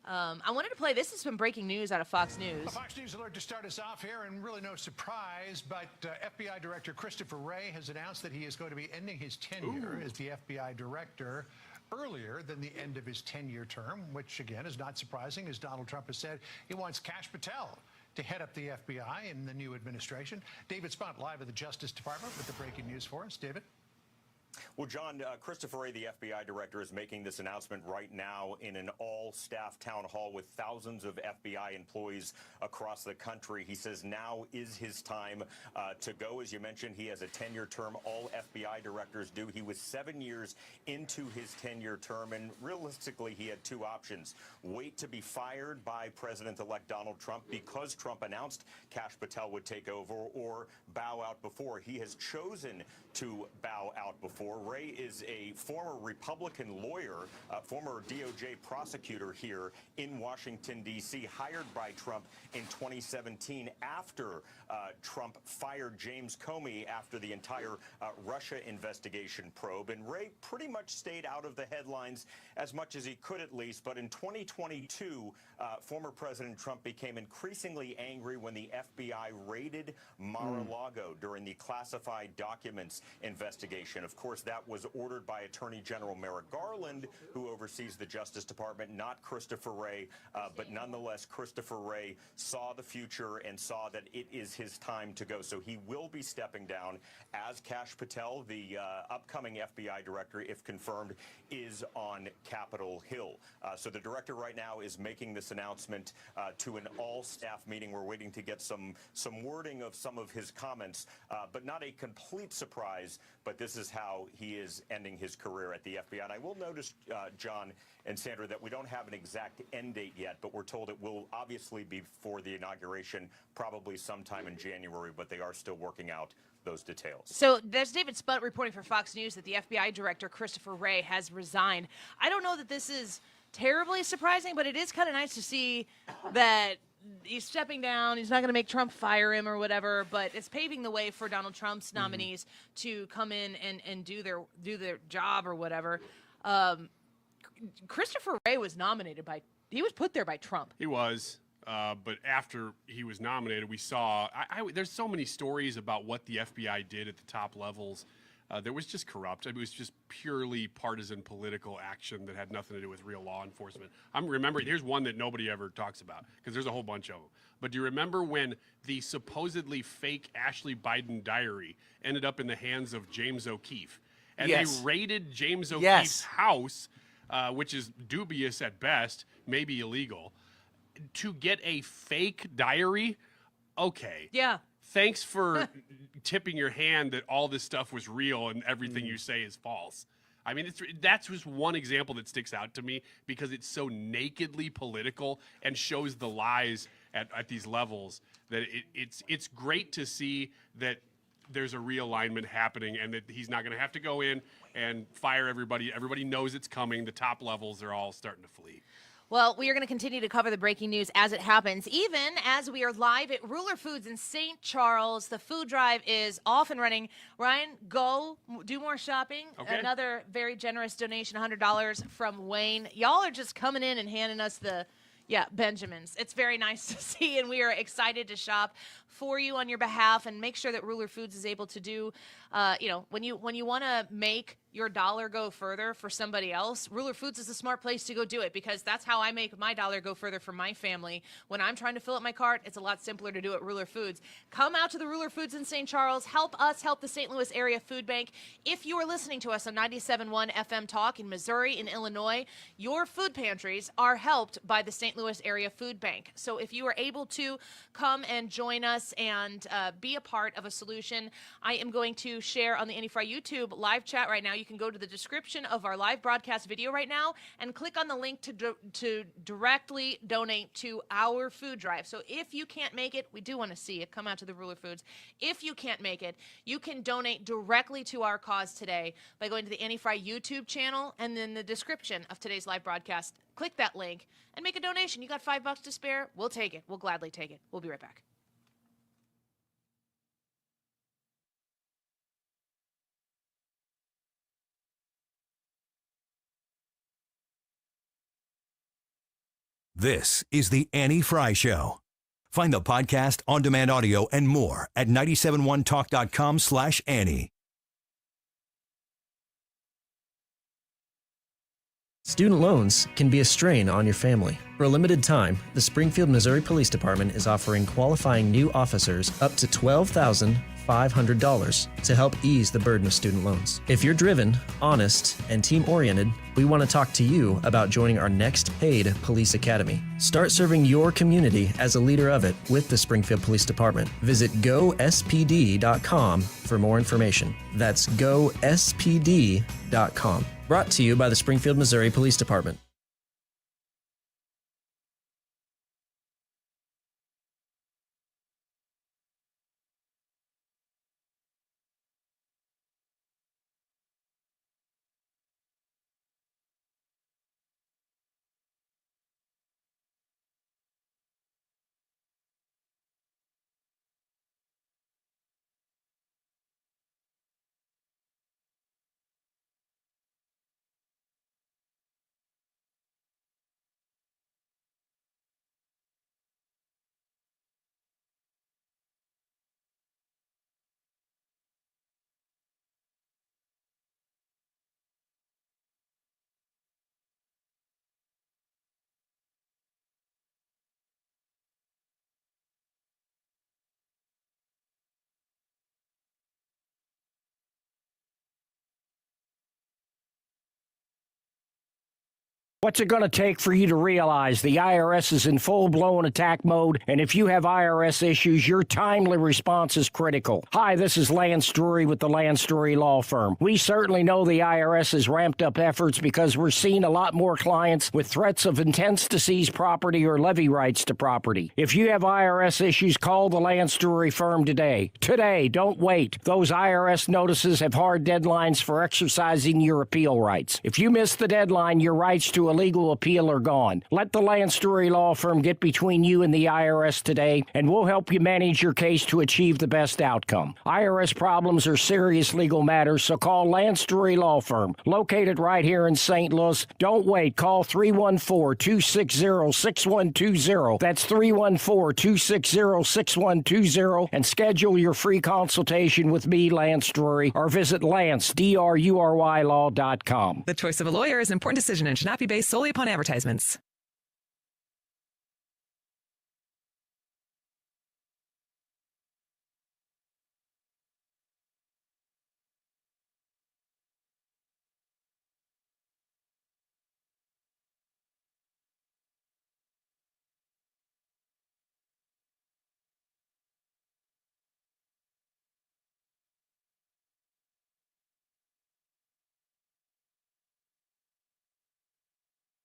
I wanted to play, this is some breaking news out of Fox News. A Fox News alert to start us off here, and really no surprise, but FBI Director Christopher Wray has announced that he is going to be ending his tenure as the FBI Director earlier than the end of his 10-year term, which, again, is not surprising, as Donald Trump has said he wants Kash Patel to head up the FBI in the new administration. David Spunt, live at the Justice Department with the breaking news for us. David? Well, John, Christopher Wray, the FBI director, is making this announcement right now in an all-staff town hall with thousands of FBI employees across the country. He says now is his time to go. As you mentioned, he has a 10-year term. All FBI directors do. He was 7 years into his 10-year term, and realistically, he had 2 options. Wait to be fired by President-elect Donald Trump because Trump announced Kash Patel would take over, or bow out before. He has chosen to bow out before. Wray is a former Republican lawyer, former DOJ prosecutor here in Washington, D.C., hired by Trump in 2017 after Trump fired James Comey after the entire Russia investigation probe. And Wray pretty much stayed out of the headlines as much as he could, at least. But in 2022, former President Trump became increasingly angry when the FBI raided Mar-a-Lago during the classified documents investigation. Of course, course, that was ordered by Attorney General Merrick Garland, who oversees the Justice Department, not Christopher Wray. But nonetheless, Christopher Wray saw the future and saw that it is his time to go. So he will be stepping down, as Kash Patel, the upcoming FBI director, if confirmed, is on Capitol Hill. So the director right now is making this announcement to an all-staff meeting. We're waiting to get some wording of some of his comments, but not a complete surprise, but this is how he is ending his career at the FBI. And I will notice, John and Sandra, that we don't have an exact end date yet, but we're told it will obviously be for the inauguration, probably sometime in January, but they are still working out those details. So there's David Sputt reporting for Fox News that the FBI director, Christopher Wray, has resigned. I don't know that this is terribly surprising, but it is kind of nice to see that he's stepping down. He's not going to make Trump fire him or whatever, but it's paving the way for Donald Trump's nominees to come in and do their job or whatever. Christopher Wray was he was put there by Trump. He was. But after he was nominated, we saw there's so many stories about what the FBI did at the top levels that was just corrupt. It was just purely partisan political action that had nothing to do with real law enforcement. I'm remembering, here's one that nobody ever talks about because there's a whole bunch of them. But do you remember when the supposedly fake Ashley Biden diary ended up in the hands of James O'Keefe? And they raided James O'Keefe's house, which is dubious at best, maybe illegal, to get a fake diary. Okay. Yeah. Thanks for tipping your hand that all this stuff was real and everything you say is false. I mean, that's just one example that sticks out to me because it's so nakedly political and shows the lies at these levels that it's great to see that there's a realignment happening and that he's not going to have to go in and fire everybody. Everybody knows it's coming. The top levels are all starting to flee. Well, we are going to continue to cover the breaking news as it happens, even as we are live at Ruler Foods in St. Charles. The food drive is off and running. Ryan, go do more shopping. Okay. Another very generous donation, $100 from Wayne. Y'all are just coming in and handing us Benjamins. It's very nice to see, and we are excited to shop for you on your behalf and make sure that Ruler Foods is able to do, when you want to make your dollar go further for somebody else, Ruler Foods is a smart place to go do it because that's how I make my dollar go further for my family. When I'm trying to fill up my cart, it's a lot simpler to do at Ruler Foods. Come out to the Ruler Foods in St. Charles. Help us help the St. Louis Area Food Bank. If you are listening to us on 97.1 FM Talk in Missouri, in Illinois, your food pantries are helped by the St. Louis Area Food Bank. So if you are able to come and join us and be a part of a solution, I am going to share on the Annie Fry YouTube live chat right now. You can go to the description of our live broadcast video right now and click on the link to directly donate to our food drive. So if you can't make it, we do want to see it. Come out to the Ruler Foods. If you can't make it, you can donate directly to our cause today by going to the Annie Fry YouTube channel and then the description of today's live broadcast. Click that link and make a donation. You got $5 to spare? We'll take it. We'll gladly take it. We'll be right back. This is the Annie Fry Show. Find the podcast, on-demand audio, and more at 971talk.com/Annie. Student loans can be a strain on your family. For a limited time, the Springfield, Missouri Police Department is offering qualifying new officers up to $12,500 to help ease the burden of student loans. If you're driven, honest, and team-oriented, we want to talk to you about joining our next paid police academy. Start serving your community as a leader of it with the Springfield Police Department. Visit gospd.com for more information. That's gospd.com. Brought to you by the Springfield, Missouri Police Department. What's it going to take for you to realize the IRS is in full-blown attack mode, and if you have IRS issues, your timely response is critical? Hi, this is Lance Drury with the Lance Drury Law Firm. We certainly know the IRS has ramped up efforts because we're seeing a lot more clients with threats of intents to seize property or levy rights to property. If you have IRS issues, call the Lance Drury Firm today. Today, don't wait. Those IRS notices have hard deadlines for exercising your appeal rights. If you miss the deadline, your rights to a legal appeal are gone. Let the Lance Drury Law Firm get between you and the IRS today, and we'll help you manage your case to achieve the best outcome. IRS problems are serious legal matters, so call Lance Drury Law Firm, located right here in St. Louis. Don't wait. Call 314-260-6120. That's 314-260-6120, and schedule your free consultation with me, Lance Drury, or visit LanceDruryLaw.com. The choice of a lawyer is an important decision and should not be based solely upon advertisements.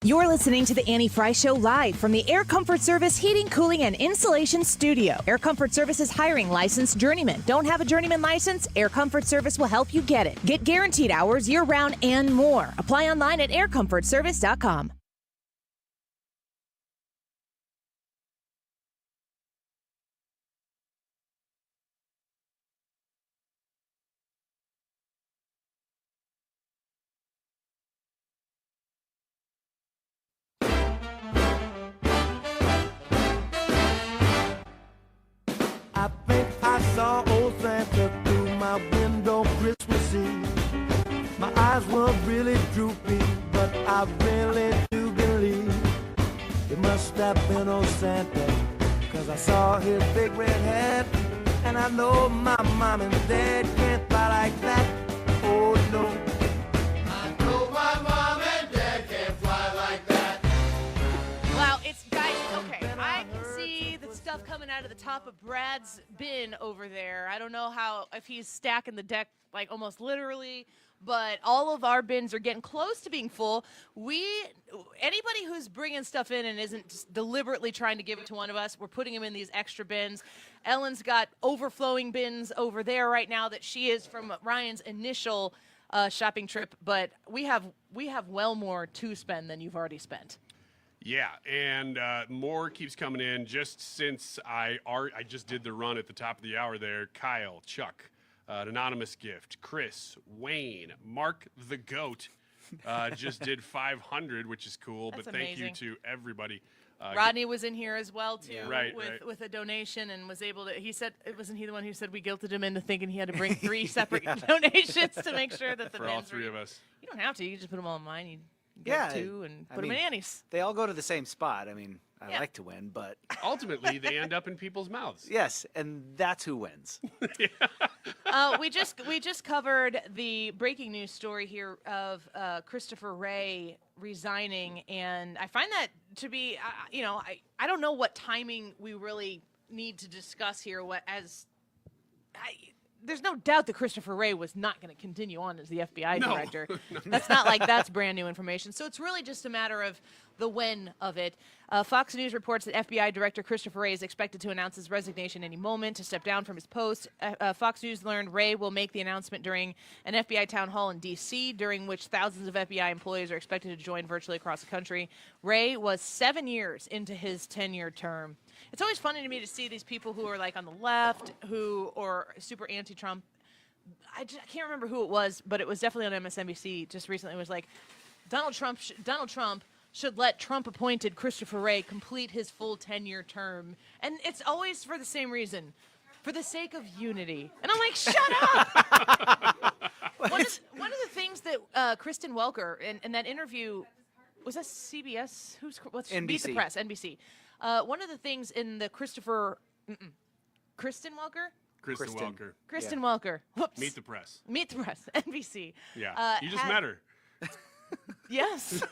You're listening to the Annie Fry Show live from the Air Comfort Service Heating, Cooling, and Insulation Studio. Air Comfort Service is hiring licensed journeymen. Don't have a journeyman license? Air Comfort Service will help you get it. Get guaranteed hours year-round and more. Apply online at aircomfortservice.com. I think I saw old Santa through my window Christmas Eve. My eyes were really droopy, but I really do believe it must have been old Santa, 'cause I saw his big red hat, and I know my mom and dad can't fly like that. Oh no. I know my mom and dad can't fly like that. Wow, it's guys. Okay, I can see the stuff coming out of the top of Brad's bin over there. I don't know if he's stacking the deck like almost literally, but all of our bins are getting close to being full. Anybody who's bringing stuff in and isn't just deliberately trying to give it to one of us, we're putting them in these extra bins. Ellen's got overflowing bins over there right now that she is from Ryan's initial shopping trip, but we have well more to spend than you've already spent. Yeah, and more keeps coming in. Just since I just did the run at the top of the hour there, Kyle, Chuck, an anonymous gift, Chris, Wayne, Mark the Goat just did 500, which is cool. That's but thank amazing. you to everybody. Rodney was in here as well too, Right, with a donation, and was able to. He said, wasn't he the one who said we guilted him into thinking he had to bring 3 separate donations to make sure that the for bins all 3 of us. You don't have to. You can just put them all in mine. You get 2 and put them in Annie's. They all go to the same spot. I mean, I Yeah. like to win, but Ultimately, they end up in people's mouths. yes, and that's who wins. We just covered the breaking news story here of Christopher Wray resigning, and I find that to be, I don't know what timing we really need to discuss here. There's no doubt that Christopher Wray was not going to continue on as the FBI director. That's not like that's brand new information. So it's really just a matter of the when of it. Fox News reports that FBI Director Christopher Wray is expected to announce his resignation any moment to step down from his post. Fox News learned Wray will make the announcement during an FBI town hall in D.C., during which thousands of FBI employees are expected to join virtually across the country. Wray was 7 years into his 10-year term. It's always funny to me to see these people who are like on the left, or super anti-Trump. I can't remember who it was, but it was definitely on MSNBC just recently. It was like Donald Trump should let Trump-appointed Christopher Wray complete his full 10-year term, and it's always for the same reason, for the sake of unity. And I'm like, shut up. One of the things that Kristen Welker in that interview, was that CBS? NBC. Meet the Press, NBC. One of the things in the Kristen Welker? Kristen Welker. Welker. Whoops. Meet the Press. Meet the Press, NBC. Yeah, you just met her. Yes.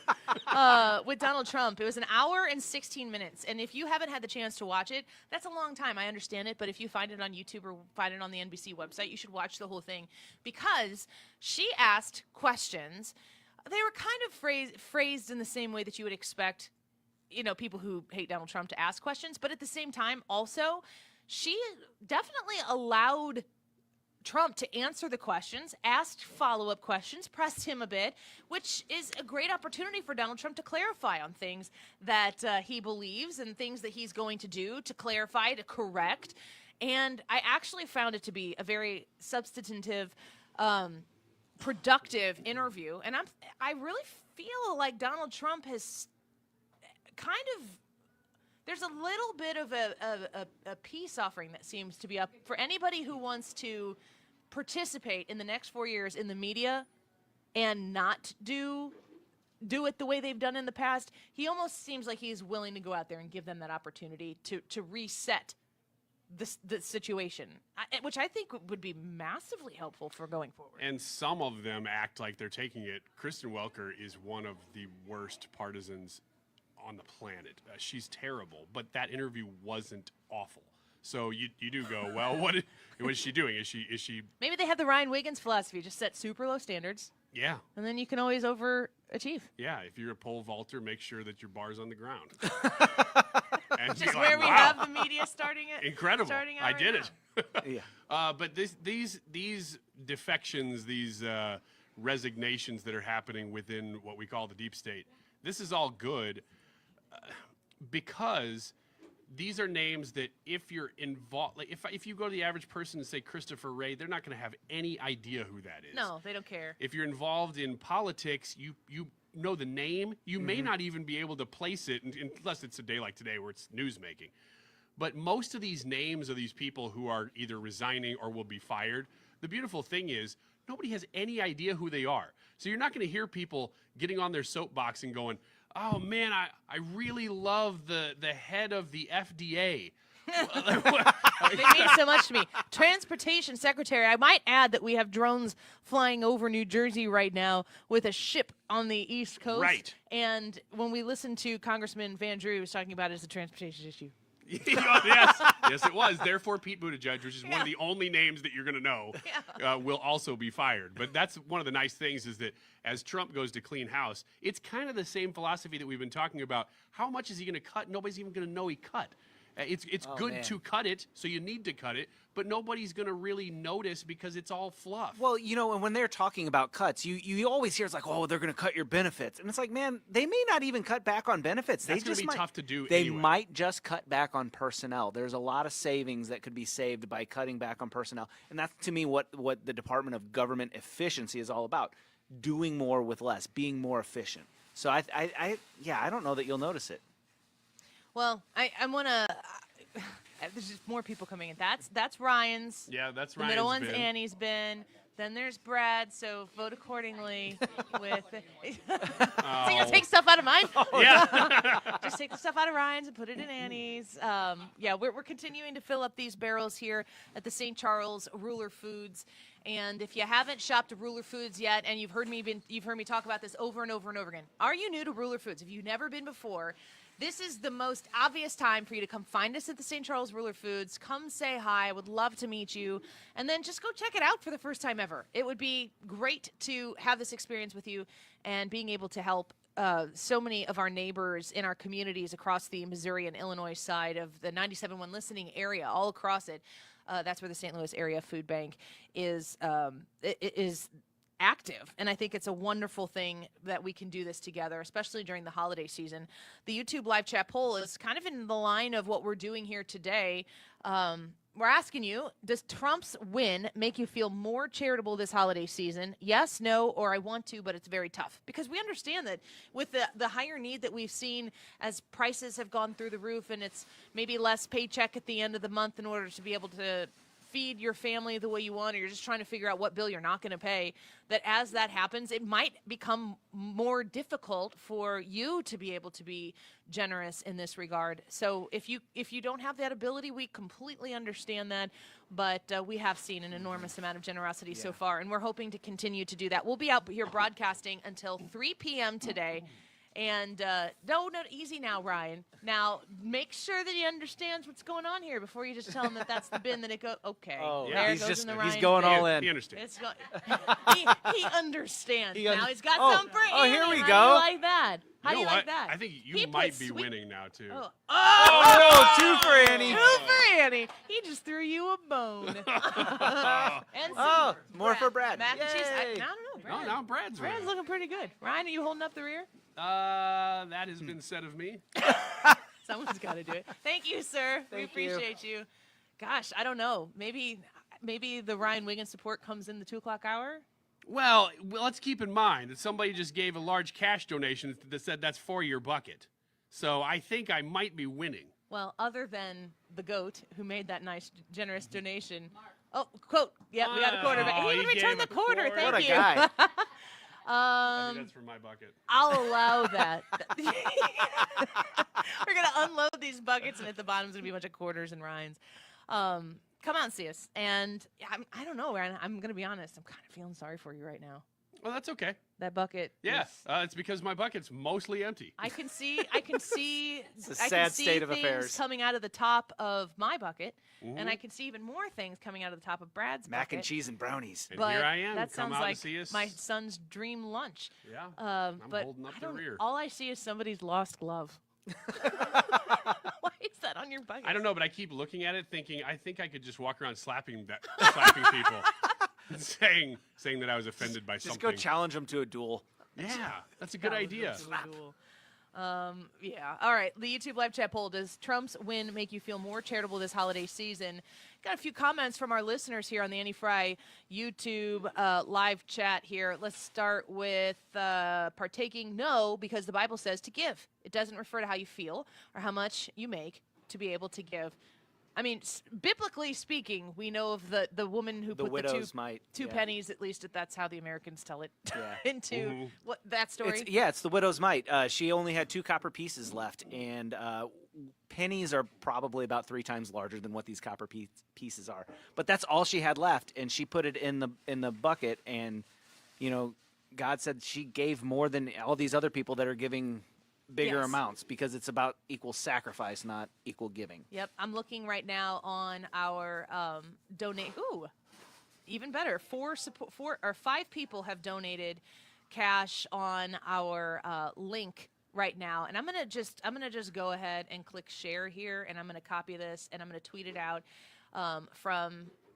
With Donald Trump. It was an hour and 16 minutes. And if you haven't had the chance to watch it, that's a long time. I understand it. But if you find it on YouTube or find it on the NBC website, you should watch the whole thing. Because she asked questions. They were kind of phrased in the same way that you would expect, people who hate Donald Trump to ask questions. But at the same time, also, she definitely allowed Trump to answer the questions, asked follow-up questions, pressed him a bit, which is a great opportunity for Donald Trump to clarify on things that he believes and things that he's going to do, to clarify, to correct. And I actually found it to be a very substantive, productive interview. And I really feel like Donald Trump has kind of, there's a little bit of a peace offering that seems to be up for anybody who wants to participate in the next 4 years in the media and not do it the way they've done in the past. He almost seems like he's willing to go out there and give them that opportunity to reset the situation, which I think would be massively helpful for going forward. And some of them act like they're taking it. Kristen Welker is one of the worst partisans on the planet. She's terrible, but that interview wasn't awful. So you do go, well, what is she doing? Is she? Maybe they have the Ryan Wiggins philosophy: just set super low standards. Yeah. And then you can always overachieve. Yeah. If you're a pole vaulter, make sure that your bar's on the ground. Which is where we have the media starting it. Incredible. Starting out I right did now. it. Yeah. But these defections, these resignations that are happening within what we call the deep state, this is all good. Because these are names that if you're involved, like if you go to the average person and say Christopher Wray, they're not going to have any idea who that is. No, they don't care. If you're involved in politics, you know the name. You may not even be able to place it unless it's a day like today where it's news making. But most of these names of these people who are either resigning or will be fired, the beautiful thing is nobody has any idea who they are. So you're not going to hear people getting on their soapbox and going, oh, man, I really love the head of the FDA. They mean so much to me. Transportation Secretary. I might add that we have drones flying over New Jersey right now with a ship on the East Coast. Right. And when we listened to Congressman Van Drew, he was talking about it as a transportation issue. Yes, it was. Therefore, Pete Buttigieg, which is one of the only names that you're going to know, will also be fired. But that's one of the nice things is that as Trump goes to clean house, it's kind of the same philosophy that we've been talking about. How much is he going to cut? Nobody's even going to know he cut. It's good to cut it, so you need to cut it, but nobody's going to really notice because it's all fluff. Well, and when they're talking about cuts, you always hear it's like, oh, they're going to cut your benefits. And it's like, man, they may not even cut back on benefits. That's going to be tough to do They anyway. might just cut back on personnel. There's a lot of savings that could be saved by cutting back on personnel. And that's, to me, what the Department of Government Efficiency is all about. Doing more with less, being more efficient. So, I don't know that you'll notice it. Well, I'm gonna. There's just more people coming in. That's Ryan's. Yeah, that's Ryan's. The middle one's Annie's bin. Then there's Brad. So vote accordingly. With. So you'll take stuff out of mine. Yeah. Just take the stuff out of Ryan's and put it in Annie's. We're continuing to fill up these barrels here at the St. Charles Ruler Foods. And if you haven't shopped at Ruler Foods yet, and you've heard me talk about this over and over and over again, are you new to Ruler Foods? If you've never been before, this is the most obvious time for you to come find us at the St. Charles Ruler Foods. Come say hi. I would love to meet you. And then just go check it out for the first time ever. It would be great to have this experience with you and being able to help so many of our neighbors in our communities across the Missouri and Illinois side of the 97.1 listening area, all across it. That's where the St. Louis Area Food Bank is active, and I think it's a wonderful thing that we can do this together, especially during the holiday season. The YouTube live chat poll is kind of in the line of what we're doing here today. We're asking you, does Trump's win make you feel more charitable this holiday season? Yes, no, or I want to, but it's very tough. Because we understand that with the higher need that we've seen as prices have gone through the roof and it's maybe less paycheck at the end of the month in order to be able to feed your family the way you want, or you're just trying to figure out what bill you're not going to pay, that as that happens, it might become more difficult for you to be able to be generous in this regard. So if you don't have that ability, we completely understand that, but we have seen an enormous amount of generosity so far, and we're hoping to continue to do that. We'll be out here broadcasting until 3 p.m. today. And no, easy now, Ryan. Now, make sure that he understands what's going on here before you just tell him that that's the bin that it goes. Okay, there it goes in the Ryan. He's going all in. He understands. He understands. Now he's got some for Annie. Here we How go. do you like that? How do you what? like that? I think you He might put be sweet- winning now, too. Oh, no, 2 for Annie. 2 for Annie. He just threw you a bone. And some more for Brad. Mac and cheese. I Yay. don't know. Brad. No, Brad's winning. Brad's looking pretty good. Ryan, are you holding up the rear? That has been said of me. Someone's got to do it. Thank you, sir. We Thank you. appreciate you. Gosh, I don't know. Maybe the Ryan Wiggins support comes in the 2 o'clock hour. Well, let's keep in mind that somebody just gave a large cash donation that said that's for your bucket. So I think I might be winning. Well, other than the goat who made that nice, generous donation. Oh, quote. Yeah, we got a quarter. He even returned the quarter. Thank What a you. guy. I think that's for my bucket. I'll allow that. We're going to unload these buckets, and at the bottom is going to be a bunch of quarters and rinds. Come out and see us. And I don't know, Ryan. I'm going to be honest. I'm kind of feeling sorry for you right now. Well, that's okay. That bucket. Yeah, is- it's because my bucket's mostly empty. I can see. It's a I sad can see state of things affairs. coming out of the top of my bucket, and I can see even more things coming out of the top of Brad's Mac bucket. and cheese and brownies. And But here I am. that Come sounds out like to see us. my son's dream lunch. Yeah, I'm but holding up I the don't- rear. All I see is somebody's lost glove. Why is that on your bucket? I don't know, but I keep looking at it thinking, I think I could just walk around slapping people. saying that I was offended by Just something. go challenge him to a duel. Yeah, that's a good idea. Yeah. All right. The YouTube live chat poll: does Trump's win make you feel more charitable this holiday season? Got a few comments from our listeners here on the Annie Fry YouTube live chat here. Let's start with partaking. No, because the Bible says to give. It doesn't refer to how you feel or how much you make to be able to give. I mean, biblically speaking, we know of the woman who The put widow's the mite, two yeah. pennies, at least that's how the Americans tell it, Yeah. into what that story. It's the widow's mite. She only had 2 copper pieces left, and pennies are probably about 3 times larger than what these copper pieces are. But that's all she had left, and she put it in the bucket. And God said she gave more than all these other people that are giving bigger Yes. amounts, because it's about equal sacrifice, not equal giving. Yep, I'm looking right now on our donate. Ooh, even better. 5 people have donated cash on our link right now, and I'm gonna just go ahead and click share here, and I'm gonna copy this and I'm gonna tweet it out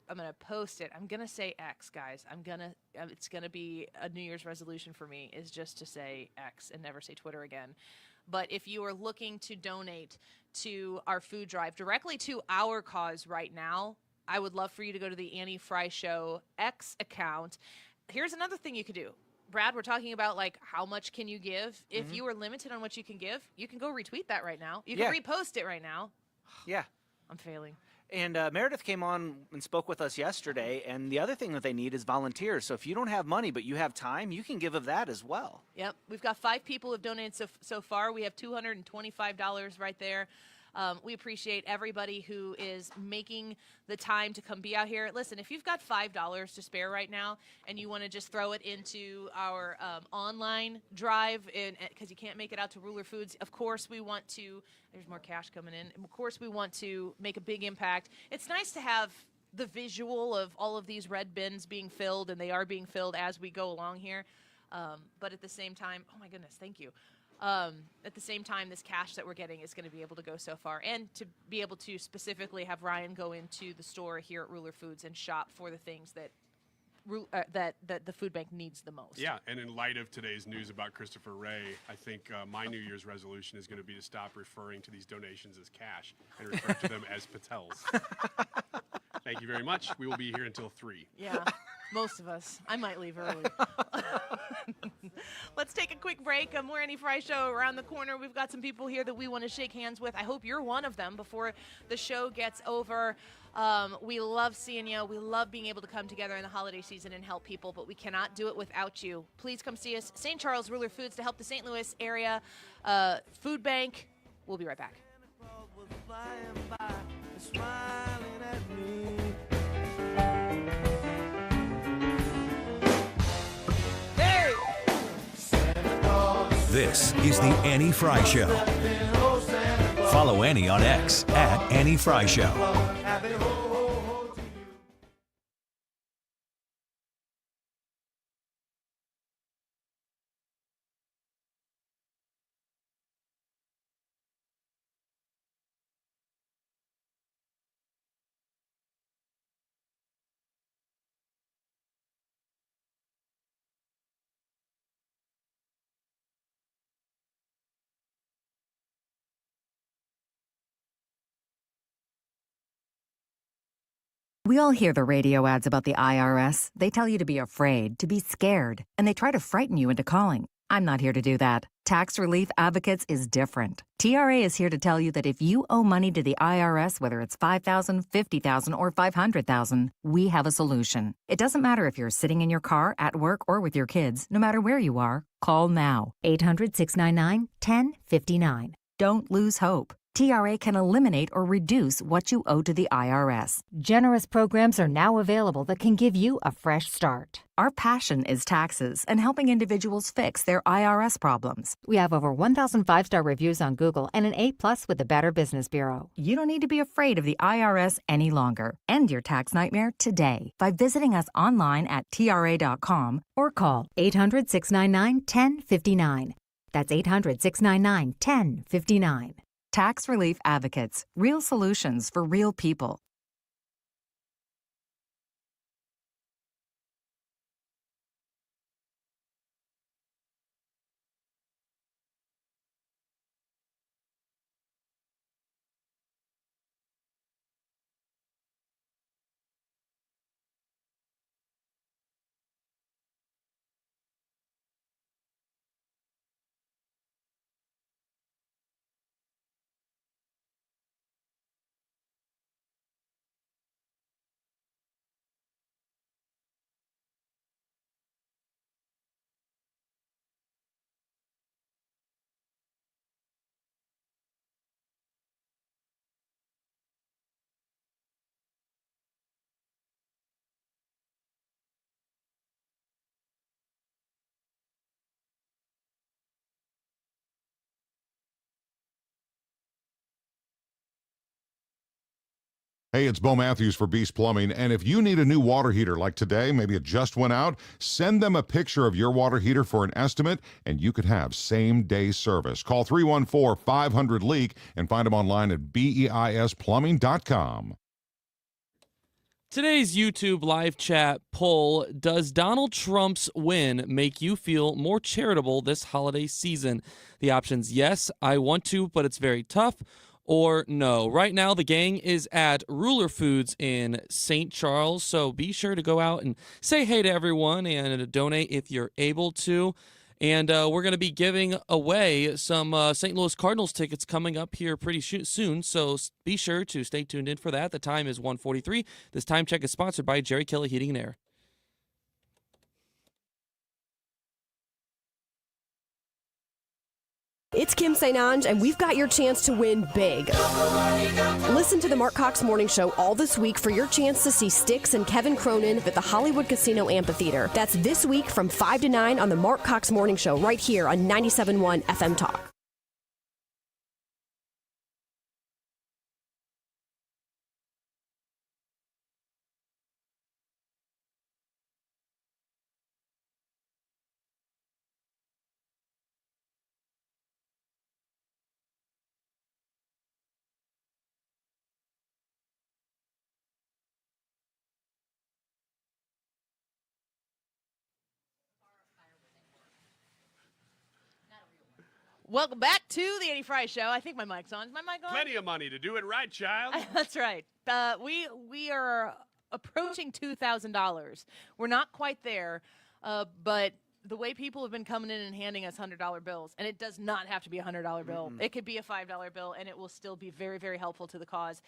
I'm gonna post it. I'm gonna say X, guys. It's gonna be a New Year's resolution for me, is just to say X and never say Twitter again. But if you are looking to donate to our food drive directly to our cause right now, I would love for you to go to the Annie Fry Show X account. Here's another thing you could do. Brad, we're talking about like how much can you give? If you are limited on what you can give, you can go retweet that right now. You can repost it right now. Yeah. I'm failing. And Meredith came on and spoke with us yesterday, and the other thing that they need is volunteers. So if you don't have money but you have time, you can give of that as well. Yep. We've got 5 people who have donated so far. We have $225 right there. We appreciate everybody who is making the time to come be out here. Listen, if you've got $5 to spare right now and you want to just throw it into our online drive because you can't make it out to Ruler Foods, of course we want to, there's more cash coming in, of course we want to make a big impact. It's nice to have the visual of all of these red bins being filled, and they are being filled as we go along here. But at the same time, oh my goodness, thank you. At the same time, this cash that we're getting is going to be able to go so far, and to be able to specifically have Ryan go into the store here at Ruler Foods and shop for the things that the food bank needs the most. Yeah, and in light of today's news about Christopher Wray, I think my New Year's resolution is going to be to stop referring to these donations as cash and refer to them as Patels. Thank you very much. We will be here until 3. Yeah, most of us. I might leave early. Let's take a quick break. More Annie Fry Show around the corner. We've got some people here that we want to shake hands with. I hope you're one of them before the show gets over. We love seeing you. We love being able to come together in the holiday season and help people, but we cannot do it without you. Please come see us. St. Charles Ruler Foods to help the St. Louis area food bank. We'll be right back. This is the Annie Fry Show. Follow Annie on X at Annie Fry Show. We all hear the radio ads about the IRS. They tell you to be afraid, to be scared, and they try to frighten you into calling. I'm not here to do that. Tax Relief Advocates is different. TRA is here to tell you that if you owe money to the IRS, whether it's $5,000, $50,000, or $500,000, we have a solution. It doesn't matter if you're sitting in your car, at work, or with your kids. No matter where you are, call now. 800-699-1059. Don't lose hope. TRA can eliminate or reduce what you owe to the IRS. Generous programs are now available that can give you a fresh start. Our passion is taxes and helping individuals fix their IRS problems. We have over 1,000 5-star reviews on Google and an A+ with the Better Business Bureau. You don't need to be afraid of the IRS any longer. End your tax nightmare today by visiting us online at TRA.com or call 800-699-1059. That's 800-699-1059. Tax Relief Advocates. Real solutions for real people. Hey, it's Bo Matthews for Beast Plumbing, and if you need a new water heater like today, maybe it just went out, send them a picture of your water heater for an estimate, and you could have same-day service. Call 314-500-LEAK and find them online at BEISplumbing.com. Today's YouTube live chat poll: does Donald Trump's win make you feel more charitable this holiday season? The options: yes, I want to, but it's very tough, or no. Right now, the gang is at Ruler Foods in St. Charles, so be sure to go out and say hey to everyone and donate if you're able to. And we're going to be giving away some St. Louis Cardinals tickets coming up here pretty soon, so be sure to stay tuned in for that. The time is 1:43. This time check is sponsored by Jerry Kelly Heating and Air. It's Kim St. Ange, and we've got your chance to win big. Listen to the Mark Cox Morning Show all this week for your chance to see Styx and Kevin Cronin at the Hollywood Casino Amphitheater. That's this week from 5 to 9 on the Mark Cox Morning Show right here on 97.1 FM Talk. Welcome back to the Annie Fry Show. I think my mic's on. Is my mic on? Plenty of money to do it right, child. That's right. We are approaching $2,000. We're not quite there, but the way people have been coming in and handing us $100 bills, and it does not have to be a $100 bill. It could be a $5 bill, and it will still be very, very helpful to the cause.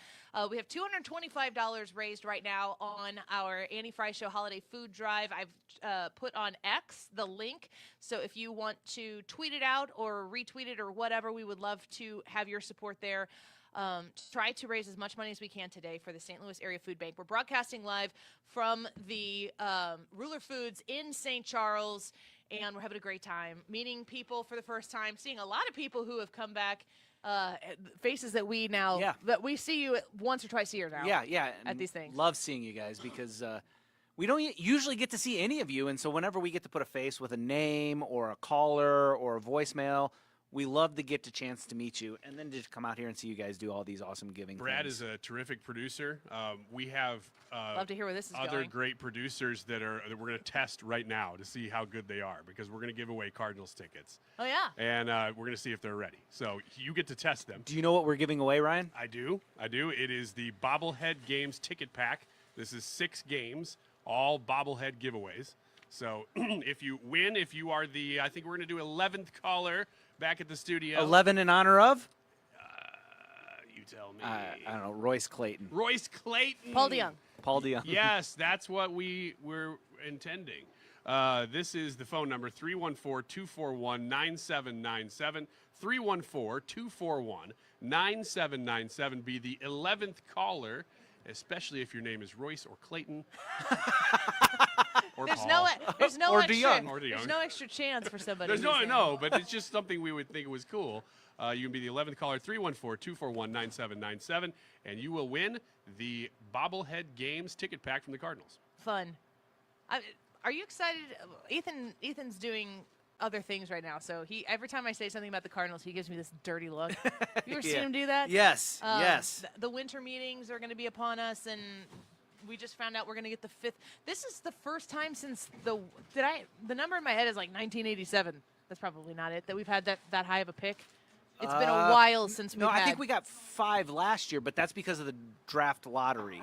We have $225 raised right now on our Annie Fry Show Holiday Food Drive. I've put on X the link, so if you want to tweet it out or retweet it or whatever, we would love to have your support there. Try to raise as much money as we can today for the St. Louis Area Food Bank. We're broadcasting live from the Ruler Foods in St. Charles, and we're having a great time meeting people for the first time, seeing a lot of people who have come back, faces that we now that we see you once or twice a year now. Yeah. At these things. Love seeing you guys because we don't usually get to see any of you, and so whenever we get to put a face with a name or a caller or a voicemail, we love to get the chance to meet you and then just come out here and see you guys do all these awesome giving Brad things. is a terrific producer. We have love to hear where this is other going. great producers that we're going to test right now to see how good they are because we're going to give away Cardinals tickets. Oh, yeah. And we're going to see if they're ready. So you get to test them. Do you know what we're giving away, Ryan? I do. It is the Bobblehead Games ticket pack. This is 6 games, all bobblehead giveaways. So if you win, if you are the, I think we're going to do 11th caller back at the studio. 11 in honor of? You tell me. I don't know, Royce Clayton. Royce Clayton. Paul DeYoung. Paul DeYoung. Yes, that's what we were intending. This is the phone number, 314-241-9797. 314-241-9797. Be the 11th caller, especially if your name is Royce or Clayton. Or There's Paul. no Or extra. DeYoung. Or DeYoung. There's no extra chance for somebody. There's whose name- no, but it's just something we would think was cool. You can be the 11th caller, 314-241-9797, and you will win the Bobblehead Games ticket pack from the Cardinals. Fun. Are you excited? Ethan's doing other things right now, so every time I say something about the Cardinals, he gives me this dirty look. You ever seen him do that? Yes, yes. The winter meetings are going to be upon us, and we just found out we're going to get the 5th. This is the first time since the number in my head is like 1987. That's probably not it, that we've had that high of a pick. It's been a while since we've had. I think we got 5 last year, but that's because of the draft lottery.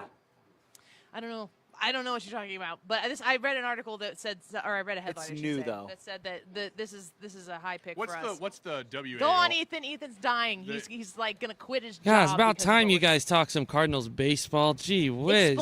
I don't know what you're talking about, but I read an article that said, or I read a headline. It's new, though. That said that this is a high pick for us. What's the WAO? Go on, Ethan. Ethan's dying. He's like gonna quit his job. Yeah, it's about because time of you guys talk some Cardinals baseball. Gee whiz.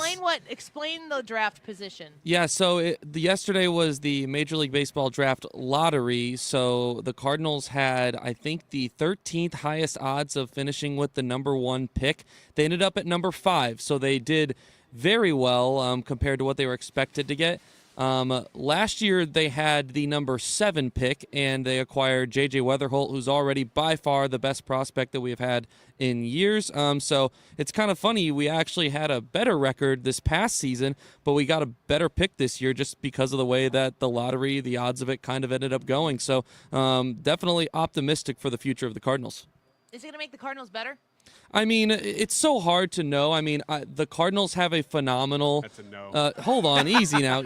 Explain the draft position. Yeah, so yesterday was the Major League Baseball draft lottery. So the Cardinals had, I think, the 13th highest odds of finishing with the number 1 pick. They ended up at number 5, so they did very well compared to what they were expected to get. Last year, they had the number 7 pick, and they acquired J.J. Weatherholt, who's already by far the best prospect that we've had in years. So it's kind of funny. We actually had a better record this past season, but we got a better pick this year just because of the way that the lottery, the odds of it kind of ended up going. So definitely optimistic for the future of the Cardinals. Is it going to make the Cardinals better? I mean, it's so hard to know. I mean, the Cardinals have a phenomenal. That's a no. Hold on, easy now.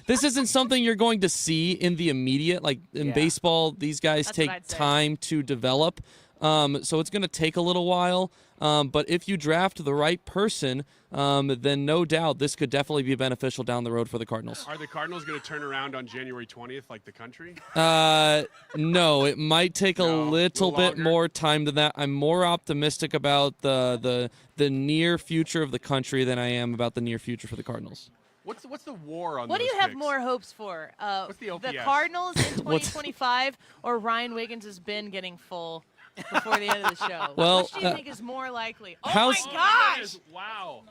This isn't something you're going to see in the immediate. Like in baseball, these guys take time to develop. So it's going to take a little while. But if you draft the right person, then no doubt this could definitely be beneficial down the road for the Cardinals. Are the Cardinals going to turn around on January 20th like the country? No, it might take a little bit more time than that. I'm more optimistic about the near future of the country than I am about the near future for the Cardinals. What's the war on? What do those you have picks? more hopes for? What's the OPS? The Cardinals in 2025 or Ryan Wiggins' bin getting full before the end of the show? Well, which do you think is more likely? Oh how's- my gosh! Wow.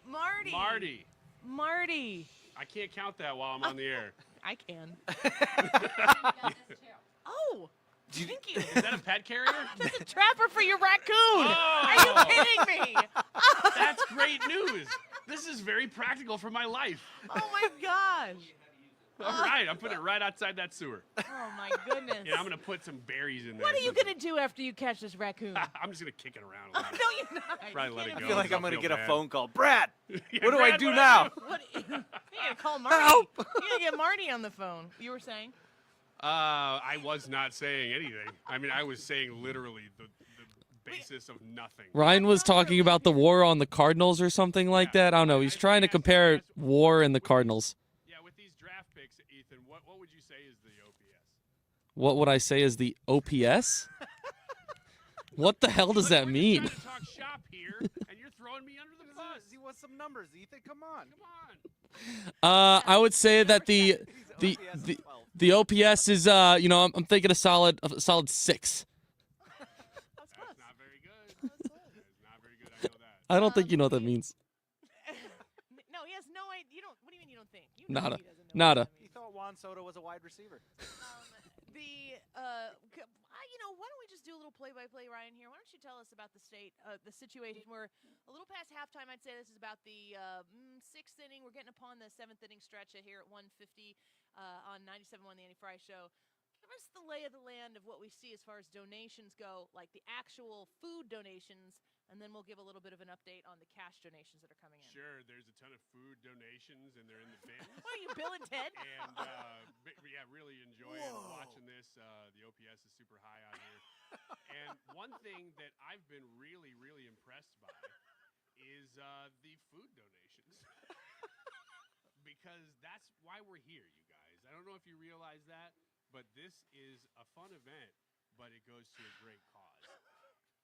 Marty. I can't count that while I'm on the air. I can. Oh. Thank you. Is that a pet carrier? That's a trapper for your raccoon. Oh. Are you kidding me? That's great news. This is very practical for my life. Oh my gosh. All right, I'm putting it right outside that sewer. Oh my goodness. Yeah, I'm gonna put some berries in there. What are you gonna do after you catch this raccoon? I'm just gonna kick it around a little. No, you're not. Probably let it go. I feel like I'm going going to to get a phone call. Brad, Yeah, what do I Brad, do what now? What? You gotta call Marty. Help. You gotta get Marty on the phone. You were saying? I was not saying anything. I mean, I was saying literally the basis of nothing. Ryan was talking about the war on the Cardinals or something like that. I don't know. He's trying to compare war and the Cardinals. Yeah, with these draft draft picks, Ethan, what would you say is the OPS? What would I say is the OPS? What the hell does that mean? We're just trying to talk shop here, and you're throwing me under the bus. He wants some numbers, Ethan. Come on. I would say that the OPS is I'm thinking a solid 6. That's not very good. That's not very good. I know that. I don't think you know what that means. No, he has no idea. You don't. What do you mean you don't think? You know Nada. he doesn't know. Nada. He thought Juan Soto was a wide receiver. Why don't we just do a little play-by-play, Ryan, here? Why don't you tell us about the situation? We're a little past halftime. I'd say this is about the 6th inning. We're getting upon the 7th inning stretch here at 1:50 on 97.1 The Annie Fry Show. Give us the lay of the land of what we see as far as donations go, like the actual food donations, and then we'll give a little bit of an update on the cash donations that are coming in. Sure, there's a ton of food donations, and they're in the bins. What are you, Bill and Ted? And yeah, really enjoying watching this. The OPS is super high out here. And one thing that I've been really, really impressed by is the food donations. Because that's why we're here, you guys. I don't know if you realize that, but this is a fun event, but it goes to a great cause.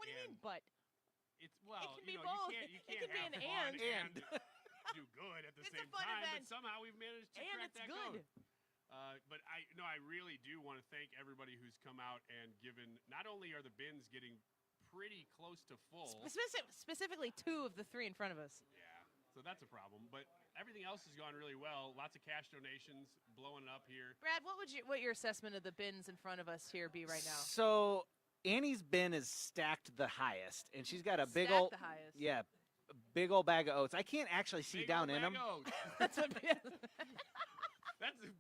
What do you mean, but? It can be both. You can't It can be have an fun and. do good at the It's same a fun time, event. but somehow we've managed to And crack it's that good. code. But I really do want to thank everybody who's come out and given. Not only are the bins getting pretty close to full, Specifically 2 of the 3 in front of us. yeah, so that's a problem. But everything else has gone really well. Lots of cash donations, blowing it up here. Brad, what your assessment of the bins in front of us here be right now? So Annie's bin is stacked the highest, and she's got a big Stacked old the highest. big old bag of oats. I can't actually see Big down old in them. bag of oats. That's what.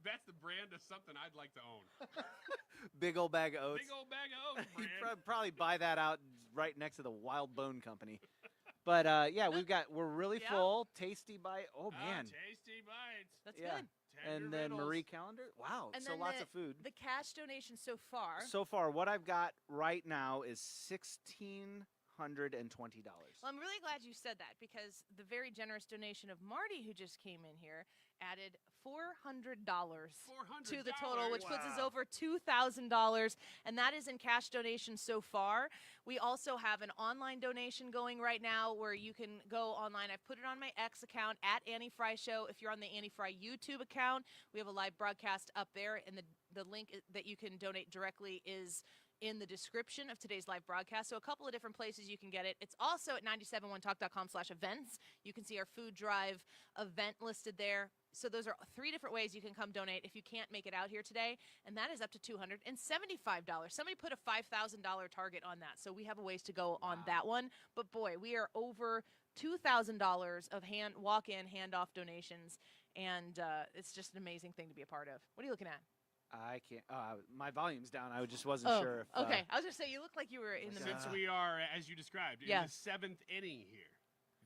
That's the brand of something I'd like to own. Big old bag of oats. Big old bag of oats, You brand. probably buy that out right next to the Wild Bone Company. But yeah, we're really Yeah. full. Tasty bite. Oh man. Tasty bites. That's Yeah. good. And then Marie Calendar. Wow. And so then lots of food. The cash donations so far. So far, what I've got right now is $1,620. Well, I'm really glad you said that because the very generous donation of Marty, who just came in here, added $400 to the total, which puts us over $2,000, and that is in cash donations so far. We also have an online donation going right now where you can go online. I've put it on my X account at Annie Fry Show. If you're on the Annie Fry YouTube account, we have a live broadcast up there, and the link that you can donate directly is in the description of today's live broadcast. So a couple of different places you can get it. It's also at 971talk.com/events. You can see our food drive event listed there. So those are 3 different ways you can come donate if you can't make it out here today, and that is up to $275. Somebody put a $5,000 target on that, so we have a ways to go on that one. But boy, we are over $2,000 of walk-in, handoff donations, and it's just an amazing thing to be a part of. What are you looking at? I can't. My volume's down. I just wasn't sure. If, okay. I was going to say, you look like you were in the middle. Since we are, as you described, in Yeah. the 7th inning here,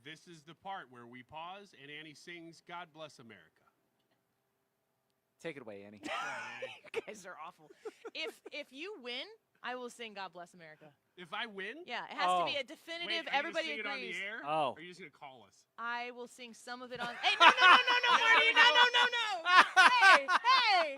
this is the part where we pause and Annie sings "God Bless America." Take it away, Annie. You guys are awful. If you win, I will sing "God Bless America." If I win, Yeah, it has to be a definitive. Wait, are everybody you gonna sing agrees. it on the air? Oh. Or are you just gonna call us? I will sing some of it on. Hey, no, Marty, no. Hey!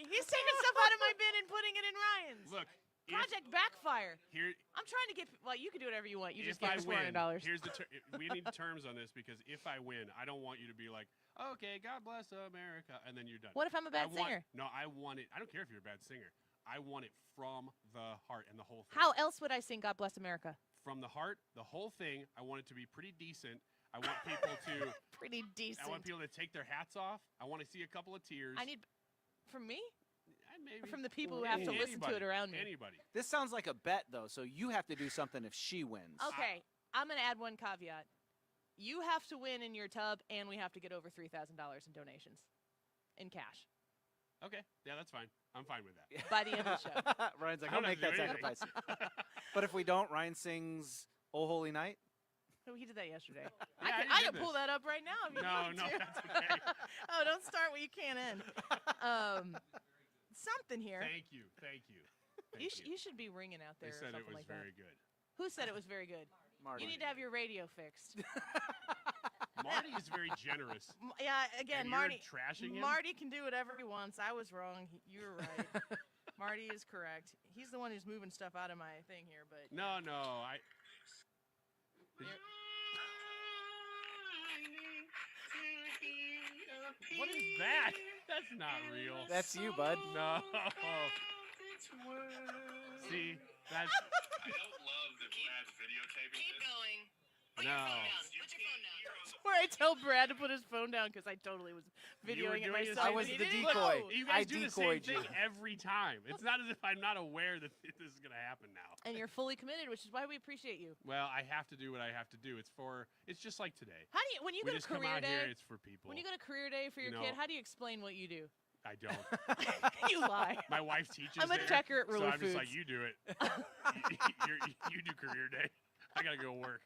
He's taking stuff out of my bin and putting it in Ryan's. Look, Project Backfire. here. I'm trying to get. Well, you can do whatever you want. You just If I gave us win, $400. here's the we need terms on this because if I win, I don't want you to be like, okay, God bless America, and then you're done. What if I'm a bad singer? No, I want it. I don't care if you're a bad singer. I want it from the heart and the whole thing. How else would I sing "God Bless America"? From the heart, the whole thing. I want it to be pretty decent. I want people to Pretty decent. I want people to take their hats off. I want to see a couple of tears. I need from me. Maybe. Or from the people who have to listen to it around me. Anybody. This sounds like a bet, though, so you have to do something if she wins. Okay, I'm going to add one caveat. You have to win in your tub, and we have to get over $3,000 in donations in cash. Okay, yeah, that's fine. I'm fine with that. By the end of the show. Ryan's like, I I'll don't make have that to do anything. sacrifice. But if we don't, Ryan sings "Oh Holy Night." Oh, he did that yesterday. Yeah, I did can this. pull that up right now if you No, want no, to. that's okay. Oh, don't start where you can't end. Something here. Thank you. You should be ringing out there. They or said it something was like very that. good. Who said it was very good? Marty. You need to have your radio fixed. Marty is very generous. Yeah, again, And Marty. You're trashing him? Marty can do whatever he wants. I was wrong. You're right. Marty is correct. He's the one who's moving stuff out of my thing here, but No. What is that? That's not real. That's you, bud. No. See, that's. I don't love that Brad's videotaping. Keep going. Put your phone down. Put your phone down. where I tell Brad to put his phone down because I totally was videoing it myself. I was the decoy. You guys I do the same thing every time. It's not as if I'm not aware that this is going to happen now. And you're fully committed, which is why we appreciate you. Well, I have to do what I have to do. It's just like today. How do you when you we go to just come career out day? Here, it's for people. When you go to career day for your kid, how do you explain what you do? I don't. You lie. My wife teaches. I'm a checker at Ruler so I'm Foods. just like, you do it. you do career day. I gotta go work.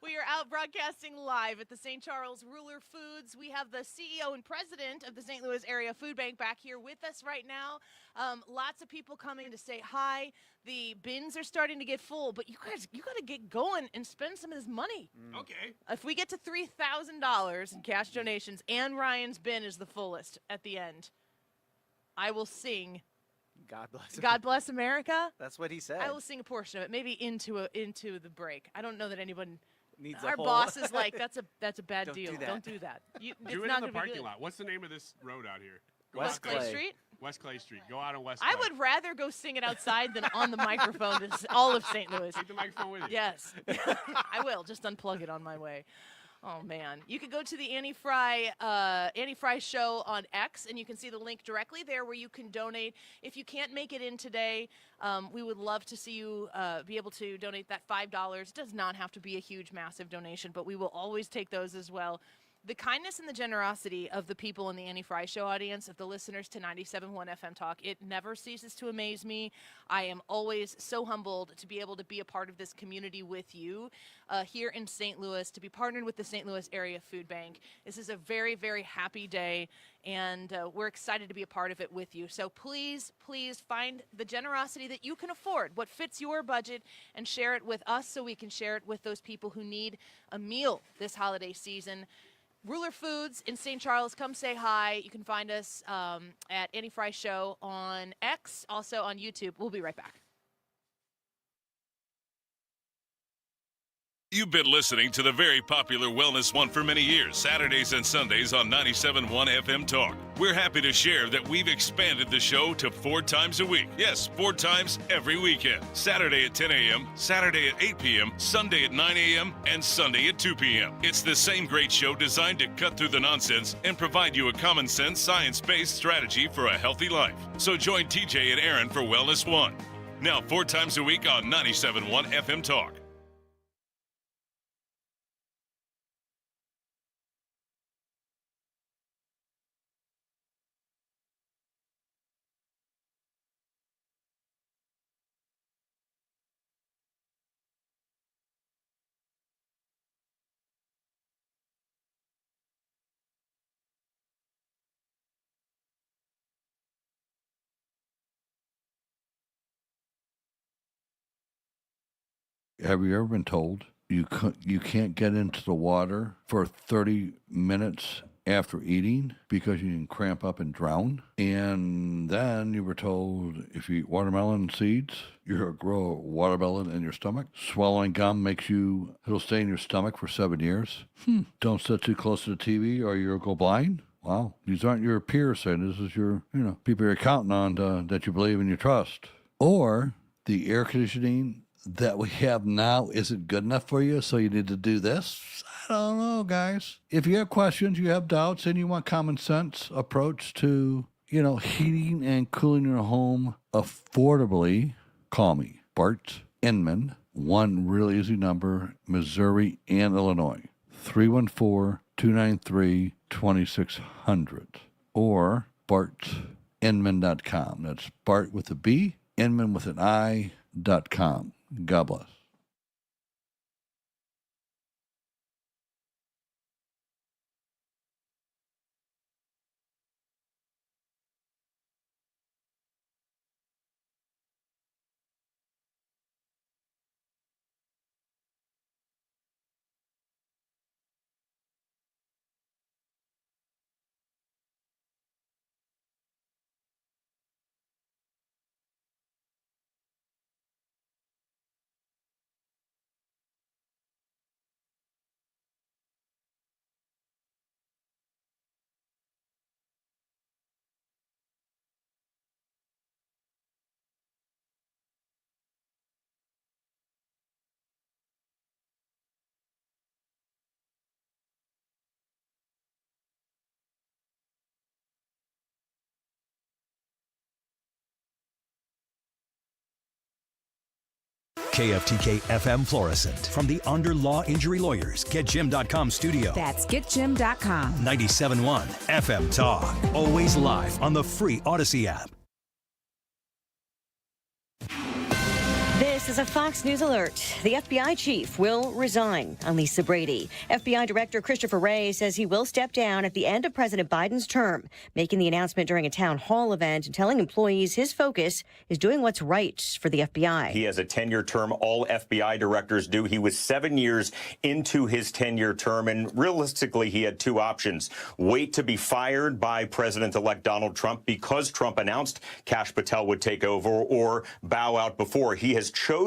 We are out broadcasting live at the St. Charles Ruler Foods. We have the CEO and president of the St. Louis Area Food Bank back here with us right now. Lots of people coming to say hi. The bins are starting to get full, but you guys, you got to get going and spend some of this money. Okay. If we get to $3,000 in cash donations and Ryan's bin is the fullest at the end, I will sing God bless. God bless America. That's what he said. I will sing a portion of it, maybe into the break. I don't know that anyone needs our a whole. boss is like that's a bad Don't deal. do that. Don't do that. You, Do it's it not in the gonna be parking good. lot. What's the name of this road out here? Go West out Clay there. Street. West Clay Street. Go out on West. I Clay. would rather go sing it outside than on the microphone to all of St. Louis. Take the microphone with you. Yes, I will. Just unplug it on my way. Oh man, you could go to the Annie Fry show on X, and you can see the link directly there where you can donate. If you can't make it in today, we would love to see you be able to donate that $5. It does not have to be a huge, massive donation, but we will always take those as well. The kindness and the generosity of the people in the Annie Fry Show audience, of the listeners to 97.1 FM Talk, it never ceases to amaze me. I am always so humbled to be able to be a part of this community with you here in St. Louis, to be partnered with the St. Louis Area Food Bank. This is a very, very happy day, and we're excited to be a part of it with you. So please, please find the generosity that you can afford, what fits your budget, and share it with us so we can share it with those people who need a meal this holiday season. Ruler Foods in St. Charles, come say hi. You can find us at Annie Fry Show on X, also on YouTube. We'll be right back. You've been listening to the very popular Wellness One for many years, Saturdays and Sundays on 97.1 FM Talk. We're happy to share that we've expanded the show to 4 times a week. Yes, 4 times every weekend. Saturday at 10 a.m., Saturday at 8 p.m., Sunday at 9 a.m., and Sunday at 2 p.m. It's the same great show designed to cut through the nonsense and provide you a common sense, science-based strategy for a healthy life. So join TJ and Aaron for Wellness One. Now 4 times a week on 97.1 FM Talk. Have you ever been told you can't get into the water for 30 minutes after eating because you can cramp up and drown? And then you were told if you eat watermelon seeds, you're going to grow a watermelon in your stomach. Swallowing gum it'll stay in your stomach for 7 years. Don't sit too close to the TV or you'll go blind. Wow, these aren't your peers saying this is your, people you're counting on that you believe and you trust. Or the air conditioning that we have now isn't good enough for you, so you need to do this? I don't know, guys. If you have questions, you have doubts, and you want common sense approach to, heating and cooling your home affordably, call me, Bart Inman, one really easy number, Missouri and Illinois, 314-293-2600, or bartinman.com. That's Bart with a B, Inman with an I.com. God bless. KFTK FM Florissant. From the Under Law Injury Lawyers, GetJim.com studio. That's getjim.com. 97.1 FM Talk. Always live on the free Odyssey app. This is a Fox News alert. The FBI chief will resign. I'm Lisa Brady. FBI Director Christopher Wray says he will step down at the end of President Biden's term, making the announcement during a town hall event and telling employees his focus is doing what's right for the FBI. He has a 10-year term. All FBI directors do. He was 7 years into his 10-year term, and realistically, he had two options. Wait to be fired by President-elect Donald Trump because Trump announced Kash Patel would take over, or bow out before. He has chosen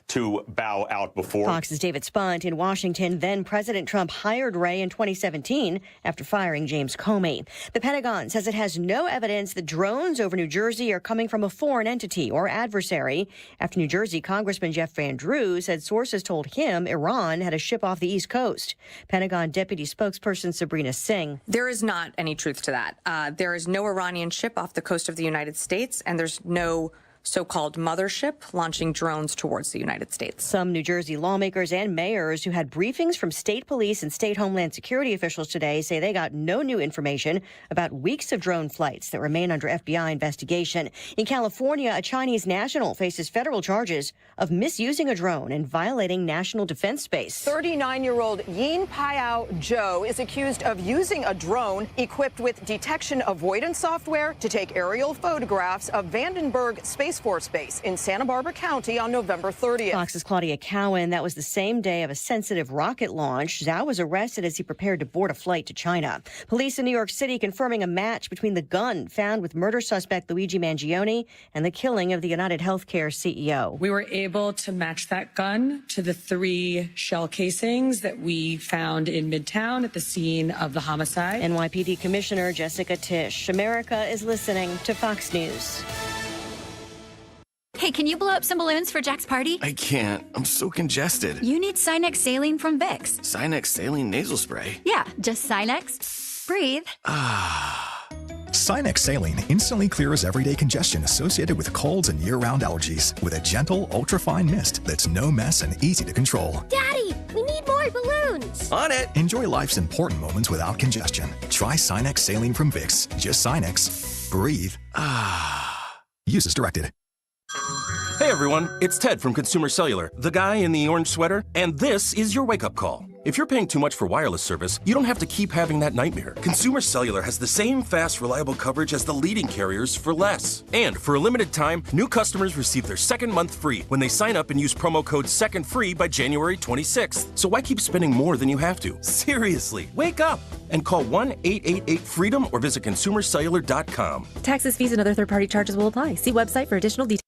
to bow out before. Fox's David Spunt in Washington. Then President Trump hired Wray in 2017 after firing James Comey. The Pentagon says it has no evidence that drones over New Jersey are coming from a foreign entity or adversary. After New Jersey Congressman Jeff Van Drew said sources told him Iran had a ship off the East Coast. Pentagon Deputy Spokesperson Sabrina Singh. There is not any truth to that. There is no Iranian ship off the coast of the United States, and there's no so-called mothership launching drones towards the United States. Some New Jersey lawmakers and mayors who had briefings from state police and state homeland security officials today say they got no new information about weeks of drone flights that remain under FBI investigation. In California, a Chinese national faces federal charges of misusing a drone and violating national defense space. 39-year-old Yin Paiao Zhou is accused of using a drone equipped with detection avoidance software to take aerial photographs of Vandenberg Space Force Base in Santa Barbara County on November 30th. Fox's Claudia Cowan. That was the same day of a sensitive rocket launch. Zhao was arrested as he prepared to board a flight to China. Police in New York City confirming a match between the gun found with murder suspect Luigi Mangione and the killing of the United Healthcare CEO. We were able to match that gun to the 3 shell casings that we found in Midtown at the scene of the homicide. NYPD Commissioner Jessica Tisch. America is listening to Fox News. Hey, can you blow up some balloons for Jack's party? I can't. I'm so congested. You need Sinex Saline from Vicks. Sinex Saline Nasal Spray? Yeah, just Sinex. Breathe. Sinex Saline instantly clears everyday congestion associated with colds and year-round allergies with a gentle, ultra-fine mist that's no mess and easy to control. Daddy, we need more balloons. On it. Enjoy life's important moments without congestion. Try Sinex Saline from Vicks. Just Sinex. Breathe. Use as directed. Hey everyone, it's Ted from Consumer Cellular, the guy in the orange sweater, and this is your wake-up call. If you're paying too much for wireless service, you don't have to keep having that nightmare. Consumer Cellular has the same fast, reliable coverage as the leading carriers for less. And for a limited time, new customers receive their second month free when they sign up and use promo code SECONDFREE by January 26th. So why keep spending more than you have to? Seriously, wake up and call 1-888-FREEDOM or visit consumercellular.com. Taxes, fees, and other third-party charges will apply. See website for additional details.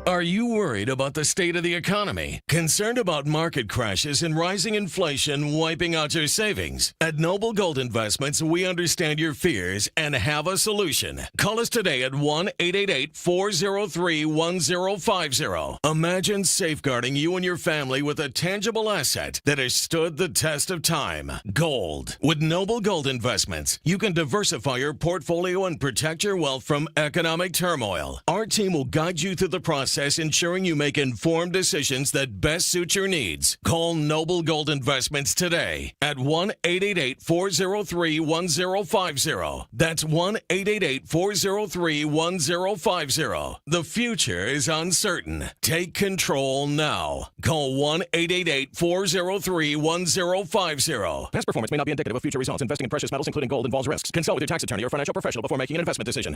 Are you worried about the state of the economy? Concerned about market crashes and rising inflation wiping out your savings? At Noble Gold Investments, we understand your fears and have a solution. Call us today at 1-888-403-1050. Imagine safeguarding you and your family with a tangible asset that has stood the test of time. Gold. With Noble Gold Investments, you can diversify your portfolio and protect your wealth from economic turmoil. Our team will guide you through the process, ensuring you make informed decisions that best suit your needs. Call Noble Gold Investments today at 1-888-403-1050. That's 1-888-403-1050. The future is uncertain. Take control now. Call 1-888-403-1050. Past performance may not be indicative of future results. Investing in precious metals, including gold, involves risks. Consult with your tax attorney or financial professional before making an investment decision.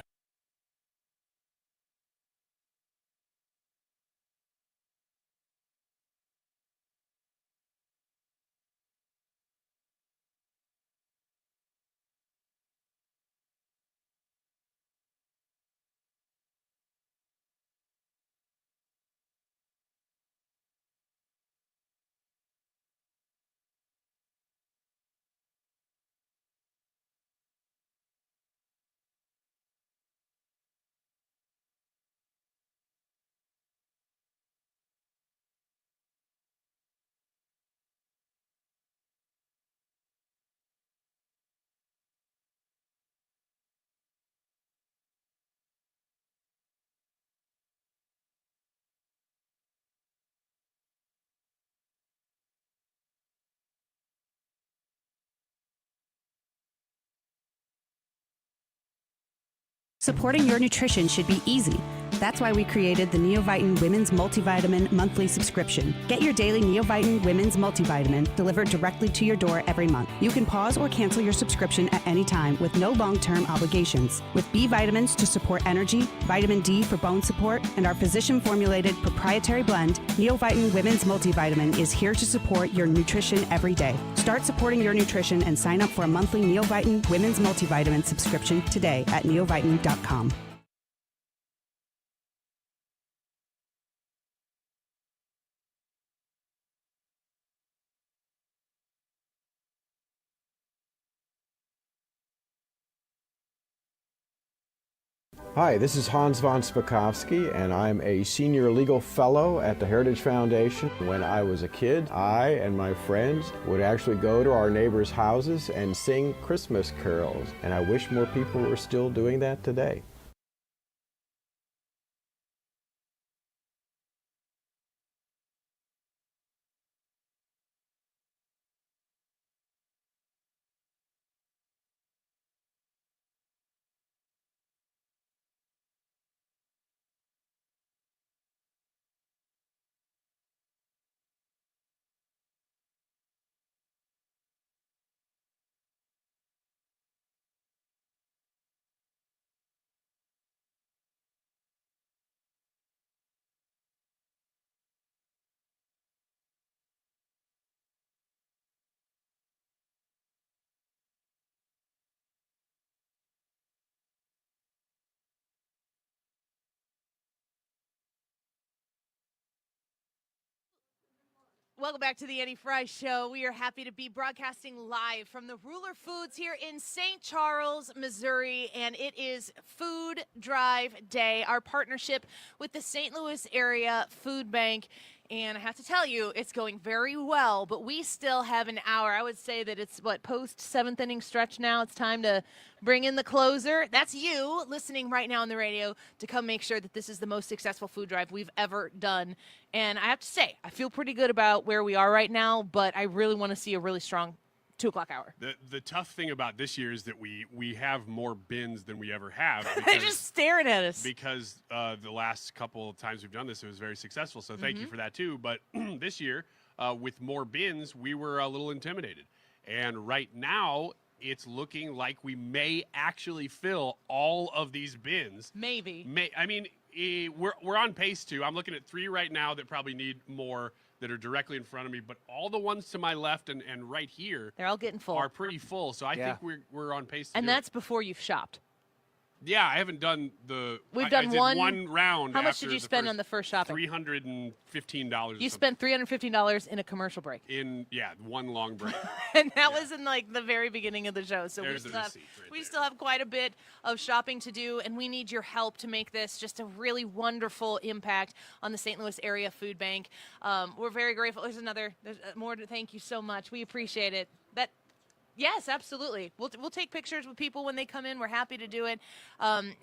Supporting your nutrition should be easy. That's why we created the Neoviten Women's Multivitamin monthly subscription. Get your daily Neoviten Women's Multivitamin delivered directly to your door every month. You can pause or cancel your subscription at any time with no long-term obligations. With B vitamins to support energy, vitamin D for bone support, and our physician-formulated proprietary blend, Neoviten Women's Multivitamin is here to support your nutrition every day. Start supporting your nutrition and sign up for a monthly Neoviten Women's Multivitamin subscription today at neoviten.com. Hi, this is Hans von Spakowski, and I'm a senior legal fellow at the Heritage Foundation. When I was a kid, I and my friends would actually go to our neighbors' houses and sing Christmas carols, and I wish more people were still doing that today. Welcome back to the Annie Fry Show. We are happy to be broadcasting live from the Ruler Foods here in St. Charles, Missouri, and it is Food Drive Day, our partnership with the St. Louis Area Food Bank. And I have to tell you, it's going very well, but we still have an hour. I would say that it's, post seventh inning stretch now. It's time to bring in the closer. That's you listening right now on the radio to come make sure that this is the most successful food drive we've ever done. And I have to say, I feel pretty good about where we are right now, but I really want to see a really strong 2 o'clock hour. The tough thing about this year is that we have more bins than we ever have. They're just staring at us. Because the last couple of times we've done this, it was very successful. So thank you for that too. But this year, with more bins, we were a little intimidated. And right now, it's looking like we may actually fill all of these bins. Maybe. We're on pace to. I'm looking at 3 right now that probably need more, that are directly in front of me, but all the ones to my left and right here, they're all getting full. Are pretty full. So I think we're on pace to and do that's it. Before you've shopped. Yeah, I haven't done the. We've done I did one round. How much did you spend on the first shopping? $315. You spent $315 in a commercial break. In one long break. And that was in the very beginning of the show. So There's we still have quite a bit of shopping to do, and we need your help to make this just a really wonderful impact on the St. Louis Area Food Bank. We're very grateful. There's more to thank you so much. We appreciate it. Yes, absolutely. We'll take pictures with people when they come in. We're happy to do it.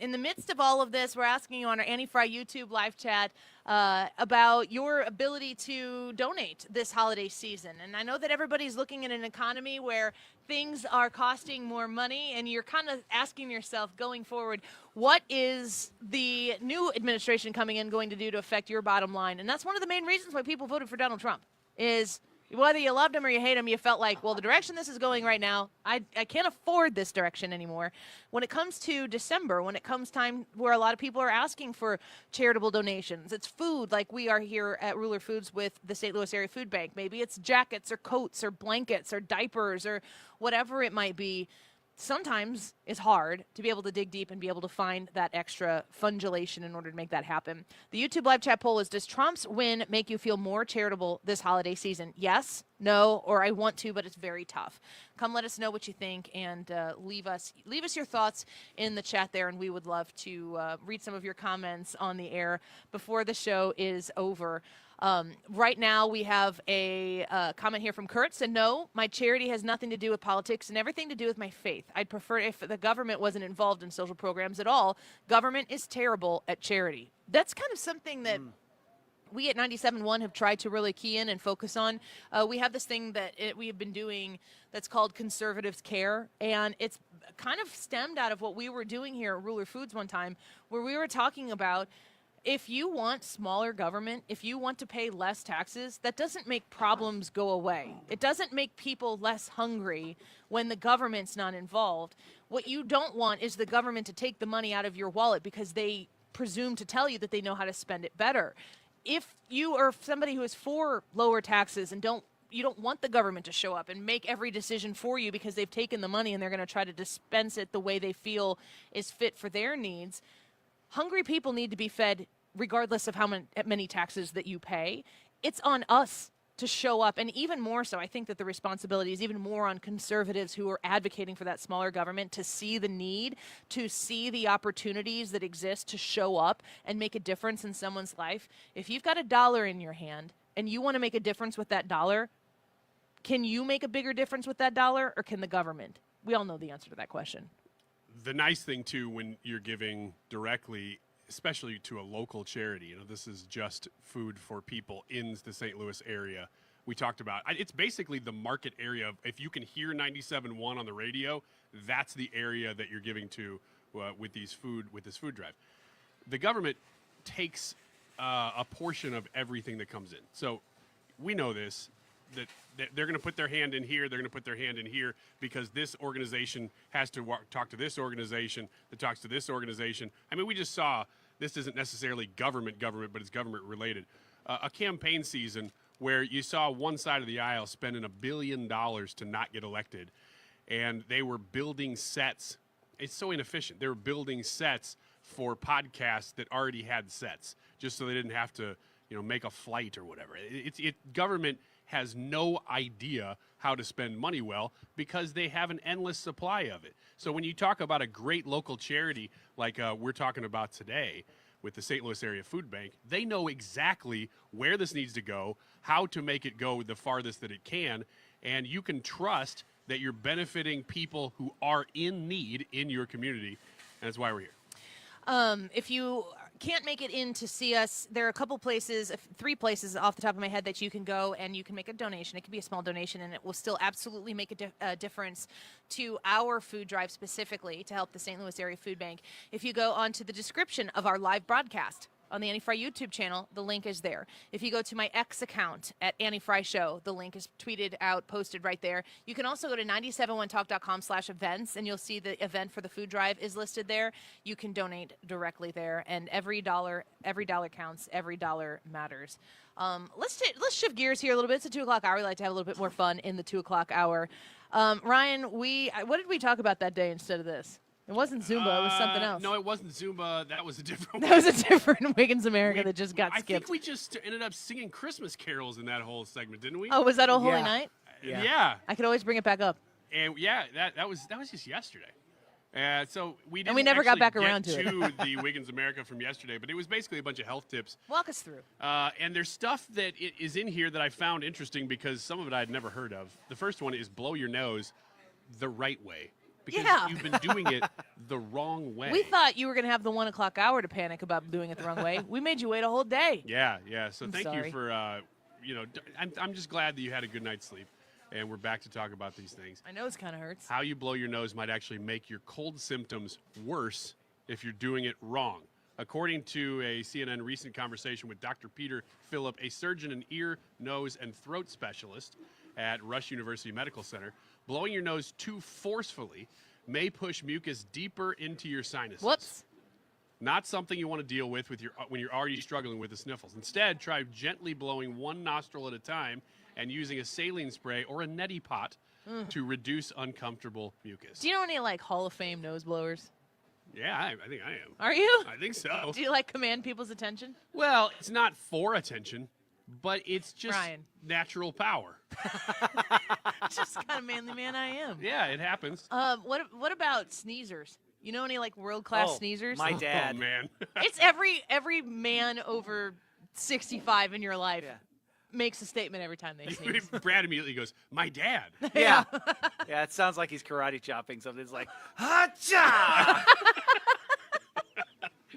In the midst of all of this, we're asking you on our Annie Fry YouTube live chat about your ability to donate this holiday season. And I know that everybody's looking at an economy where things are costing more money, and you're kind of asking yourself going forward, what is the new administration coming in going to do to affect your bottom line? And that's one of the main reasons why people voted for Donald Trump is whether you loved him or you hate him, you felt like, well, the direction this is going right now, I can't afford this direction anymore. When it comes to December, when it comes time where a lot of people are asking for charitable donations, it's food like we are here at Ruler Foods with the St. Louis Area Food Bank. Maybe it's jackets or coats or blankets or diapers or whatever it might be. Sometimes it's hard to be able to dig deep and be able to find that extra fundulation in order to make that happen. The YouTube live chat poll is, does Trump's win make you feel more charitable this holiday season? Yes, no, or I want to, but it's very tough. Come let us know what you think, and leave us your thoughts in the chat there, and we would love to read some of your comments on the air before the show is over. Right now, we have a comment here from Kurt. Said, no, my charity has nothing to do with politics and everything to do with my faith. I'd prefer if the government wasn't involved in social programs at all. Government is terrible at charity. That's kind of something that we at 97.1 have tried to really key in and focus on. We have this thing that we have been doing that's called Conservatives Care, and it's kind of stemmed out of what we were doing here at Ruler Foods one time, where we were talking about if you want smaller government, if you want to pay less taxes, that doesn't make problems go away. It doesn't make people less hungry when the government's not involved. What you don't want is the government to take the money out of your wallet because they presume to tell you that they know how to spend it better. If you are somebody who is for lower taxes and you don't want the government to show up and make every decision for you because they've taken the money and they're going to try to dispense it the way they feel is fit for their needs, hungry people need to be fed regardless of how many taxes that you pay. It's on us to show up, and even more so, I think that the responsibility is even more on conservatives who are advocating for that smaller government to see the need, to see the opportunities that exist to show up and make a difference in someone's life. If you've got $1 in your hand and you want to make a difference with that dollar, can you make a bigger difference with that dollar, or can the government? We all know the answer to that question. The nice thing, too, when you're giving directly, especially to a local charity, this is just food for people in the St. Louis area. We talked about it's basically the market area. If you can hear 97.1 on the radio, that's the area that you're giving to with this food drive. The government takes a portion of everything that comes in. So we know this, that they're going to put their hand in here, they're going to put their hand in here because this organization has to talk to this organization that talks to this organization. I mean, we just saw, this isn't necessarily government, but it's government related. A campaign season where you saw one side of the aisle spending $1 billion to not get elected, and they were building sets. It's so inefficient. They were building sets for podcasts that already had sets, just so they didn't have to, make a flight or whatever. Government has no idea how to spend money well because they have an endless supply of it. So when you talk about a great local charity like we're talking about today with the St. Louis Area Food Bank, they know exactly where this needs to go, how to make it go the farthest that it can, and you can trust that you're benefiting people who are in need in your community, and that's why we're here. If you can't make it in to see us, there are a couple places, 3 places off the top of my head that you can go and you can make a donation. It can be a small donation, and it will still absolutely make a difference to our food drive specifically to help the St. Louis Area Food Bank. If you go onto the description of our live broadcast on the Annie Fry YouTube channel, the link is there. If you go to my X account at Annie Fry Show, the link is tweeted out, posted right there. You can also go to 971talk.com/events, and you'll see the event for the food drive is listed there. You can donate directly there, and every dollar counts. Every dollar matters. Let's shift gears here a little bit. It's a 2 o'clock hour. We like to have a little bit more fun in the 2 o'clock hour. Ryan, what did we talk about that day instead of this? It wasn't Zumba. It was something else. No, it wasn't Zumba. That was a different one. That was a different Wiggins America that just got skipped. I think we just ended up singing Christmas carols in that whole segment, didn't we? Oh, was that a Holy Night? Yeah. I could always bring it back up. And that was just yesterday. So we didn't never got back get around to it. the Wiggins America from yesterday, but it was basically a bunch of health tips. Walk us through. And there's stuff that is in here that I found interesting because some of it I had never heard of. The first one is blow your nose the right way. Because you've been doing it the wrong way. We thought you were going to have the 1 o'clock hour to panic about doing it the wrong way. We made you wait a whole day. Yeah. So thank sorry. you for, I'm just glad that you had a good night's sleep. And we're back to talk about these things. My nose kind of hurts. How you blow your nose might actually make your cold symptoms worse if you're doing it wrong. According to a CNN recent conversation with Dr. Peter Phillip, a surgeon and ear, nose, and throat specialist at Rush University Medical Center, blowing your nose too forcefully may push mucus deeper into your sinuses. Whoops. Not something you want to deal with when you're already struggling with the sniffles. Instead, try gently blowing one nostril at a time and using a saline spray or a neti pot to reduce uncomfortable mucus. Do you know any Hall of Fame nose blowers? Yeah, I think I am. Are you? I think so. Do you command people's attention? Well, it's not for attention, but it's just Ryan. natural power. Just the kind of manly man I am. Yeah, it happens. What about sneezers? You know any world-class sneezers? My dad. Oh, man. It's every man over 65 in your life makes a statement every time they sneeze. Brad immediately goes, "My dad." Yeah. Yeah, it sounds like he's karate chopping something. It's like, ha-cha!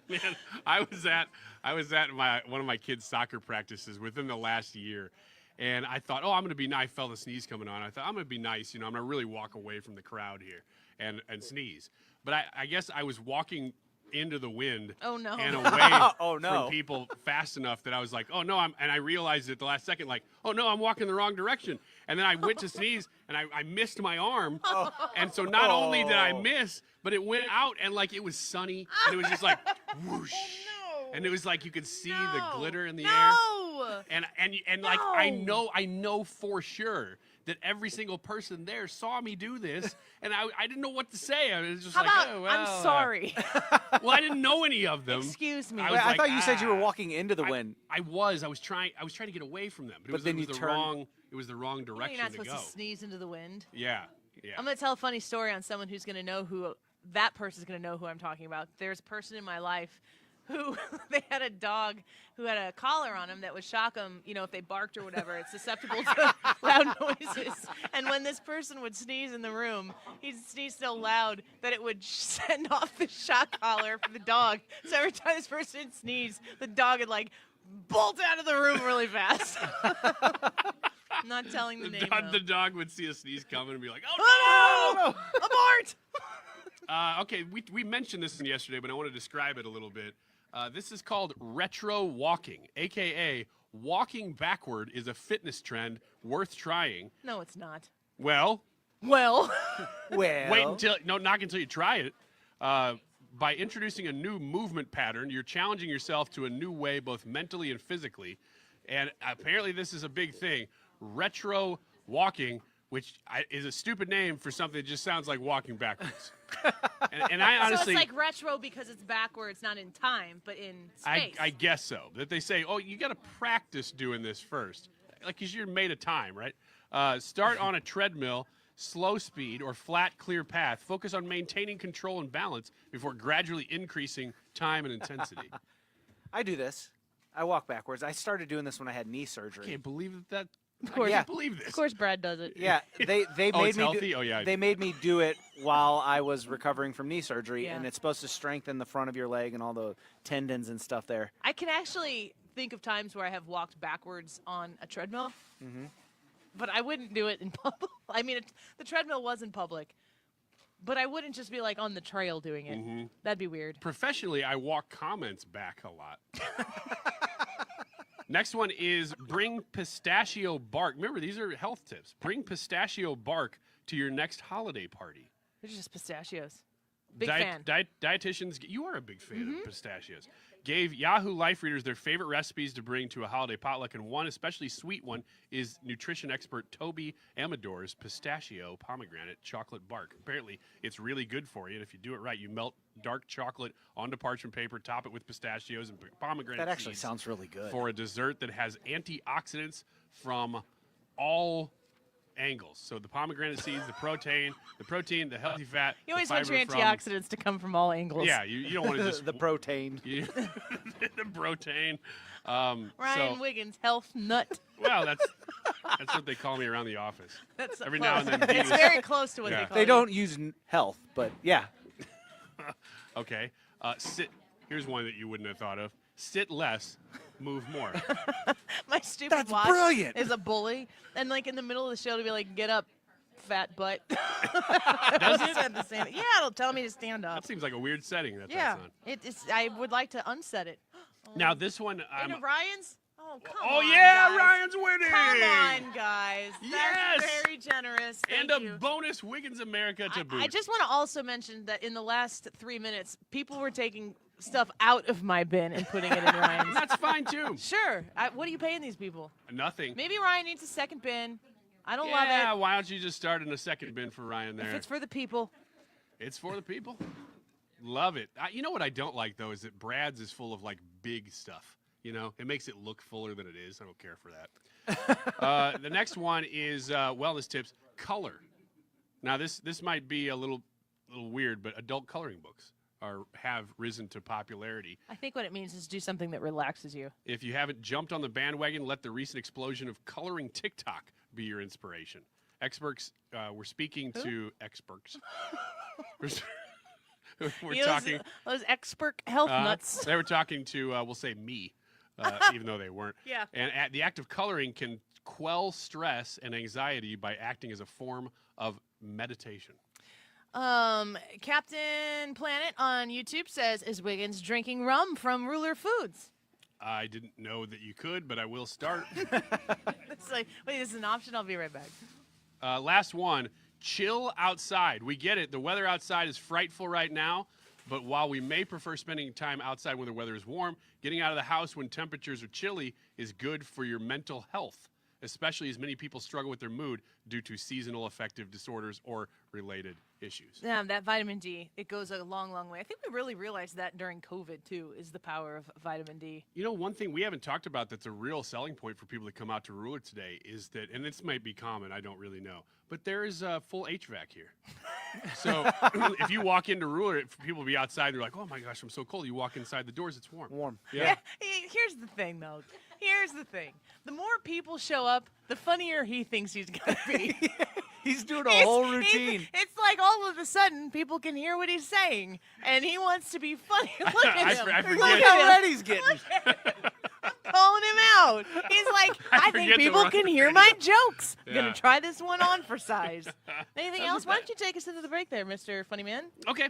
Man, I was at one of my kids' soccer practices within the last year, and I thought, I'm going to be nice. I felt a sneeze coming on. I thought, I'm going to be nice. I'm going to really walk away from the crowd here. and sneeze. But I guess I was walking into the wind and away no. from people fast enough that I was like, oh no, and I realized at the last second, like, oh no, I'm walking the wrong direction. And then I went to sneeze and I missed my arm. And so not only did I miss, but it went out and like it was sunny and it was just like whoosh. And it was like you could see the glitter in the air. And like I know for sure that every single person there saw me do this, and I didn't know what to say. I was just oh, well, I'm sorry. Well, I didn't know any of them. Excuse me. I thought you said you were walking into the wind. I was trying to get away from them, but then it was the wrong direction You're not to go. supposed to sneeze into the wind. Yeah. I'm going to tell a funny story on someone who's going to know who that person's going to know who I'm talking about. There's a person in my life who they had a dog who had a collar on him that would shock them, if they barked or whatever. It's susceptible to loud noises. And when this person would sneeze in the room, he'd sneeze so loud that it would send off the shock collar for the dog. So every time this person would sneeze, the dog would bolt out of the room really fast. I'm not telling the name. The dog would see a sneeze coming and be like, oh no! Abort! Okay, we mentioned this yesterday, but I want to describe it a little bit. This is called retro walking, a.k.a. walking backward is a fitness trend worth trying. No, it's not. Well. Wait until you try it. By introducing a new movement pattern, you're challenging yourself to a new way, both mentally and physically. And apparently this is a big thing. Retro walking, which is a stupid name for something that just sounds like walking backwards. and I honestly... So it's like retro because it's backwards, not in time, but in space. I guess so. That they say, oh, you got to practice doing this first. Like, because you're made of time, right? Start on a treadmill, slow speed, or flat, clear path. Focus on maintaining control and balance before gradually increasing time and intensity. I do this. I walk backwards. I started doing this when I had knee surgery. I can't believe that. Of course, I can't believe this. Of course, Brad does it. Yeah, they oh, made it's me. Healthy? Oh yeah. They made me do it while I was recovering from knee surgery, Yeah. and it's supposed to strengthen the front of your leg and all the tendons and stuff there. I can actually think of times where I have walked backwards on a treadmill, but I wouldn't do it in public. I mean, the treadmill was in public, but I wouldn't just be like on the trail doing it. That'd be weird. Professionally, I walk comments back a lot. Next one is bring pistachio bark. Remember, these are health tips. Bring pistachio bark to your next holiday party. They're just pistachios. Big fan. Dietitians, you are a big fan of pistachios. Gave Yahoo Life readers their favorite recipes to bring to a holiday potluck, and one especially sweet one is nutrition expert Toby Amador's pistachio pomegranate chocolate bark. Apparently, it's really good for you, and if you do it right, you melt dark chocolate onto parchment paper, top it with pistachios and pomegranate That actually seeds sounds really good. for a dessert that has antioxidants from all angles. So the pomegranate seeds, the protein, the healthy fat. You always the want your fiber from- antioxidants to come from all angles. Yeah, you don't want to just the protein. the protein. Ryan Wiggins, health nut. Well, that's what they call me around the office. That's Every now and then. It's very close to what they call They you. don't use health, but yeah. Okay. Sit. Here's one that you wouldn't have thought of. Sit less, move more. My stupid That's watch brilliant. is a bully, and in the middle of the show to be like, "Get up, fat butt." Does it? Said the same. Yeah, it'll tell me to stand up. That seems like a weird setting. That's Yeah, on. it's. I would like to unset it. Now this one. And Ryan's. Oh, come Oh on, yeah, guys. Ryan's winning. Come on, guys. Yes. That's very generous. And Thank a you. bonus Wiggins America to boot. I just want to also mention that in the last 3 minutes, people were taking stuff out of my bin and putting it in Ryan's. That's fine too. Sure. What are you paying these people? Nothing. Maybe Ryan needs a second bin. I don't Yeah, love why don't you just start in a second bin for Ryan it. there? If it's for the people. It's for the people. Love it. You know what I don't like, though, is that Brad's is full of, big stuff. You know, it makes it look fuller than it is. I don't care for that. The next one is wellness tips. Color. Now, this might be a little weird, but adult coloring books have risen to popularity. I think what it means is do something that relaxes you. If you haven't jumped on the bandwagon, let the recent explosion of coloring TikTok be your inspiration. Experts, we're speaking to experts. We're talking those expert health nuts. They were talking to, we'll say me, even though they weren't. Yeah. And the act of coloring can quell stress and anxiety by acting as a form of meditation. Captain Planet on YouTube says, is Wiggins drinking rum from Ruler Foods? I didn't know that you could, but I will start. It's like, wait, this is an option? I'll be right back. Last one, chill outside. We get it. The weather outside is frightful right now, but while we may prefer spending time outside when the weather is warm, getting out of the house when temperatures are chilly is good for your mental health, especially as many people struggle with their mood due to seasonal affective disorders or related issues. Yeah, that vitamin D, it goes a long, long way. I think we really realized that during COVID, too, is the power of vitamin D. You know, one thing we haven't talked about that's a real selling point for people to come out to Ruler today is that, and this might be common, I don't really know, but there is a full HVAC here. So if you walk into Ruler, people will be outside, they're like, oh my gosh, I'm so cold. You walk inside the doors, it's warm. Warm. Yeah. Here's the thing, though. Here's the thing. The more people show up, the funnier he thinks he's going to be. He's doing a whole routine. It's like all of a sudden people can hear what he's saying, and he wants to be funny. Look at him. I forget. Look how at red him. he's getting. I'm calling him out. He's like, I think forget the people run. can hear my jokes. I'm Yeah. going to try this one on for size. Anything else? Why don't you take us into the break there, Mr. Funny Man? Okay.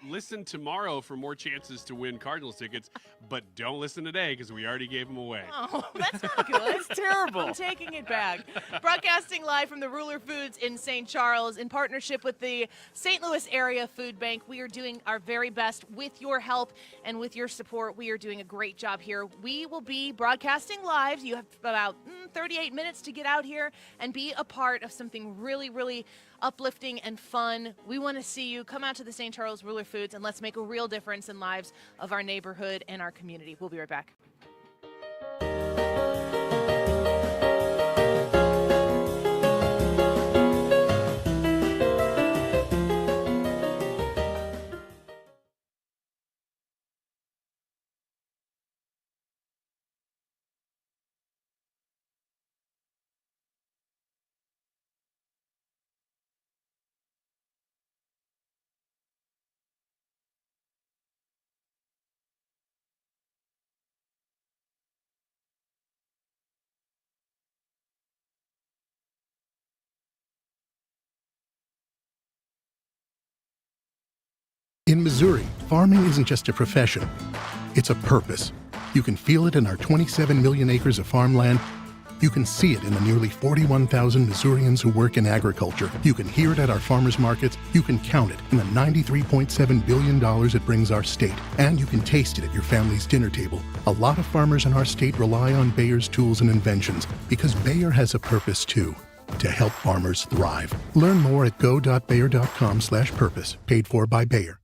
Listen tomorrow for more chances to win Cardinals tickets, but don't listen today because we already gave them away. Oh, that's not good. That's terrible. I'm taking it back. Broadcasting live from the Ruler Foods in St. Charles in partnership with the St. Louis Area Food Bank. We are doing our very best with your help and with your support. We are doing a great job here. We will be broadcasting live. You have about 38 minutes to get out here and be a part of something really, really uplifting and fun. We want to see you. Come out to the St. Charles Ruler Foods and let's make a real difference in lives of our neighborhood and our community. We'll be right back. In Missouri, farming isn't just a profession, it's a purpose. You can feel it in our 27 million acres of farmland. You can see it in the nearly 41,000 Missourians who work in agriculture. You can hear it at our farmers markets. You can count it in the $93.7 billion it brings our state. And you can taste it at your family's dinner table. A lot of farmers in our state rely on Bayer's tools and inventions because Bayer has a purpose too, to help farmers thrive. Learn more at go.bayer.com/purpose, paid for by Bayer.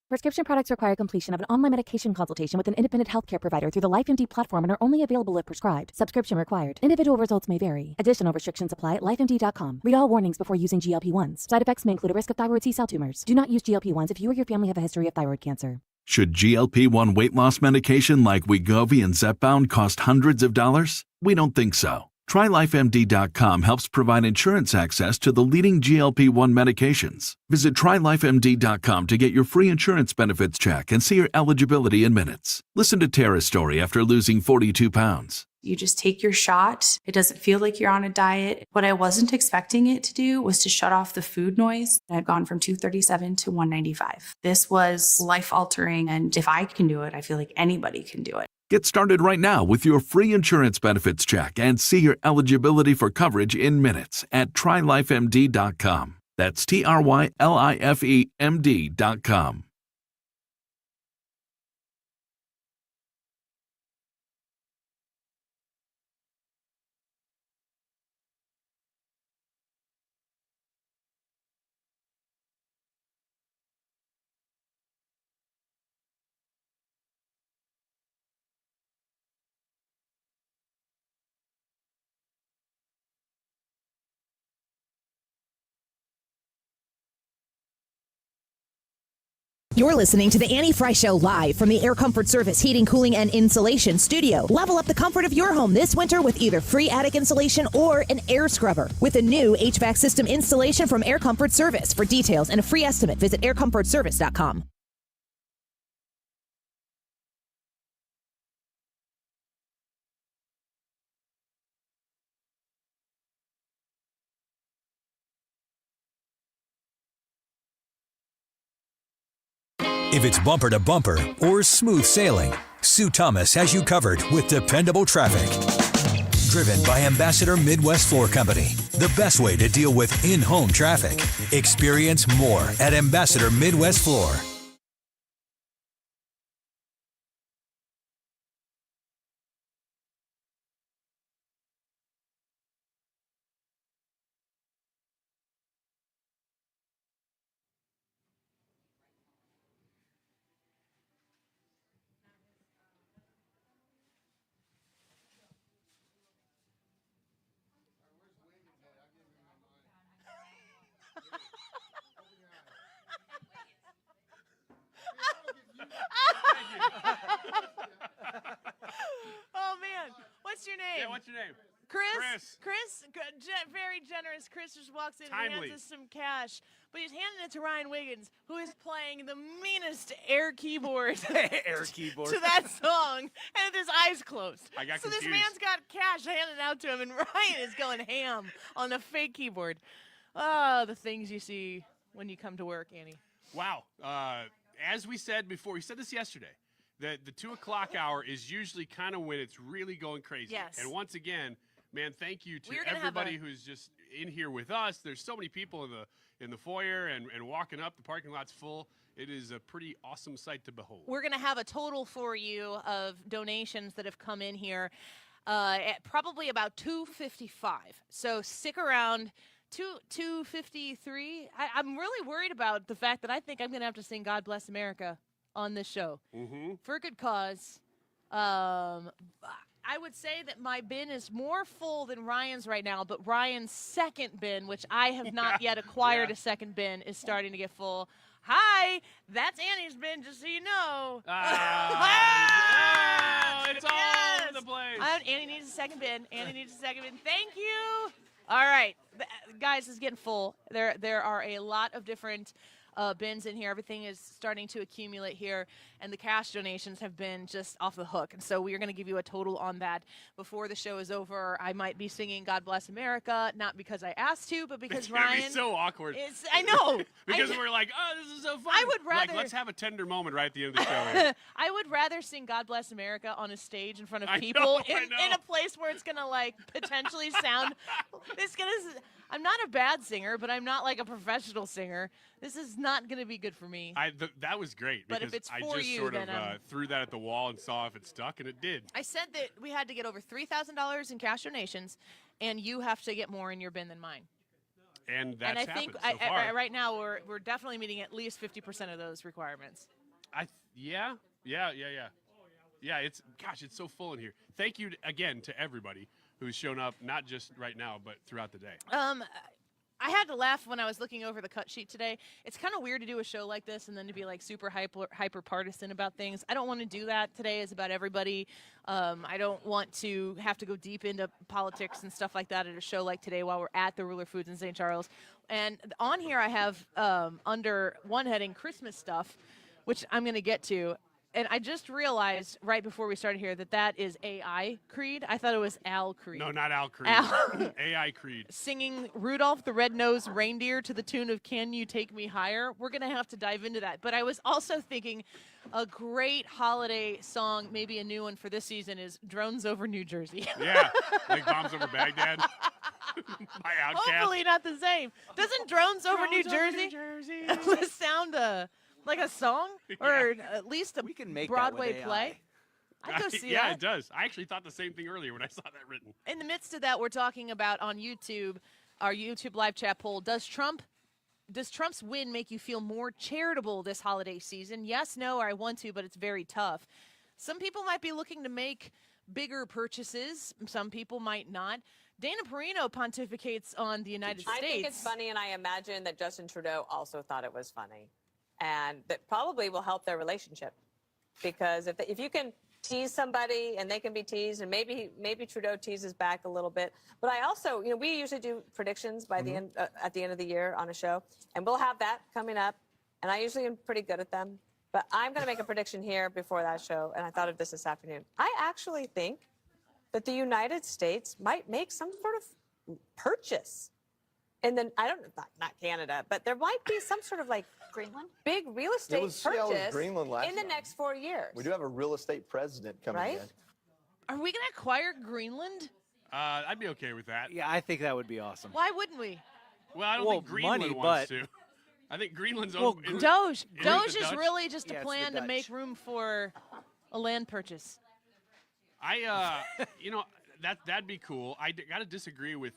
Prescription products require completion of an online medication consultation with an independent healthcare provider through the LifeMD platform and are only available if prescribed. Subscription required. Individual results may vary. Additional restrictions apply at lifemd.com. Read all warnings before using GLP-1s. Side effects may include a risk of thyroid C-cell tumors. Do not use GLP-1s if you or your family have a history of thyroid cancer. Should GLP-1 weight loss medication like Wegovy and Zepbound cost hundreds of dollars? We don't think so. TryLifeMD.com helps provide insurance access to the leading GLP-1 medications. Visit TryLifeMD.com to get your free insurance benefits check and see your eligibility in minutes. Listen to Tara's story after losing 42 pounds. You just take your shot. It doesn't feel like you're on a diet. What I wasn't expecting it to do was to shut off the food noise. I'd gone from 237 to 195. This was life-altering, and if I can do it, I feel like anybody can do it. Get started right now with your free insurance benefits check and see your eligibility for coverage in minutes at TryLifeMD.com. That's TryLifeMD.com. You're listening to the Annie Fry Show live from the Air Comfort Service Heating, Cooling, and Insulation Studio. Level up the comfort of your home this winter with either free attic insulation or an air scrubber. With a new HVAC system installation from Air Comfort Service. For details and a free estimate, visit aircomfortservice.com. If it's bumper to bumper or smooth sailing, Sue Thomas has you covered with dependable traffic. Driven by Ambassador Midwest Floor Company, the best way to deal with in-home traffic. Experience more at Ambassador Midwest Floor. Oh man, what's your name? Yeah, what's your name? Chris. Very generous. Chris just walks in and hands us some cash, but he's handing it to Ryan Wiggins, who is playing the meanest air keyboard to that song, and with his eyes closed. I got so confused. this man's got cash handed out to him, and Ryan is going ham on the fake keyboard. Oh, the things you see when you come to work, Annie. Wow. As we said before, we said this yesterday, that the 2 o'clock hour is usually kind of when it's really going crazy. Yes. And once again, man, thank you to We're gonna everybody who's just in here with us. There's so many people in the foyer and walking up. The parking lot's full. It is a pretty awesome sight to behold. We're going to have a total for you of donations that have come in here at probably about $255. So stick around. 253. I'm really worried about the fact that I think I'm going to have to sing God Bless America on this show for a good cause. I would say that my bin is more full than Ryan's right now, but Ryan's second bin, which I have not yet acquired a second bin, is starting to get full. Hi, that's Annie's bin, just so you know. It's all over the place. Annie needs a second bin. Annie needs a second bin. Thank you. All right, guys, it's getting full. There are a lot of different bins in here. Everything is starting to accumulate here, and the cash donations have been just off the hook. And so we are going to give you a total on that before the show is over. I might be singing God Bless America, not because I asked to, but because Ryan. It's so awkward. I know. Because we're like, oh, this is so fun. I would rather. Let's have a tender moment right at the end of the show. Here. I would rather sing God Bless America on a stage in front of I people know. in a place where it's going to potentially sound. I'm not a bad singer, but I'm not like a professional singer. This is not going to be good for me. That was great. But if it's I for just you, sort then of threw that at the wall and saw if it stuck, and it did. I said that we had to get over $3,000 in cash donations, and you have to get more in your bin than mine. And that's and I think happened so far. right now we're definitely meeting at least 50% of those requirements. Yeah. It's so full in here. Thank you again to everybody who's shown up, not just right now, but throughout the day. I had to laugh when I was looking over the cut sheet today. It's kind of weird to do a show like this and then to be like super hyper partisan about things. I don't want to do that. Today is about everybody. I don't want to have to go deep into politics and stuff like that at a show like today while we're at the Ruler Foods in St. Charles. And on here I have under one heading Christmas stuff, which I'm going to get to. And I just realized right before we started here that is AI Creed. I thought it was Al Creed. No, not Al Creed. AI Creed. Singing Rudolph the Red-Nosed Reindeer to the tune of Can You Take Me Higher? We're going to have to dive into that. But I was also thinking a great holiday song, maybe a new one for this season, is Drones Over New Jersey. Yeah, like Bombs Over Baghdad. By Outkast. Hopefully not the same. Doesn't Drones Over New Jersey sound like a song, or at least a Broadway play? I'd go see that. Yeah, it does. I actually thought the same thing earlier when I saw that written. In the midst of that, we're talking about on YouTube, our YouTube live chat poll. Does Trump's win make you feel more charitable this holiday season? Yes, no, or I want to, but it's very tough. Some people might be looking to make bigger purchases. Some people might not. Dana Perino pontificates on the United States. I think it's funny, and I imagine that Justin Trudeau also thought it was funny. and that probably will help their relationship. Because if you can tease somebody and they can be teased, and maybe Trudeau teases back a little bit. But I also, we usually do predictions by the end at the end of the year on a show, and we'll have that coming up. And I usually am pretty good at them. But I'm going to make a prediction here before that show, and I thought of this afternoon. I actually think that the United States might make some sort of purchase. And then not Canada, but there might be some sort of Greenland? Big real estate purchase Greenland last in the night. next 4 years. We do have a real estate president coming Right? in. Are we going to acquire Greenland? I'd be okay with that. Yeah, I think that would be awesome. Why wouldn't we? Well, I don't think Greenland wants to. I think Greenland's Doge. the Doge is Dutch? really just Yeah, a it's plan the to make Dutch. room for a land purchase. That'd be cool. I got to disagree with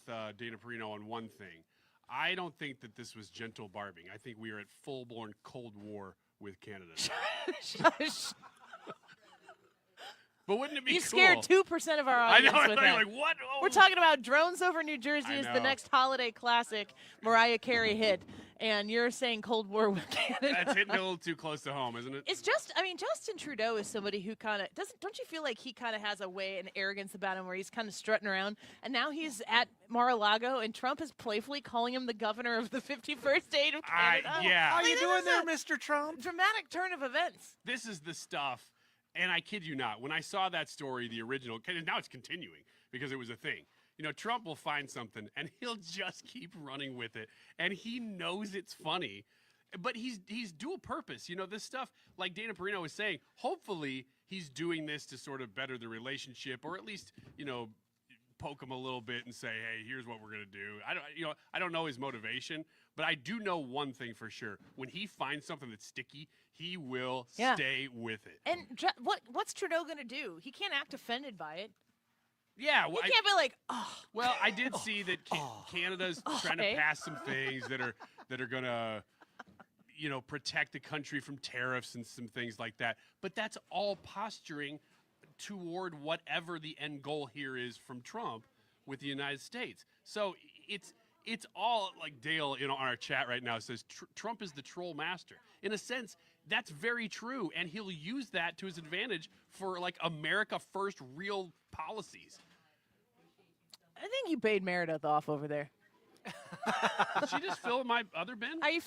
Dana Perino on one thing. I don't think that this was gentle barbing. I think we are at full-blown Cold War with Canada. Shush. But wouldn't it be You cool? scared 2% of our I audience know. with I'm that. like, what? Oh. We're talking about drones over New Jersey I is the know. next holiday classic Mariah Carey hit, and you're saying Cold War with Canada. That's hitting a little too close to home, isn't it? It's just, Justin Trudeau is somebody who kind of don't you feel like he kind of has a way and arrogance about him where he's kind of strutting around, and now he's at Mar-a-Lago, and Trump is playfully calling him the governor of the 51st state of Canada. Yeah. How are you This doing is there, a Mr. Trump? Dramatic turn of events. This is the stuff, and I kid you not, when I saw that story, the original, 'cause now it's continuing because it was a thing. Trump will find something, and he'll just keep running with it, and he knows it's funny, but he's dual purpose. This stuff, like Dana Perino was saying, hopefully he's doing this to sort of better the relationship, or at least, poke him a little bit and say, hey, here's what we're going to do. I don't know his motivation, but I do know one thing for sure. When he finds something that's sticky, he will stay with it. And what's Trudeau going to do? He can't act offended by it. Yeah. Well, He can't be like, oh. Well, I did see that Canada's trying to Okay. pass some things that are going to, protect the country from tariffs and some things like that. But that's all posturing toward whatever the end goal here is from Trump with the United States. So it's all like Dale, on our chat right now says Trump is the troll master. In a sense, that's very true, and he'll use that to his advantage for America First real policies. I think you paid Meredith off over there. Did she just fill my other bin? Are you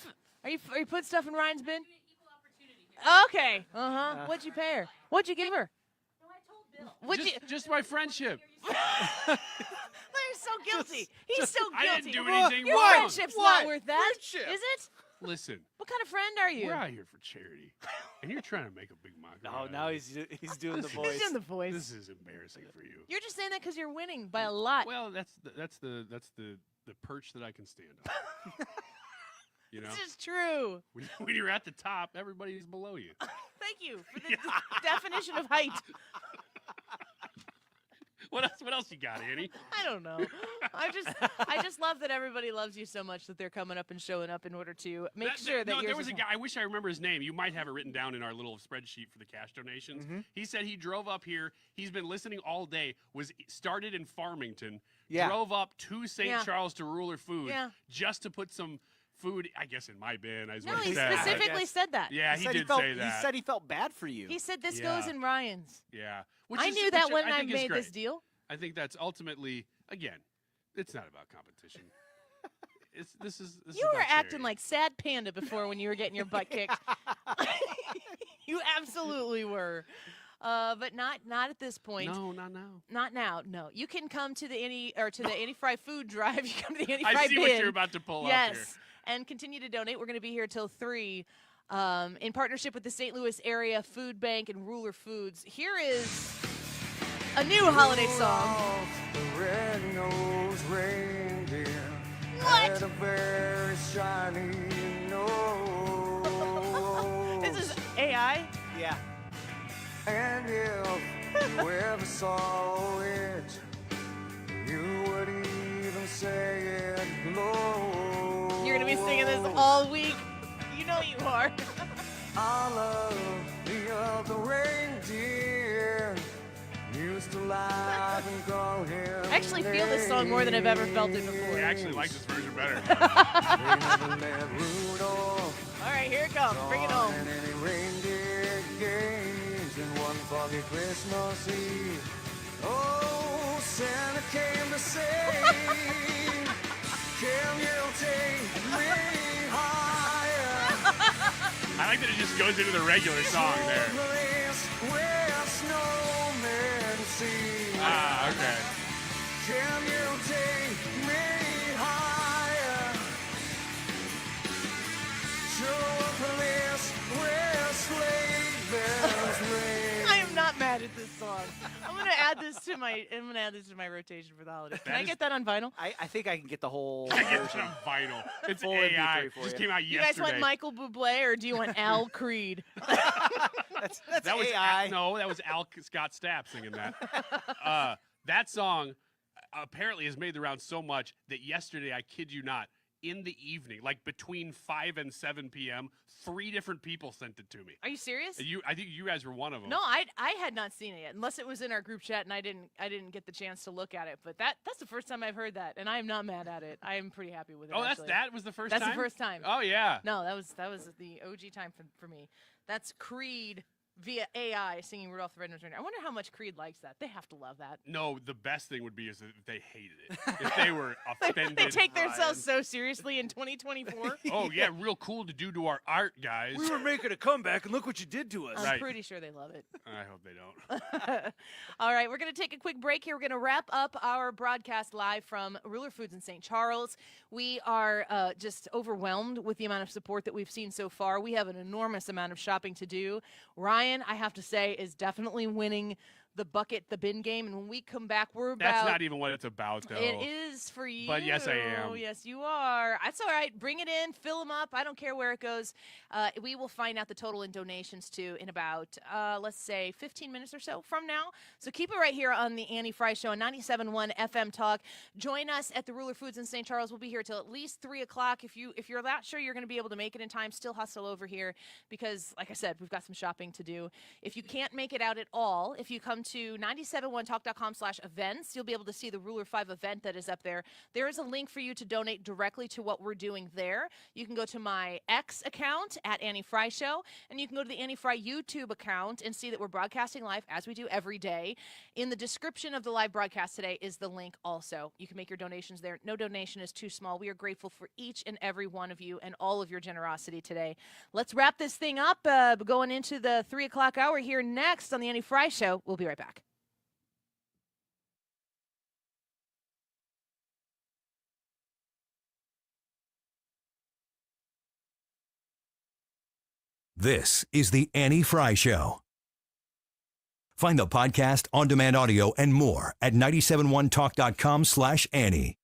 putting stuff in Ryan's bin? Okay. What'd you pay her? What'd you give her? Just my friendship. They're so guilty. He's so guilty. I didn't do anything Your wrong. friendship's not worth that, Friendship. is it? Listen, What kind of friend are you? we're out here for charity, and you're trying to make a big mockery. No, out of now it. he's doing the This is- voice. He's doing the voice. This is embarrassing for you. You're just saying that because you're winning by a lot. Well, that's the perch that I can stand on. This is true. When you're at the top, everybody's below you. Thank you for the definition of height. What else you got, Annie? I don't know. I just love that everybody loves you so much that they're coming up and showing up in order to make sure that no, yours there was is a guy. I wish I remember his name. You might have it written down in our little spreadsheet for the cash donations. He said he drove up here. He's been listening all day. Started in Farmington. Yeah. Drove up to St. Yeah. Charles to Ruler Food Yeah. just to put some food, I guess, in my bin. Is No, what he said. specifically said that. Yeah, he said did felt, say that. He said he felt bad for you. He said this Yeah. goes in Ryan's. Yeah. I knew that when I think is made this great. deal. I think that's ultimately, again, it's not about competition. This is You were about acting charity. like sad panda before when you were getting your butt kicked. You absolutely were. But not at this point. No, not now. Not now. No. You can come to the Annie Fry food drive. You come to the Annie I Fry see bin. what you're about to pull up yes. here. And continue to donate. We're going to be here till 3 in partnership with the St. Louis Area Food Bank and Ruler Foods. Here is a new holiday song. The red-nosed reindeer What? had a very shiny nose. This is AI? Yeah. And if you ever saw it, you would even say it low. You're going to be singing this all week. You know you are. I love the other reindeer. Used to laugh and call him. I actually feel this song more than I've ever felt it before. I actually like this version better. They never let Rudolph All right, here it comes. Bring it home. And any reindeer games in one foggy Christmas Eve. Oh, Santa came to say, can you take me higher? I like that it just goes into the regular song there. To a place where snowmen sing. Ah, okay. Can you take me higher? To a place where sleigh bells ring. I am not mad at this song. I'm gonna add this to my rotation for the holidays. Can I get that on vinyl? I think I can get the whole I get version. it on vinyl. It's Full AI. MP3 for Just you. came out You yesterday. guys want Michael Bublé or do you want Al Creed? That's That was AI. no, that was Al Scott Stapp singing that. That song apparently has made the round so much that yesterday, I kid you not, in the evening, like between 5 and 7 p.m., 3 different people sent it to me. Are you serious? I think you guys were one of them. No, I had not seen it yet, unless it was in our group chat and I didn't get the chance to look at it. But that's the first time I've heard that, and I am not mad at it. I am pretty happy with it. Oh, actually. that was the first That's time? the first time. Oh, yeah. No, that was the OG time for me. That's Creed via AI singing Rudolph the Red-Nosed Reindeer. I wonder how much Creed likes that. They have to love that. No, the best thing would be is if they hated it. If they were offended. They take themselves so seriously in 2024. Oh, yeah, real cool to do to our art, guys. We were making a comeback, and look what you did to us. I'm Right. pretty sure they love it. I hope they don't. All right, we're going to take a quick break here. We're going to wrap up our broadcast live from Ruler Foods in St. Charles. We are just overwhelmed with the amount of support that we've seen so far. We have an enormous amount of shopping to do. Ryan, I have to say, is definitely winning the bin game. And when we come back, we're about... That's not even what it's about, though. It is for you. But yes, I am. Yes, you are. That's all right. Bring it in. Fill them up. I don't care where it goes. We will find out the total in donations, too, in about, let's say, 15 minutes or so from now. So keep it right here on the Annie Fry Show on 97.1 FM Talk. Join us at the Ruler Foods in St. Charles. We'll be here till at least 3 o'clock. If you're not sure you're going to be able to make it in time, still hustle over here because, like I said, we've got some shopping to do. If you can't make it out at all, if you come to 971talk.com/events, you'll be able to see the Ruler 5 event that is up there. There is a link for you to donate directly to what we're doing there. You can go to my X account at Annie Fry Show, and you can go to the Annie Fry YouTube account and see that we're broadcasting live as we do every day. In the description of the live broadcast today is the link also. You can make your donations there. No donation is too small. We are grateful for each and every one of you and all of your generosity today. Let's wrap this thing up going into the 3 o'clock hour here next on the Annie Fry Show. We'll be right back. This is the Annie Fry Show. Find the podcast, on-demand audio, and more at 971talk.com/Annie.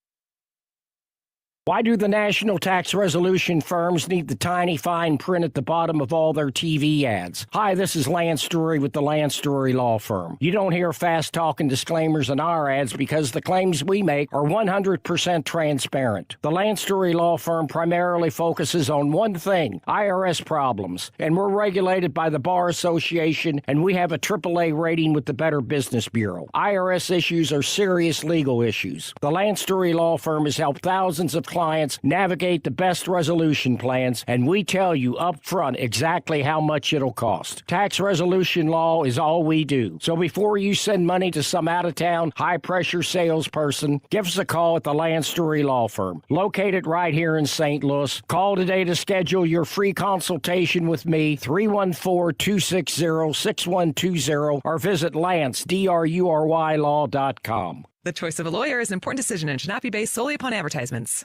Why do the national tax resolution firms need the tiny fine print at the bottom of all their TV ads? Hi, this is Lance Story with the Lance Story Law Firm. You don't hear fast-talking disclaimers in our ads because the claims we make are 100% transparent. The Lance Story Law Firm primarily focuses on one thing, IRS problems, and we're regulated by the Bar Association, and we have a AAA rating with the Better Business Bureau. IRS issues are serious legal issues. The Lance Story Law Firm has helped thousands of clients navigate the best resolution plans, and we tell you up front exactly how much it'll cost. Tax resolution law is all we do. So before you send money to some out-of-town, high-pressure salesperson, give us a call at the Lance Story Law Firm, located right here in St. Louis. Call today to schedule your free consultation with me, 314-260-6120, or visit LanceDruryLaw.com. The choice of a lawyer is an important decision and should not be based solely upon advertisements.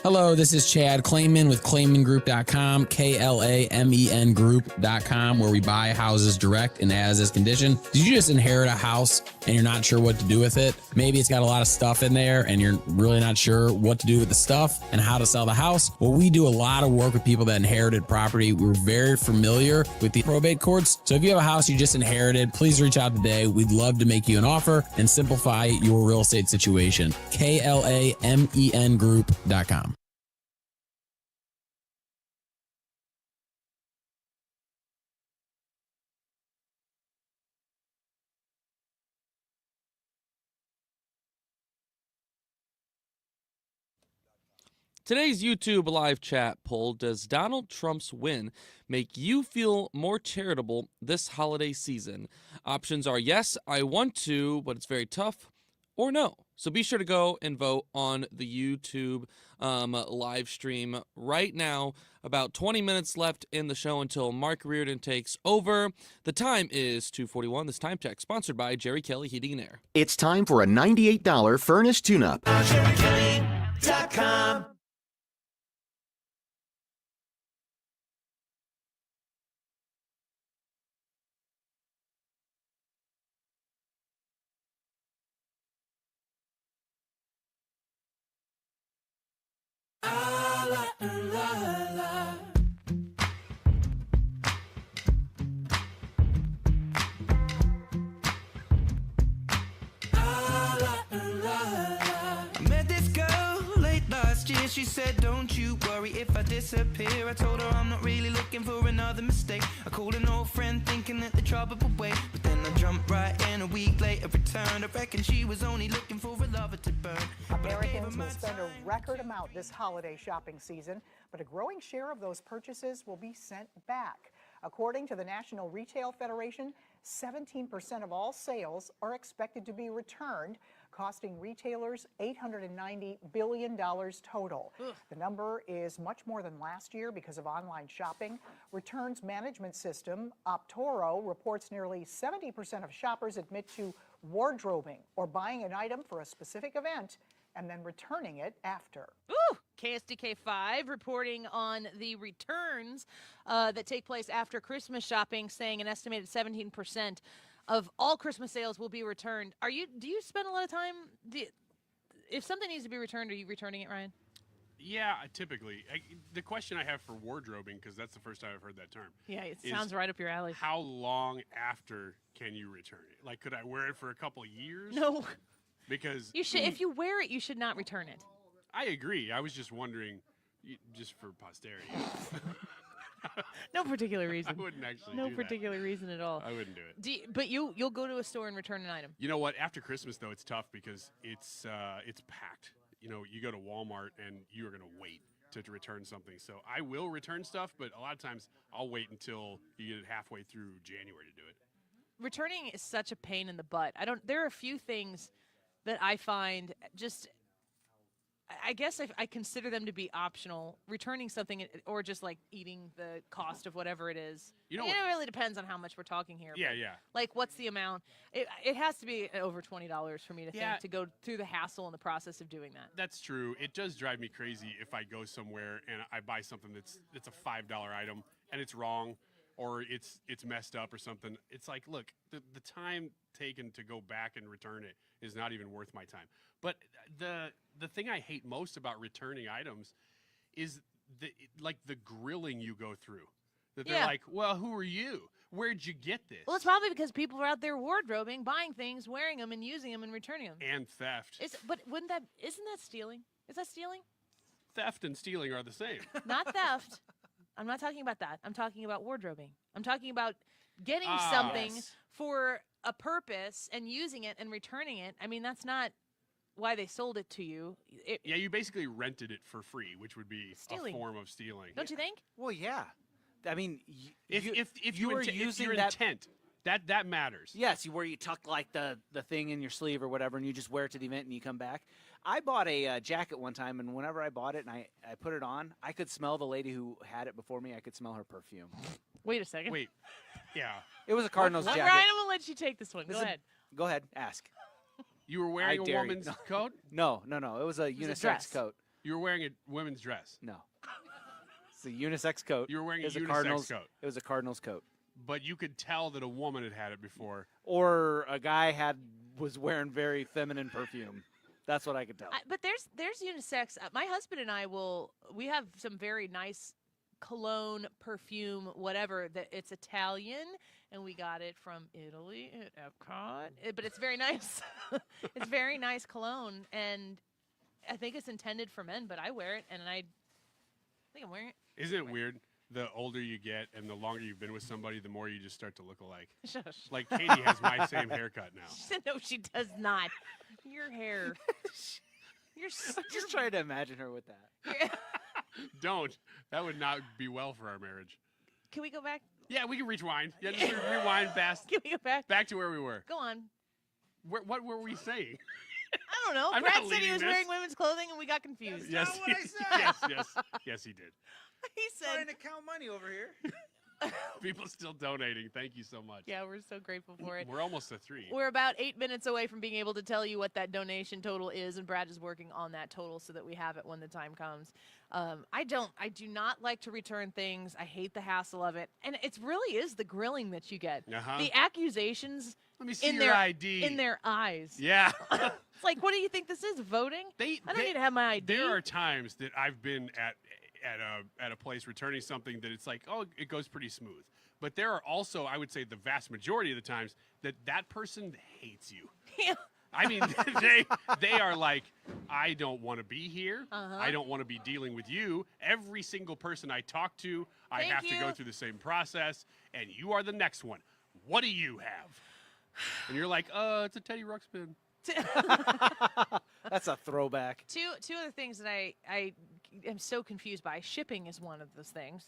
Hello, this is Chad Clayman with ClaymanGroup.com, KLAMEN Group.com, where we buy houses direct and as is condition. Did you just inherit a house and you're not sure what to do with it? Maybe it's got a lot of stuff in there and you're really not sure what to do with the stuff and how to sell the house. Well, we do a lot of work with people that inherited property. We're very familiar with the probate courts. So if you have a house you just inherited, please reach out today. We'd love to make you an offer and simplify your real estate situation. KLAMEN Group.com. Today's YouTube live chat poll: does Donald Trump's win make you feel more charitable this holiday season? Options are yes, I want to, but it's very tough, or no. So be sure to go and vote on the YouTube live stream right now. About 20 minutes left in the show until Mark Reardon takes over. The time is 2:41. This time check sponsored by Jerry Kelly Heating and Air. It's time for a $98 furnace tune-up. JerryKelly.com. She said, don't you worry if I disappear. I told her I'm not really looking for another mistake. I called an old friend thinking that the trouble would wait, but then I jumped right in. A week later returned. I reckon she was only looking for a lover to burn. Americans will spend a record amount this holiday shopping season, but a growing share of those purchases will be sent back. According to the National Retail Federation, 17% of all sales are expected to be returned, costing retailers $890 billion total. The number is much more than last year because of online shopping. Returns management system Optoro reports nearly 70% of shoppers admit to wardrobing or buying an item for a specific event and then returning it after. Ooh, KSDK5 reporting on the returns that take place after Christmas shopping, saying an estimated 17% of all Christmas sales will be returned. Do you spend a lot of time, if something needs to be returned, are you returning it, Ryan? Yeah, typically. The question I have for wardrobing, because that's the first time I've heard that term. Yeah, it sounds right up your alley. How long after can you return it? Like, could I wear it for a couple of years? No. Because You should, if you wear it, you should not return it. I agree. I was just wondering, just for posterity. No particular reason. I wouldn't actually No do particular reason at all. I wouldn't do it. But you'll go to a store and return an item. You know what? After Christmas, though, it's tough because it's packed. You know, you go to Walmart and you are going to wait to return something. So I will return stuff, but a lot of times I'll wait until you get it halfway through January to do it. Returning is such a pain in the butt. There are a few things that I find just, I guess I consider them to be optional. Returning something or just like eating the cost of whatever it is. It really depends on how much we're talking here. Yeah, yeah. Like, what's the amount? It has to be over $20 for me to think to go through the hassle and the process of doing that. That's true. It does drive me crazy if I go somewhere and I buy something that's a $5 item and it's wrong or it's messed up or something. It's like, look, the time taken to go back and return it is not even worth my time. But the thing I hate most about returning items is the grilling you go through. That they're like, well, who are you? Where'd you get this? Well, it's probably because people are out there wardrobing, buying things, wearing them, and using them and returning them. And theft. Isn't that stealing? Is that stealing? Theft and stealing are the same. Not theft. I'm not talking about that. I'm talking about wardrobing. I'm talking about getting something for a purpose and using it and returning it. I mean, that's not why they sold it to you. Yeah, you basically rented it for free, which would be stealing. A form of stealing. Don't you think? Well, yeah. I mean, if you are using your intent, that matters. Yes, where you tuck like the thing in your sleeve or whatever, and you just wear it to the event and you come back. I bought a jacket one time, and whenever I bought it and I put it on, I could smell the lady who had it before me. I could smell her perfume. Wait a second. Wait. Yeah. It was a Cardinals jacket. Ryan, I'm gonna let you take this one. Go ahead. Go ahead. Ask. You were wearing a woman's coat? No. It was a unisex coat. You were wearing a women's dress. No. It's a unisex coat. You were wearing a It was unisex Cardinals coat. It was a Cardinals coat. But you could tell that a woman had had it before. Or a guy was wearing very feminine perfume. That's what I could tell. But there's unisex. My husband and I we have some very nice cologne, perfume, whatever. That it's Italian, and we got it from Italy at Epcot. But it's very nice. It's very nice cologne, and I think it's intended for men. But I wear it, and I think I'm wearing it. Isn't it weird? The older you get and the longer you've been with somebody, the more you just start to look alike. Shush. Like Katie has my same haircut now. No, she does not. Your hair. I'm just trying to imagine her with that. Don't. That would not be well for our marriage. Can we go back? Yeah, we can rewind. Yeah, just rewind fast. Can we go back? Back to where we were. Go on. What were we saying? I don't know. I'm Brad not said he leading was this. wearing women's clothing, and we got confused. Yes, not what I said. yes, he did. He said. Trying to count money over here. People still donating. Thank you so much. Yeah, we're so grateful for it. We're almost at 3. We're about 8 minutes away from being able to tell you what that donation total is, and Brad is working on that total so that we have it when the time comes. I do not like to return things. I hate the hassle of it, and it really is the grilling that you get. Uh-huh. The accusations. Let me see in your their ID. in their eyes. Yeah. It's like, what do you think this is? Voting? I don't need to have my ID. There are times that I've been at a place returning something that it's like, oh, it goes pretty smooth. But there are also, I would say, the vast majority of the times that person hates you. Yeah. I mean, they are like, I don't want to be here. I don't want to be dealing with you. Every single person I talk to, I Thank have to go you. through the same process, and you are the next one. What do you have? And you're like, it's a Teddy Ruxpin. That's a throwback. Two other things that I am so confused by. Shipping is one of those things.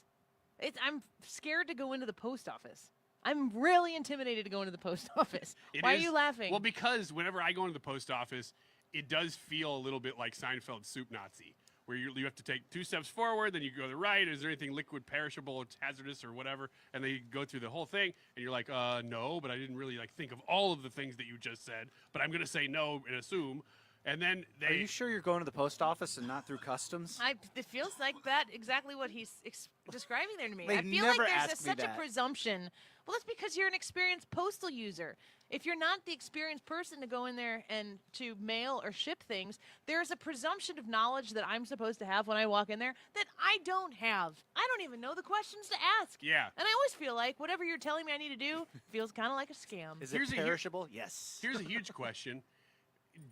I'm scared to go into the post office. I'm really intimidated to go into the post office. Why are you laughing? Well, because whenever I go into the post office, it does feel a little bit like Seinfeld's Soup Nazi, where you have to take 2 steps forward, then you go to the right. Is there anything liquid, perishable, hazardous, or whatever? And then you go through the whole thing, and you're like, no, but I didn't really think of all of the things that you just said, but I'm going to say no and assume. And then Are you sure you're going to the post office and not through customs? It feels like that exactly what he's describing there to me. They I feel never like there's ask me such that. a presumption. Well, that's because you're an experienced postal user. If you're not the experienced person to go in there and to mail or ship things, there's a presumption of knowledge that I'm supposed to have when I walk in there that I don't have. I don't even know the questions to ask. Yeah. And I always feel like whatever you're telling me I need to do feels kind of like a scam. Is it perishable? Yes. Here's a huge question.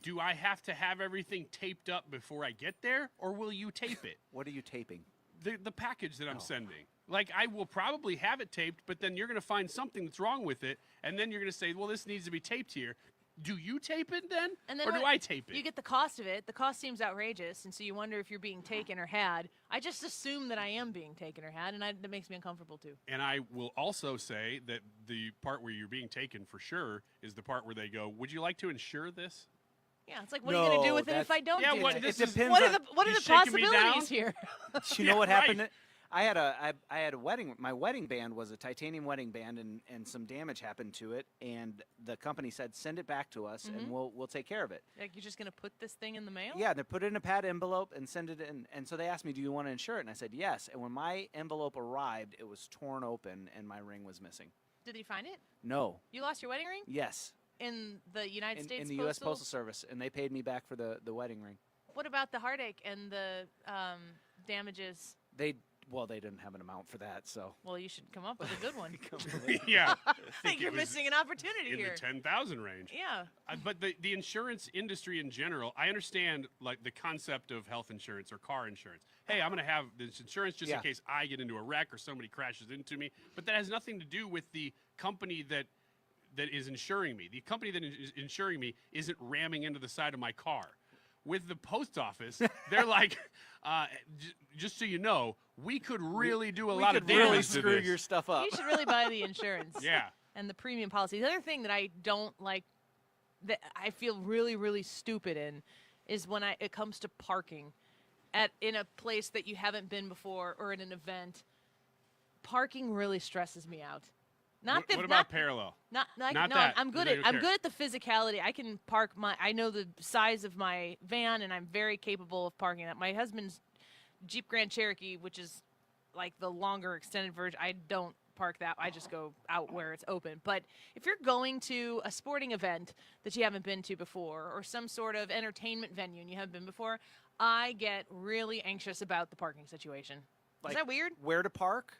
Do I have to have everything taped up before I get there, or will you tape it? What are you taping? The package that I'm sending. Like, I will probably have it taped, but then you're going to find something that's wrong with it, and then you're going to say, well, this needs to be taped here. Do you tape it then, And then or do I tape it? You get the cost of it. The cost seems outrageous, and so you wonder if you're being taken or had. I just assume that I am being taken or had, and that makes me uncomfortable too. And I will also say that the part where you're being taken for sure is the part where they go, would you like to insure this? Yeah, it's like, what are you going to do with it if I don't do what, it? this It is- depends What are on- the what are You the shaking me down? possibilities here? You know Yeah, what right. happened? I had a wedding. My wedding band was a titanium wedding band, and some damage happened to it. And the company said, send it back to us, and we'll take care of it. Like, you're just going to put this thing in the mail? Yeah, they put it in a pad envelope and send it in. And so they asked me, do you want to insure it? And I said yes. And when my envelope arrived, it was torn open, and my ring was missing. Did you find it? No. You lost your wedding ring? Yes. In the United States In the U.S. Postal Service, and they paid me back for the wedding ring. What about the heartache and the damages? They didn't have an amount for that, so. Well, you should come up with a good one. Yeah. I think you're missing an opportunity in here. the 10,000 range. Yeah. But the insurance industry in general, I understand like the concept of health insurance or car insurance. Hey, I'm going to have this insurance just in case I get into a wreck or somebody crashes into me. But that has nothing to do with the company that is insuring me. The company that is insuring me isn't ramming into the side of my car. With the post office, they're like, just so you know, we could really do a lot of damage really to screw this. your stuff up. You should really buy the insurance. Yeah. And the premium policy. The other thing that I don't like, that I feel really, really stupid in, is when it comes to parking in a place that you haven't been before or in an event. Parking really stresses me out. Not the, what not, about parallel? Not Not no. that. I'm good You at don't I'm care. good at the physicality. I can park my. I know the size of my van, and I'm very capable of parking that. My husband's Jeep Grand Cherokee, which is like the longer extended version, I don't park that. I just go out where it's open. But if you're going to a sporting event that you haven't been to before, or some sort of entertainment venue and you haven't been before, I get really anxious about the parking situation. Like, Is that weird? Where to park?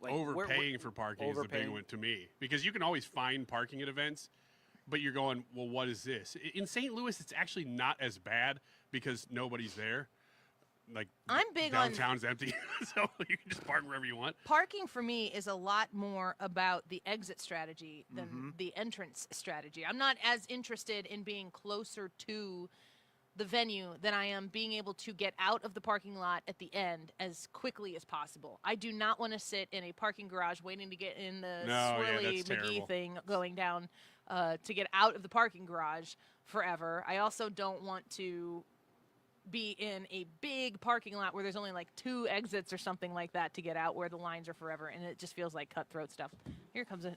Like, Overpaying for parking is the big one to me, because you can always find parking at events, but you're going, well, what is this? In St. Louis, it's actually not as bad because nobody's there. Like, I'm big on downtown's empty, so you can just park wherever you want. Parking for me is a lot more about the exit strategy than the entrance strategy. I'm not as interested in being closer to the venue than I am being able to get out of the parking lot at the end as quickly as possible. I do not want to sit in a parking garage waiting to get in the swirly McGee thing going down to get out of the parking garage forever. I also don't want to be in a big parking lot where there's only like 2 exits or something like that to get out, where the lines are forever, and it just feels like cutthroat stuff. Here comes it.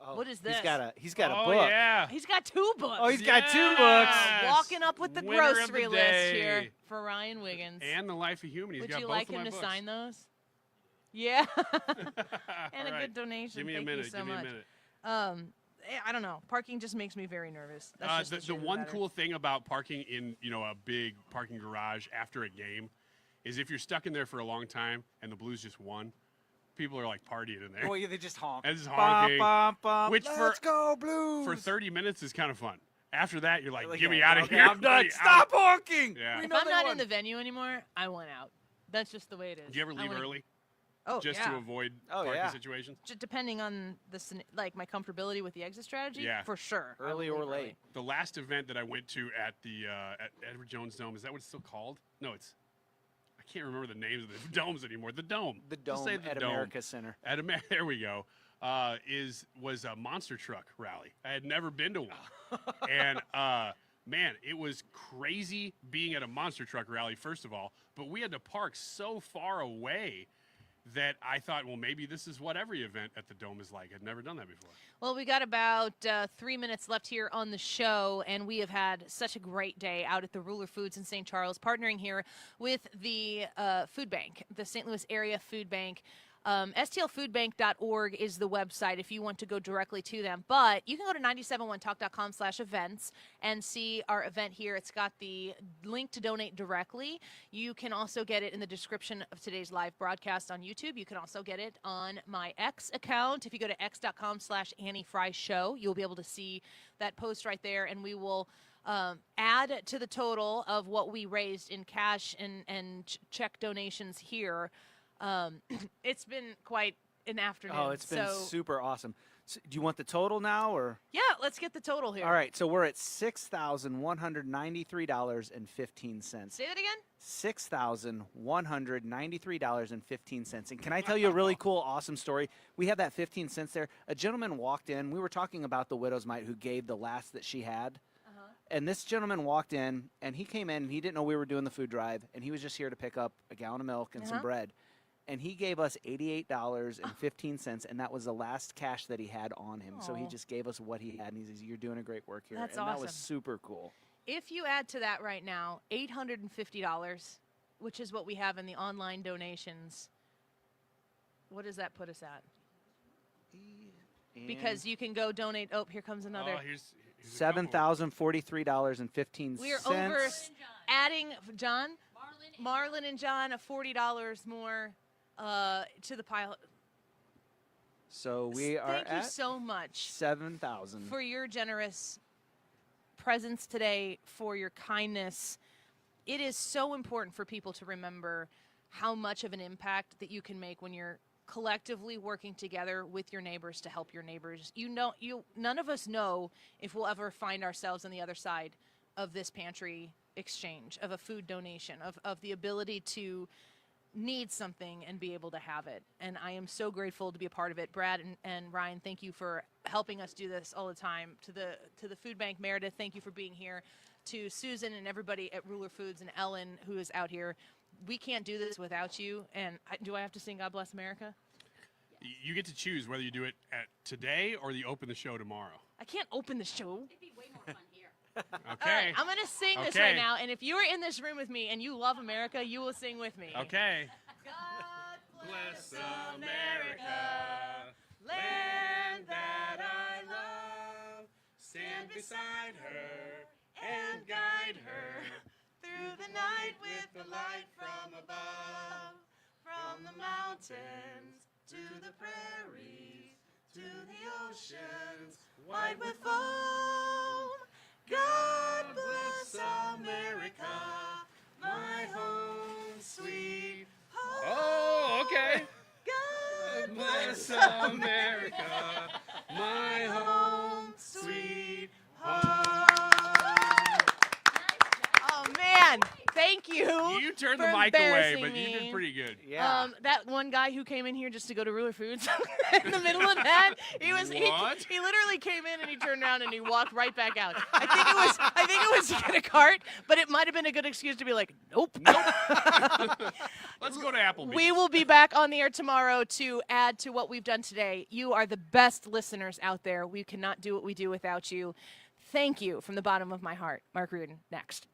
Oh, what is this? He's got a Oh, book. yeah. He's got 2 books. Oh, he's got 2 books. Walking up with the Winner of grocery the list day. here for Ryan Wiggins. And The Life of Human. He's Would got you both like of him my to books. sign those? Yeah. And All a right. good donation. Give me Thank a minute. you so Give me much. a minute. I don't know. Parking just makes me very nervous. That's just The truth of one matter. cool thing about parking in a big parking garage after a game is if you're stuck in there for a long time and the Blues just won, people are like partying in there. Oh, yeah, they just honk. And just honking. Bum, bum, Which let's go Blues. for 30 minutes is kind of fun. After that, you're like, Like, get me yeah, out of okay, here. I'm done. Get me Stop out. honking. Yeah. We If know I'm they not won. in the venue anymore, I want out. That's just the way it is. Do you ever I leave wanna- early? Oh, Just yeah. to avoid Oh, parking yeah. situations? Just depending on like my comfortability with the exit strategy, Yeah. for sure. I Early will or leave early. late. The last event that I went to at the at Edward Jones Dome, is that what it's still called? No, I can't remember the names of the domes anymore. The Dome. The Just Dome say the at Dome. America Center. There we go. Was a monster truck rally. I had never been to one, and man, it was crazy being at a monster truck rally. First of all, but we had to park so far away that I thought, well, maybe this is what every event at the Dome is like. I'd never done that before. Well, we got about 3 minutes left here on the show, and we have had such a great day out at the Ruler Foods in St. Charles, partnering here with the food bank, the St. Louis Area Food Bank. STLfoodbank.org is the website if you want to go directly to them. But you can go to 971talk.com/events and see our event here. It's got the link to donate directly. You can also get it in the description of today's live broadcast on YouTube. You can also get it on my X account. If you go to x.com/AnnieFryShow, you'll be able to see that post right there, and we will add to the total of what we raised in cash and check donations here. It's been quite an afternoon. Oh, it's been so, super awesome. So, do you want the total now, or? Yeah, let's get the total here. All right, so we're at $6,193.15. Say that again? $6,193.15. And can I tell you a really cool, awesome story? We have that 15 cents there. A gentleman walked in. We were talking about the widow's mite who gave the last that she had. And this gentleman walked in, and he came in, and he didn't know we were doing the food drive, and he was just here to pick up a gallon of milk and some bread. And he gave us $88.15, and that was the last cash that he had on him. So he Aw. just gave us what he had, and he says, "You're doing a great work here." That's and that was awesome. super cool. If you add to that right now, $850, which is what we have in the online donations, what does that put us at? Because you can go donate. Oh, here comes another. Oh, here's $7,043.15. We're over adding, John, Marlon and John, $40 more to the pile. So we are Thank you at so much 7,000. for your generous presence today, for your kindness. It is so important for people to remember how much of an impact that you can make when you're collectively working together with your neighbors to help your neighbors. None of us know if we'll ever find ourselves on the other side of this pantry exchange, of a food donation, of the ability to need something and be able to have it. And I am so grateful to be a part of it. Brad and Ryan, thank you for helping us do this all the time. To the food bank, Meredith, thank you for being here. To Susan and everybody at Ruler Foods and Ellen, who is out here. We can't do this without you. And do I have to sing God Bless America? You get to choose whether you do it at today or you open the show tomorrow. I can't open the show. It'd be way more fun here. Okay. All right, I'm going to sing this right now, and if you are in this room with me and you love America, you will sing with me. Okay. God Bless America, land that I love. Stand beside her and guide her through the night with the light from above, from the mountains to the prairies, to the oceans, white with foam. God bless America, my home, sweet home. Oh, okay. God Bless America, my home, sweet home. Oh man, thank you. You turned for the mic away, embarrassing but you me. did pretty good. That one guy who came in here just to go to Ruler Foods in the middle of that, he literally came in and he turned around and he walked right back out. I think it was to get a cart, but it might have been a good excuse to be like, nope. Let's go to Applebee's. We will be back on the air tomorrow to add to what we've done today. You are the best listeners out there. We cannot do what we do without you. Thank you from the bottom of my heart. Mark Rudin, next.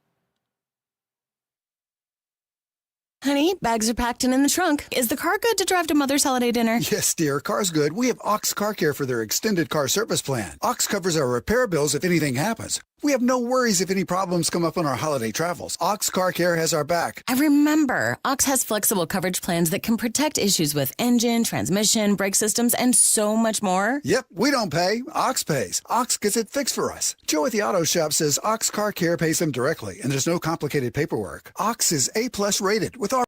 Honey, bags are packed and in the trunk. Is the car good to drive to Mother's holiday dinner? Yes, dear. Car's good. We have Ox Car Care for their extended car service plan. Ox covers our repair bills if anything happens. We have no worries if any problems come up on our holiday travels. Ox Car Care has our back. I remember. Ox has flexible coverage plans that can protect issues with engine, transmission, brake systems, and so much more. Yep, we don't pay. Ox pays. Ox gets it fixed for us. Joe at the auto shop says Ox Car Care pays them directly, and there's no complicated paperwork. Ox is A+ rated with our